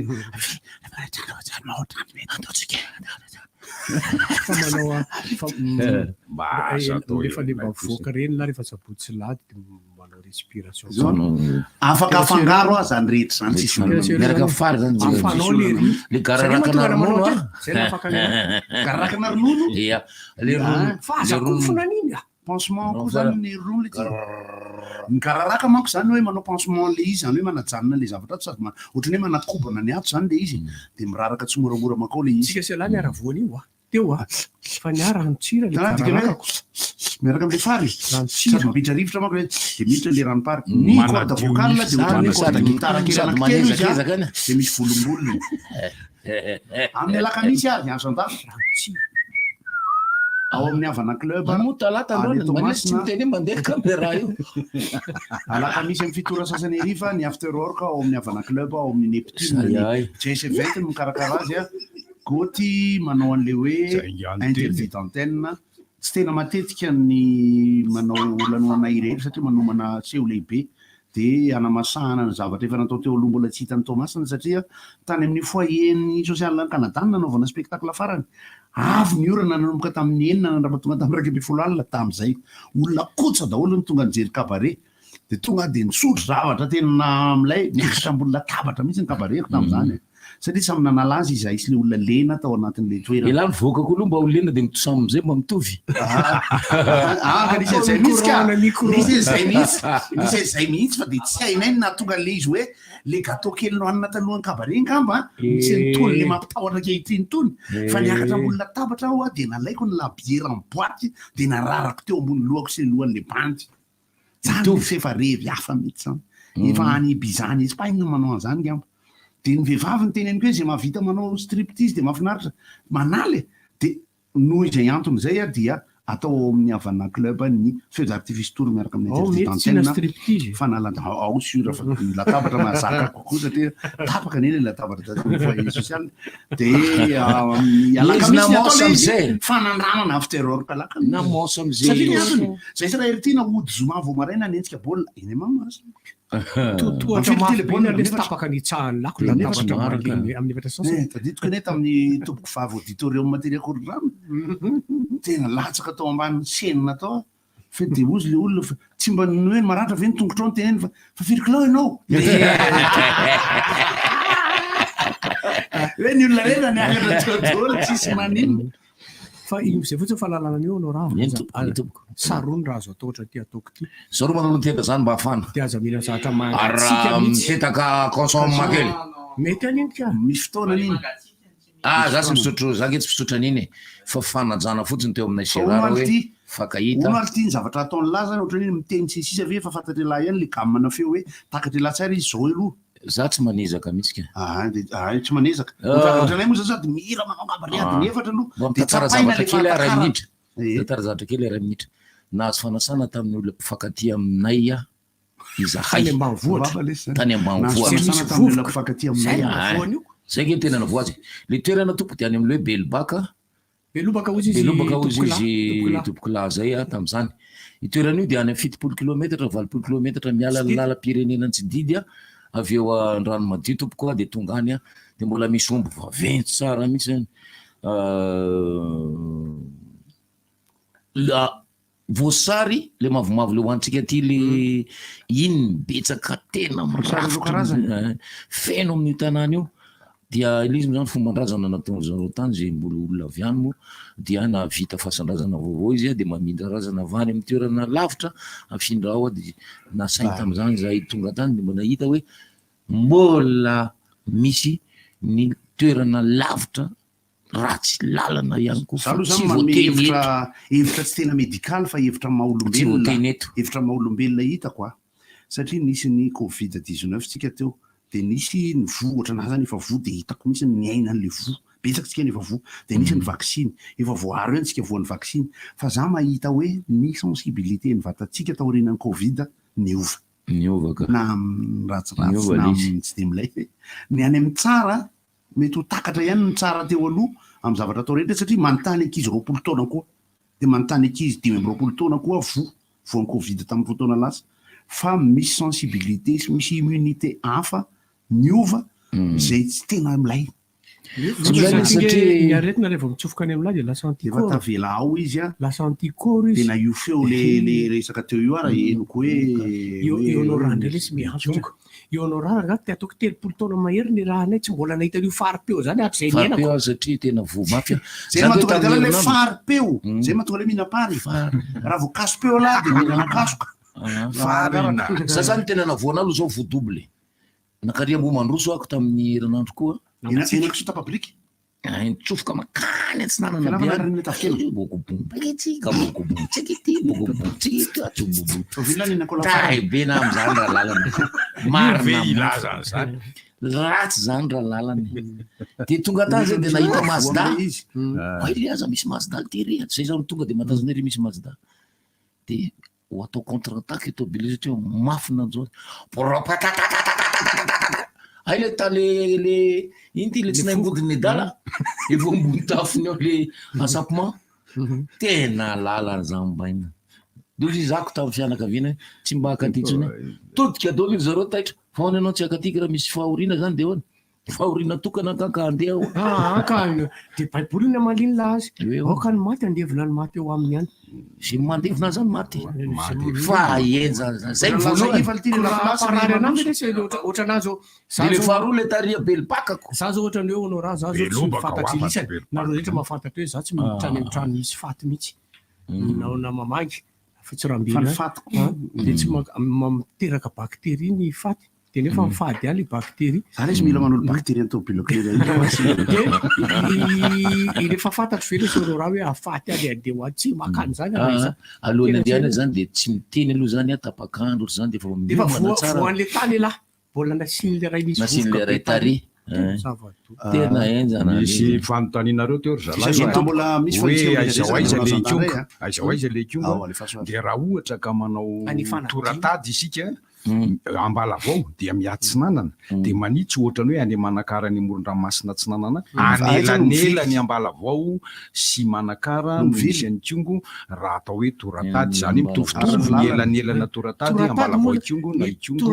rehefa le mba voaka reny la rehefa sabotsy lady de manao respiration afaka afangaro zany rehetra zany tsisy miaraka fary zany le gararaka na ronono gararaka na ronono le ronono fa azakofona an'iny pansement koa zany ny ronono le ny gararaka manko zany hoe manao pansement le izy zany hoe manajanona le zavatra sady ohatrany hoe manakobana ny ato zany le izy de miraraka tsy moramora makao le izy tsika sy ala niara voany io teo fa niara mitsira miaraka amle fary sady mampitra rivotra mako de miditra le ranopary ny corde vocale de ohatrany corde gitara kely anankitelo izy de misy volombolony amin'ny alakamisy azy azo ao amin'ny havana club tsy miteny mandeha caméra io alakamisy amin'ny fitora sasany ariva ny after work ao amin'ny havana club ao amin'ny Neptune JC20 no mikarakara azy goty manao an'le hoe interview d'antenne tsy tena matetika ny manao lanoana irery satria manomana seho lehibe de anamasahana ny zavatra efa natao teo aloha mbola tsy hitany Thomasina satria tany amin'ny foyer-ny social Canada nanaovana spectacle farany avy ny orana nanomboka tamin'ny enina nandrapatonga tamin'ny raika amby folo alina tamin'izay olona kotsa daholo ny tonga nijery cabaret de tonga de nisotro zavatra tena amilay miasambola tabatra mihitsy ny cabaretko tamin'izany satria samy nanala azy izy isy le olona lena tao anatin'le toerana ela nivoakako aloha mba ho lena de mitosa am'izay mba mitovy nisy zay mihitsy fa de tsy hainay na tonga le izy hoe le gâteau kely nohanina talohan'ny cabaret ngamba tsy nitony le mampitahotra kehitriny tony fa niakatra ambolona tabatra aho de nalaiko ny labiera ny boaty de nararako teo ambony lohako sy lohan'le bandy zany fefa revy hafa mihitsy zany efa any bizany Espagne manao an'izany ngamba de ny vehivavy ny teny amiko hoe zay mahavita manao striptease de mahafinaritra manaly de noho izay antony zay dia atao amin'ny havana club ny feu d'artifice tour miaraka amin'ny antenne fanalana ao sur fa latabatra mahazaka kokoa satria tapaka neny latabatra foyer social dia alakamisy fanandramana afterwork alaka namosa am'zay satria ny antony zay raha eritina ody zoma vo maraina nensika baolina eny mamasa tapaka nitsahany lako latabatra amin'ny efatra sasany taditiko ne tamin'ny tompoko vavy auditorium materia courdrame tena latsaka tao ambany senina tao fa de ozy le olona tsy mba hoe maratra ve nitongotra ao nyteneny fa firy kilao ianao hoe ny olona rena ny akatra todolo tsisy maninona fa zay fotsiny fahalalana io anao raha sarony raha azo atao ohatra ty ataoko ty zaro manao tena zany mba hafana de aza mila zatra raha mitetaka consomme kely mety aniny ka misy fotoana aniny za sy misotro za ke tsy fisotra aniny fa fanajana fotsiny teo aminay serara hoe fakahita onaly ty ny zavatra ataony lahy zany ohatran'ny miteny tsisisa ve fa fantatry lahy ihany le gamana feo hoe takatry lahy tsara izy zao aloha za tsy manezaka mihitsy ka tsy manezaka ohatranay moa zany sady mihira manao ngambariadiny efatra aloha de tsara zavatra kely ray minitra tara zavatra kely ray minitra nahazo fanasana tamin'ny olona mpifankaty aminay izahay tany ambanivohitra zay ke tena navoazy le toerana tompo de any am'le hoe belobaka ozy izy tompoko lahy zay tam'zany itoerana io de any 70 kilometatra 80 kilometatra miala lala-pirenena tsy didy avy eo andrano madio tompoko de tonga any de mbola misy omby vaventy tsara mihitsy zany la voasary le mavomavo le hoantsika ty le iny betsaka tena mirafitra feno amin'ny tanàna io dia izy zany fomban-drazana nataon'zareo tany zay mbola olona avy any moa dia navita fasan-drazana vaovao izy de mamindra razana avany amin'ny toerana lavitra afindra ao de nasainy tam'zany zahay tonga tany de mba nahita hoe mbola misy ny toerana lavitra ratsy lalana ihany koa zalo zany manome hevitra tsy tena médical fa hevitra maha olombelona hitako satria nisy ny covid-19 tsika teo de nisy ny vo ohatra na zany efa vo de hitako misy ny ainan'le vo betsaka tsika ny efa vo de nisy ny vaccine efa voaro eny tsika voan'ny vaccine fa za mahita hoe ny sensibilité ny vatatsika taorinan'ny covid niovaka na ratsiratsy na tsy de milay ny any amin'ny tsara mety ho takatra ihany ny tsara teo aloha amin'ny zavatra atao rehetra satria manontany ankizy 20 taona koa de manontany ankizy 5 taona koa voan'ny covid tamin'ny fotoana lasa fa misy sensibilité sy misy immunité hafa niova zay tsy tena milay aretina rehefa mitsofoka any am'lay de lasa anticorps tavela ao izy lasa anticorps izy de na io feo le resaka teo io ara eniko hoe ionao raha ndray le sy miantoka ionao raha nga ty ataoko 30 taona mahery ny raha anay tsy mbola nahita io faripeo zany atrzay niainako satria tena vomafia zay mahatonga le faripeo zay mahatonga le mihinapany raha vo kaso-peo lahy de mihinana kasoka sasany tena navoana alo zao vodoble nakaria mbo mandroso ako tamin'ny herinandro koa enako so tapabliky tsofoka makany atsinanana be na am'zany raha lalany marina ratsy zany raha lalany de tonga tany zay de nahita mazda le aza misy mazda tery zay zany tonga de matazanary misy mazda de ho atao contre-attaque tobile satria mafina zao ay le ta le iny ty le tsy naingodiny dala efa ambony tafiny ao le asapement tena lalany zambaina dozy zako tamin'ny fianakaviana tsy mba akatitsony todika dolo izy zareo taitra fa hoany anao tsy akatiky raha misy fahoriana zany de hoany fahoriana tokana ka andeha ka de baibolina maliny lazy aoka ny maty andevina ny maty eo aminy any sy mandevina zany maty fa enja zay voalohanyparary anamby ohatra anazy le faharoa le taria belopakako za zao ohatra ny hoe onao raha za zao tsy mifantatry lisany nareo rehetra mahafantatra hoe za tsy miditra any am'trano misy faty mihitsy naona mamangy fa tsy rahambena de tsy miteraka bakteria ny faty de nefa mifady any bakteria zany izy mila manolo bakteria ny tobilokely rehefa fantatro ve le sonao raha hoe afaty any ade ho tsy makany zany alohan'ny andeana zany de tsy miteny aloha zany tapakandro zany defa voan'le tany lahy mbola nasiny le ray misy nasiny le ray tary tena enjana misy fanontanianareo teo ry zalahy aiza aiza legioma dia raha ohatra ka manao toratady isika ambala avao dia miatsinanana dia manitsy ohatrany hoe any manakara ny amoron-dranomasina tsinanana anelanela ny ambala avao sy manakara misy any kongo raha atao hoe toratady zany mitovitovy ny elanelana toratady ambala avao ikongo na ikongo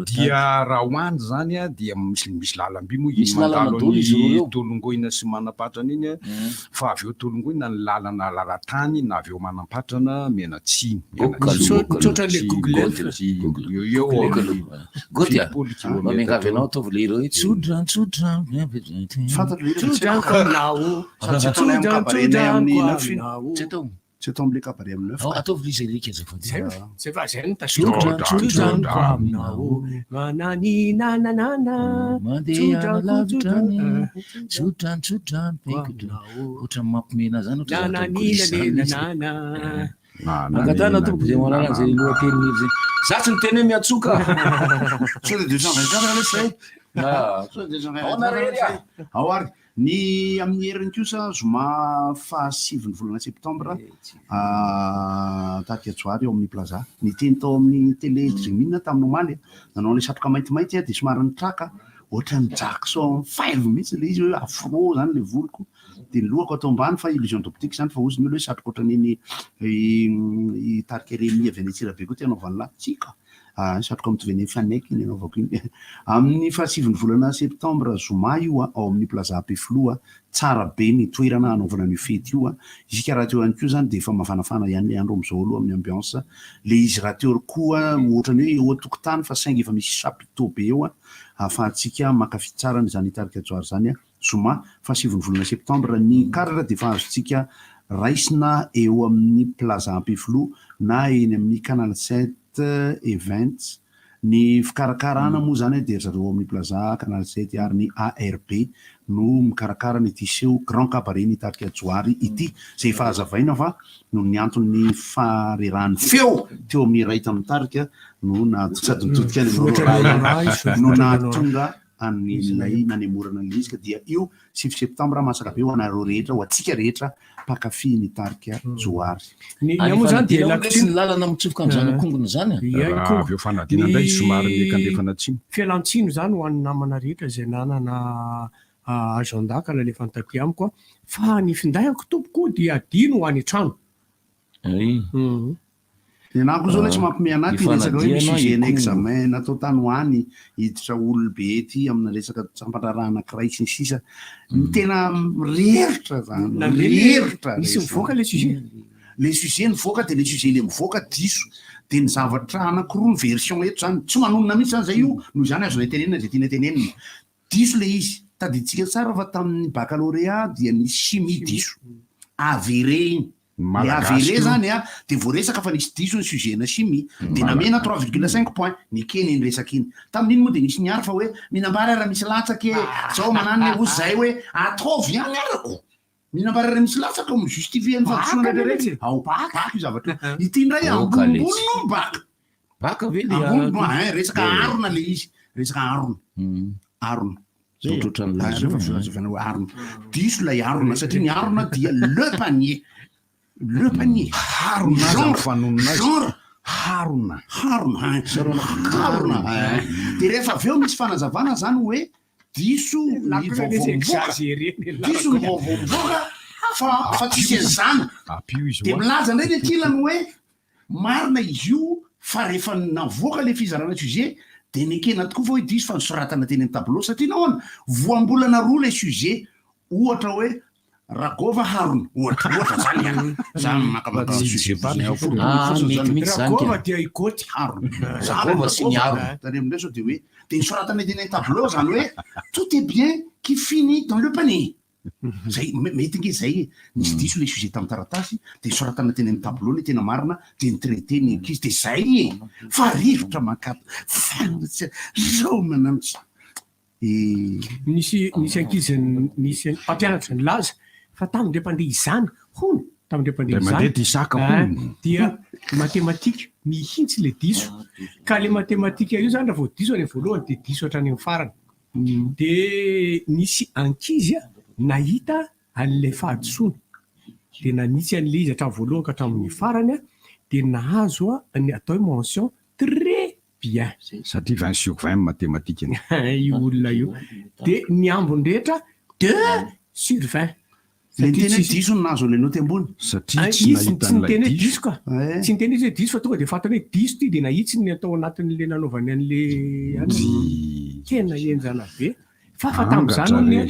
dia raha hoany zany a dia misy lalam-by moa izy mandalo ny tolongoina sy manapatrana iny fa avy eo tolongoina ny lalana lalatany na avy eo manampatrana menatsiny mamengavy anao ataovy le ireo tsodra tsy atao am'le kabare amin'ny neuf ataovy lizerika zay fa zay notazotranao mananinananana ohatrany mampimena zany nananilanenanana angatana tompoko zay manana zay lohateny zay za tsy niteny hoe miatsoka sao de 224 ao ary ny amin'ny herin'ny kosa zoma fahasivy ny volana septambra taty atsoary eo amin'ny plaza ny teny tao amin'ny télé drimina tamin'ny omaly nanao le satroka maintimainty de somary ny traka ohatra ny Jackson 5 mihitsy le izy hoe afro zany le voloko de ny lohako atao ambany fa illusion d'optique zany fa oziny olo hoe satroka ohatran'iny tarkeremi avy any Antsirabe koa tena vanila tsika satroka mitoveny fanaiky iny anaovako iny amin'ny fahasivy ny volana septambra zoma io ao amin'ny plaza Pefloa tsara be ny toerana anaovana ny fety io isika raha teo ihany koa zany de efa mafanafana ihany le andro am'izao aloha amin'ny ambiance le izy raha teo koa ohatrany hoe eo atokotany fa saingy efa misy chapiteau be eo ahafahantsika makafy tsara ny zany hitarika tsoary zany zoma fahasivy ny volana septambra ny karatra de efa azontsika raisina eo amin'ny plaza Pefloa na eny amin'ny canal 7 events ny fikarakarana moa zany de zareo amin'ny plaza canal 7 ary ny ARP no mikarakara ny tiseo grand cabaret ny tarika tsoary ity zay efa hazavaina fa no ny antony farerahany feo teo amin'ny raita amin'ny tarika no natsadotodika no natonga an'ilay nanemorana ny lizika dia io 6 septambra masaka be ho anareo rehetra ho atsika rehetra pakafy ny tarika joary moa zany de ny lalana mitsofoka am'zany akongona zany avy eo fanadina ndray somary mekandefana tsiny fialantsino zany ho an'ny namana rehetra zay nanana agenda-kana le fantaty amiko fa ny findahako tompoko dia adino ho any trano nako zao le tsy mampime anaty resaka hoe misy sujet examen natao tany hoany hiditra olobe ty amina resaka tsampandraraha anankiray sy ny sisa ny tena reritra zany reritra misy mivoaka le sujet mivoaka de le sujet le mivoaka diso de ny zavatra anankiroa ny version eto zany tsy manonona mihitsy zany zay io noho zany azona tenenina zay tiana tenenina diso le izy taditsika tsara fa tamin'ny baccalauréat dia ny chimie diso avéré iny le avéré zany de voaresaka fa nisy diso ny sujet na chimie de namena 3,5 point ny keny ny resaka iny tamin'iny moa de nisy niary fa hoe minambara raha misy latsaka zao manany ozy zay hoe ataovy any arako minambara raha misy latsaka mijustifie ny fahadisoana rehetra ao baka io zavatra ity ndray ambonimbony no baka ambonimbony resaka arona le izy resaka arona arona diso lay arona satria ny arona dia le panier harona de rehefa avy eo misy fanazavana zany hoe diso ny vaovao fa tsisy zany de milaza ndray le kilany hoe marina izy io fa rehefa navoaka le fizarana sujet de nekena tokoa fa hoe diso fa nisoratana teny amin'ny tableau satria nahoana voambolana roa le sujet ohatra hoe ragova harona ohatra zany zany makamaka ragova dia ikoty harona sy ny harona tany amin'izay sao de hoe de nisoratana teny amin'ny tableau zany hoe tout est bien qui finit dans le panier zay mety nge zay nisy diso le sujet tamin'ny taratasy de nisoratana teny amin'ny tableau le tena marina de nitraité ny ankizy de zay fa rivotra makato zao manamitsy nisy ankizy nisy mpampianatra nylaza fa tamindre mpandeha izany hony tamindre mpandeha izany dia matematika mihitsy le diso ka le matematika io zany raha vao diso any voalohany de diso hatrany amin'ny farany de nisy ankizy nahita an'le fahadisoana de nanitsy an'le izy hatramin'ny voalohany ka hatramin'ny farany de nahazo ny atao mention très bien satria 20 sur 20 matematika io olona io de ny ambony rehetra 2 sur 20 le tena diso nazo le note ambony satria tsy niteny hoe diso ka tsy niteny izy hoe diso fa tonga de fantany hoe diso ty de nahitsy ny atao anatin'le nanaovany an'le tena enjana be fa tam'izany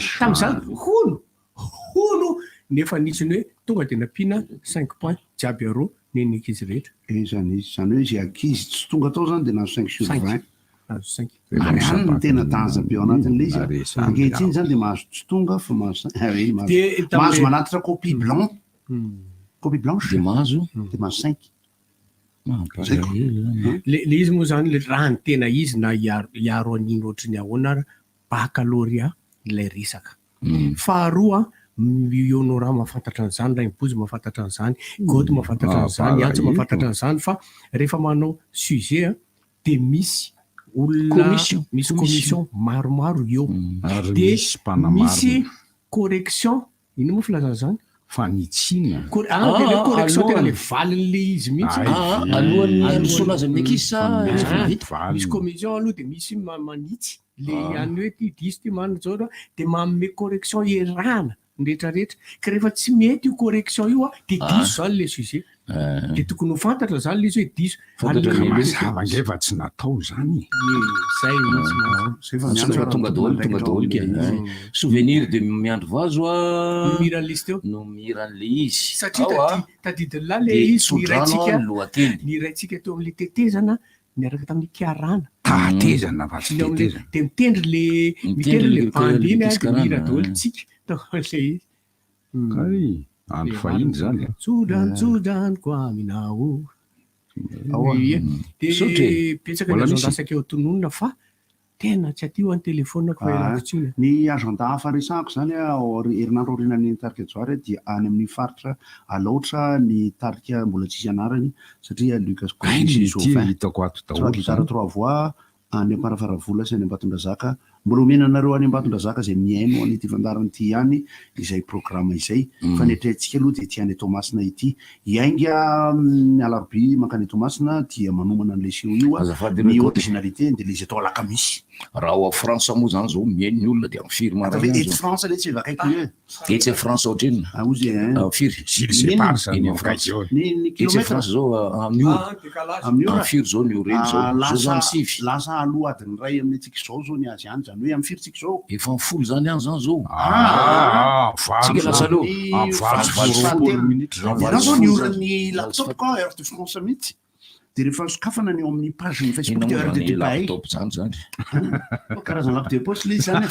hono nefa nitsiny hoe tonga de nampiana 5 points jiaby aroa nenika izy rehetra zany hoe izy ankizy tsy tonga tao zany de nazo 5 sur 20 azo 5 any ny tena danja be ao anatin'le izy ankehitriny zany de mahazo tsy tonga fa mahazo manatitra copie blanche de mahazo 5 le izy moa zany le raha ny tena izy na iaro an'iny ohatry ny ahoana baccalauréat ilay resaka faharoa honorat mahafantatra an'izany raimpozy mahafantatra an'izany goty mahafantatra an'izany antso mahafantatra an'izany fa rehefa manao sujet de misy olona misy commission maromaro eo de misy correction ino moa filazana zany fanitsina correction tena le valin'le izy mihitsy alohan'ny amisoana azy amin'ny ankizy sa misy commission aloha de misy manitsy le any hoe ty diso ty manina zao de manome correction erana rehetrarehetra ka rehefa tsy mety io correction io de diso zany le sujet de tokony ho fantatra zany le izy hoe diso mangefa tsy natao zany zay mihitsy tonga daholo souvenir de miandro vazo miran'le izy teo no miran'le izy satria tadidin'la le izy ny raintsika teo amin'le tetezana niaraka tamin'ny kiarana tatezana fa tsy tetezana de mitendry le bandy iny de mira daholo tsika le izy andro fahiny zany tsodrantsodranyko aminao de petsaka ny azondasaka eo tononona fa tena tsy atio any telefonako fa elakotsina ny agenda hafa resahako zany herinandro orinany tarika joary dia any amin'ny faritra alaotra ny tarika mbola tsisy anarany satria Lucas hitako ato daholo gitara 3 voix any Amparavaravola sy any Ambatondrazaka mbola omenanareo any Ambatondrazaka zay miaino any ty fandarany ty ihany izay programme izay fa netrentsika aloha de ty any Tomasina ity iainga alarobia mankany Tomasina dia manomana an'le sio io ny originalité de le izy atao alakamisy raha ao France moa zany zao miaino ny olona de amin'ny firy marany ety France le tsy vakaiky etsy France ohatriny ozy firy etsy France zao amin'ny firy zao ny oreny zao zany sivy lasa aloha adiny ray amin'ny tsika zao zao ny azy any zany hoe amin'ny firytsika zao efa folo zany any zany zao tsika lasa aloha zao ny orany laptop ka heure de France mihitsy de rehefa sokafana ny eo amin'ny page ny Facebook de heure de débat karazana laptop poche le izy zany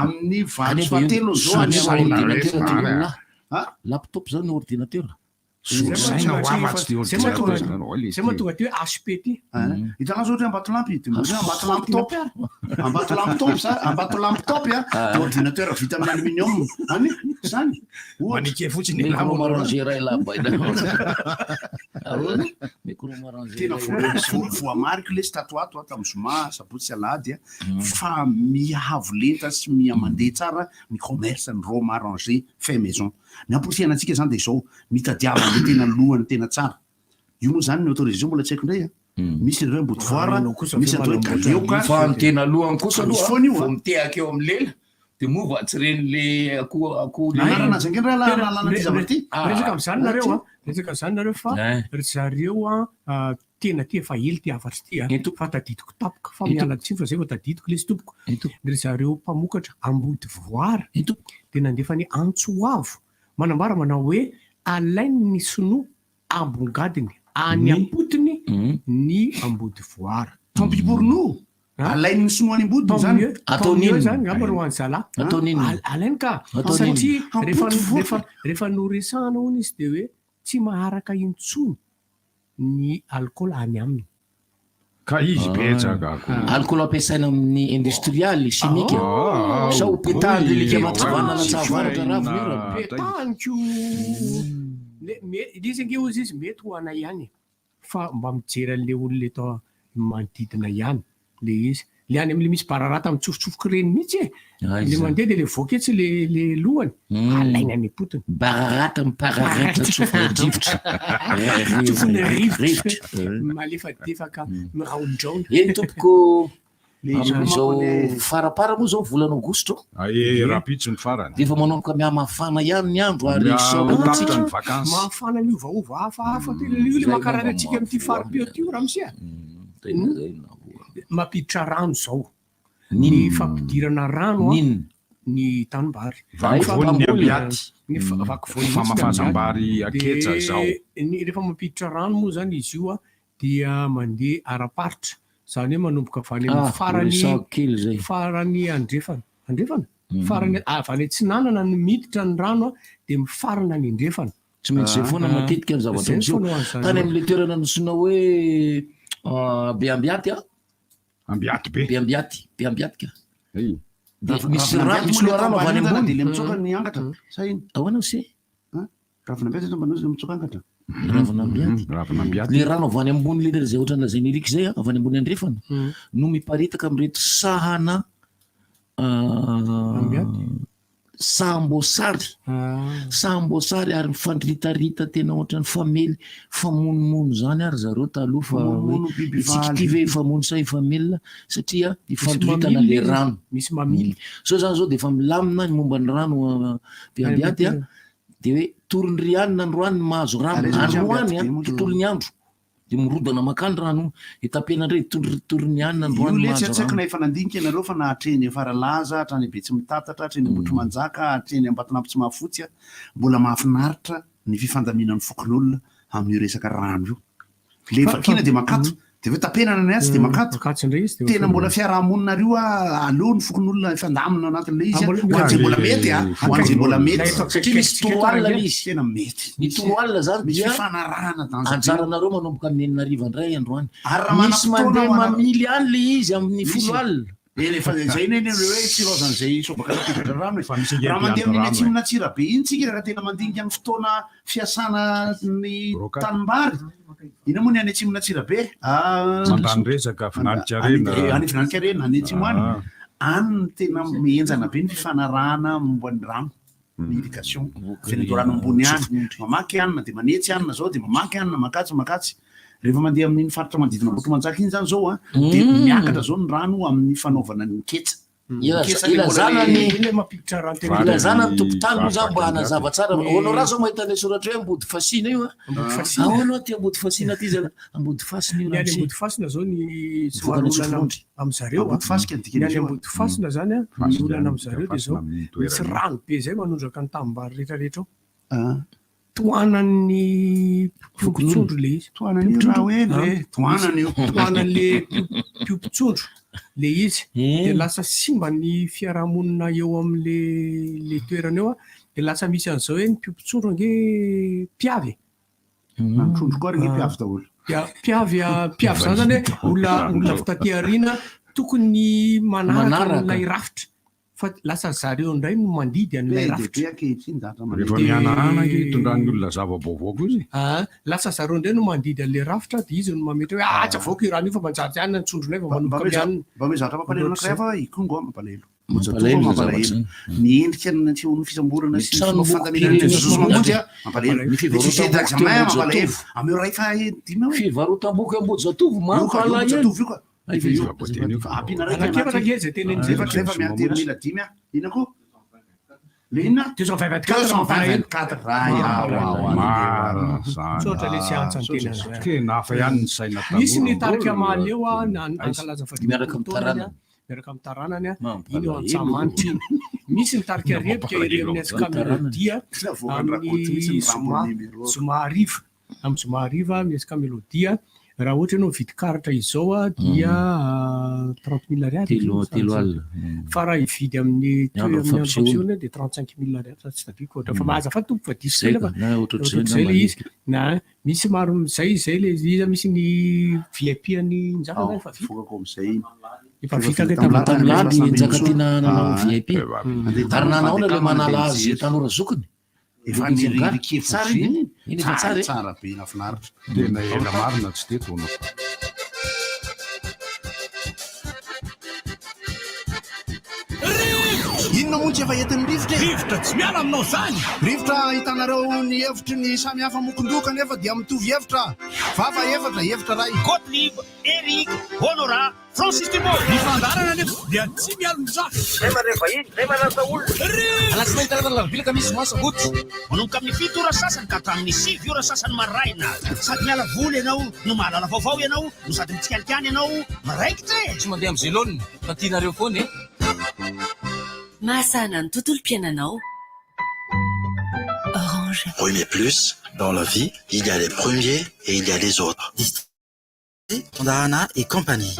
amin'ny valo fatelo zao laptop zany ordinateur zay mahatonga ty hoe HP ty hitana zao ohatra ambatolampy de ambato lamptop de ordinateur vita amin'ny aluminium any zany manike fotsiny marangeray laba tena voamarika le statoato tamin'ny zoma sabotsy alady fa miahavo lenta sy miamandeha tsara ny commerce ny rome arrangé fait maison ny amposianantsika zany de zao mitadiava le tena lohany tena tsara io moa zany ny autorisation mbola tsy haiko indray misy ireo Boutefort misy atao Galeoka fa ny tena lohany kosa aloha miteaka eo amin'ny lela de mova tsy ren'le akoho anarana azy angeny raha lalana ty zavatra ty resaka am'zany nareo fa zareo tena ty efa ely ty afatry ty fa tadidiko tapoka fa miala tsiny fa zay vao tadidiko le sy tompoko de zareo mpamokatra ambody voara de nandefa ny antsoavo manambara manao hoe alainy ny sinoa ambongadiny any ampotiny ny ambody voara tant pour nous alainy ny sinoa any ambodiny zany ataon'io zany ngamba roany zala alainy ka satria rehefa noresahana hono izy de hoe tsy maharaka intsony ny alcool any aminy ka izy betsaka alcool ampiasaina amin'ny industrial chimique sa ho petany lika matsivanana tsavaratra raviny petaniko izy ange ozy izy mety ho anay ihany fa mba mijery an'le olona atao manodidina ihany le izy le any am'le misy bararata mitsofotsofoko reny mihitsy le mandeha de le voaketsy le lohany alaina any potony bararata mipararata tsofodrivotra tsofony rivotra malefadefaka miraondraona eny tompoko am'izao farapara moa zao volana augusto rapitso ny farany de efa manomboka mihamafana ihany ny andro ary mafana miovaova hafahafa tena le makarary atsika am'ty faripeo tio raha misia mampiditra rano zao ny fampidirana rano ny tanimbary vakivony ambiaty famafazambary aketsa zao rehefa mampiditra rano moa zany izy io dia mandeha araparitra zany hoe manomboka avany amin'ny farany andrefana farany avany tsy nanana ny miditra ny rano de mifarana ny andrefana tsy maintsy zay foana matetika ny zavatra misy tany am'le toerana nosina hoe beambiaty ambiaty be beambiaty ka misy rano avany ambony de le mitsoka ny angatra sa iny ahoana se ravinambiaty tomban'ozy le mitsoka angatra ravinambiaty le rano avany ambony le zay ohatrana zay niriky zay avany ambony andrefana no miparitaka amreto sahana sahambosary ary mifandritarita tena ohatrany famely famonomono zany ary zareo taloha fa tsikitive famono sa ifamelina satria ifandritana le rano misy mamily so zany zao de efa milamina ny momba ny rano beambiaty de hoe torondrianina androany ny mahazo rano androany tontolony andro de mirodana makany rano etapena ndray toronianina androany mahazo rano tsaiko na efa nandinika ianareo fa nahatreny faralaza hatrany be tsy mitatatra hatreny ambotro manjaka hatreny ambatonapy tsy mahafotsy mbola mahafinaritra ny fifandaminan'ny fokon'olona amin'io resaka rano io le vakina de makato de hoe tapenana ny azy de makato tena mbola fiarahamoninario aloha ny fokon'olona ifandamina anatin'le izy hoan'zay mbola mety hoan'zay mbola mety satria misy toroalina izy tena mety ny toroalina zany misy fifanarahana anjaranareo manomboka amin'ny eninariva indray androany misy mandeha mamily any le izy amin'ny folo alina efa zay neny hoe tsy lozan'zay sobaka napiditra rano raha mandeha amin'ny atsimona tsirabe iny tsika raha tena mandinika ny fotoana fiasana ny tanimbary ina moa ny any atsimona tsirabe mandany resaka any finanankarena any atsimo any any ny tena mienjana be ny fifanarahana momban'ny rano ny irrigation fenedorano ambony any mamaky anina de manetsy anina zao de mamaky anina makatsy rehefa mandeha amin'iny faritra manodidina ambotro manjaka iny zany zao de miakatra zao ny rano amin'ny fanaovana ny ketsa ilazana ny tompotany moa zany mba hanazava tsara onao raha zao mahita le soratra hoe ambody fasina io ahoanao ty ambody fasina ty zany ambody fasina io ny ambody fasina zao ny olana am'zareo ny ambody fasina zany olana am'zareo de zao misy rano be zay manondraka ny tambary rehetrarehetra ao toanan'ny piompitsondro le izy toanan'le piompitsondro le izy de lasa simba ny fiarahamonina eo am'le toerana eo de lasa misy an'izao hoe ny piompitsondro ange mpiavy trondro koa rege mpiavy daholo mpiavy zany zany hoe olona fitateariana tokony manaraka n'ilay rafitra fa lasa zareo indray no mandidy an'ilay rafitra rehefa mianarana tondrany olona zava-baovaoko izy lasa zareo indray no mandidy an'ilay rafitra de izy no mamety hoe tsy avoaka irano io fa manjary anina ny tsondronay fa manomboka mianina mba hoe zatra mampalelo anankiray fa ikongo mampalelo ny endrika ny fisamborana sy fandaminan'jesosymamonjy mampalelo mampalelo ameo ray fa dimy fivarotam-boky ambody zatovo mampalahelo io koa mila dimy ina koa le inona 224 misy ny tarika maly eo ankalaza miaraka miaraka amin'ny taranany iny eo antsamanitra iny misy ny tarika repika eri amin'ny atsika melodia amin'ny zomahariva amin'ny zomahariva miatsika melodia raha ohatra ianao vidy karatra izao dia 30 000 ariary telo alina fa raha ividy amin'ny toeraminy de 35 000 ariary sa tsy tadiko ohatra fa mahaza fa tompo fa diso zay le izy na misy maro zay le izy misy ny VIP any njaka zany fa fokako am'zay efa vitaka tamlaby njaka tina nanao VIP ary nanaona le manala azy tanora zokiny efa nirikefo tsara tsara be nafinaritra tena ela marina tsy teto anao inona moa tsy efa entin'ny rivotra tsy miala aminao zany rivotra hitanareo ny hevitry ny samy hafa mokondoka nefa dia mitovy hevitra vava hevitra ray Gottlieb, Eric, Honora, Francis Timo mifandarana nefa dia tsy miala mizaha zay mare vahiny zay manasa olona alasy mahitana lavilaka misy masagoty manomboka amin'ny 7 ora sasany ka hatramin'ny 7 ora sasany maraina sady miala voly ianao no mahalala vaovao ianao no sady mitsikalikany ianao maraikitra tsy mandeha amin'ny zelone fa tianareo foana e Mahasana ny tontolom-piainanao. Orange. Oui, mais plus, dans la vie, il y a les premiers et il y a les autres. District Tondarana et compagnie.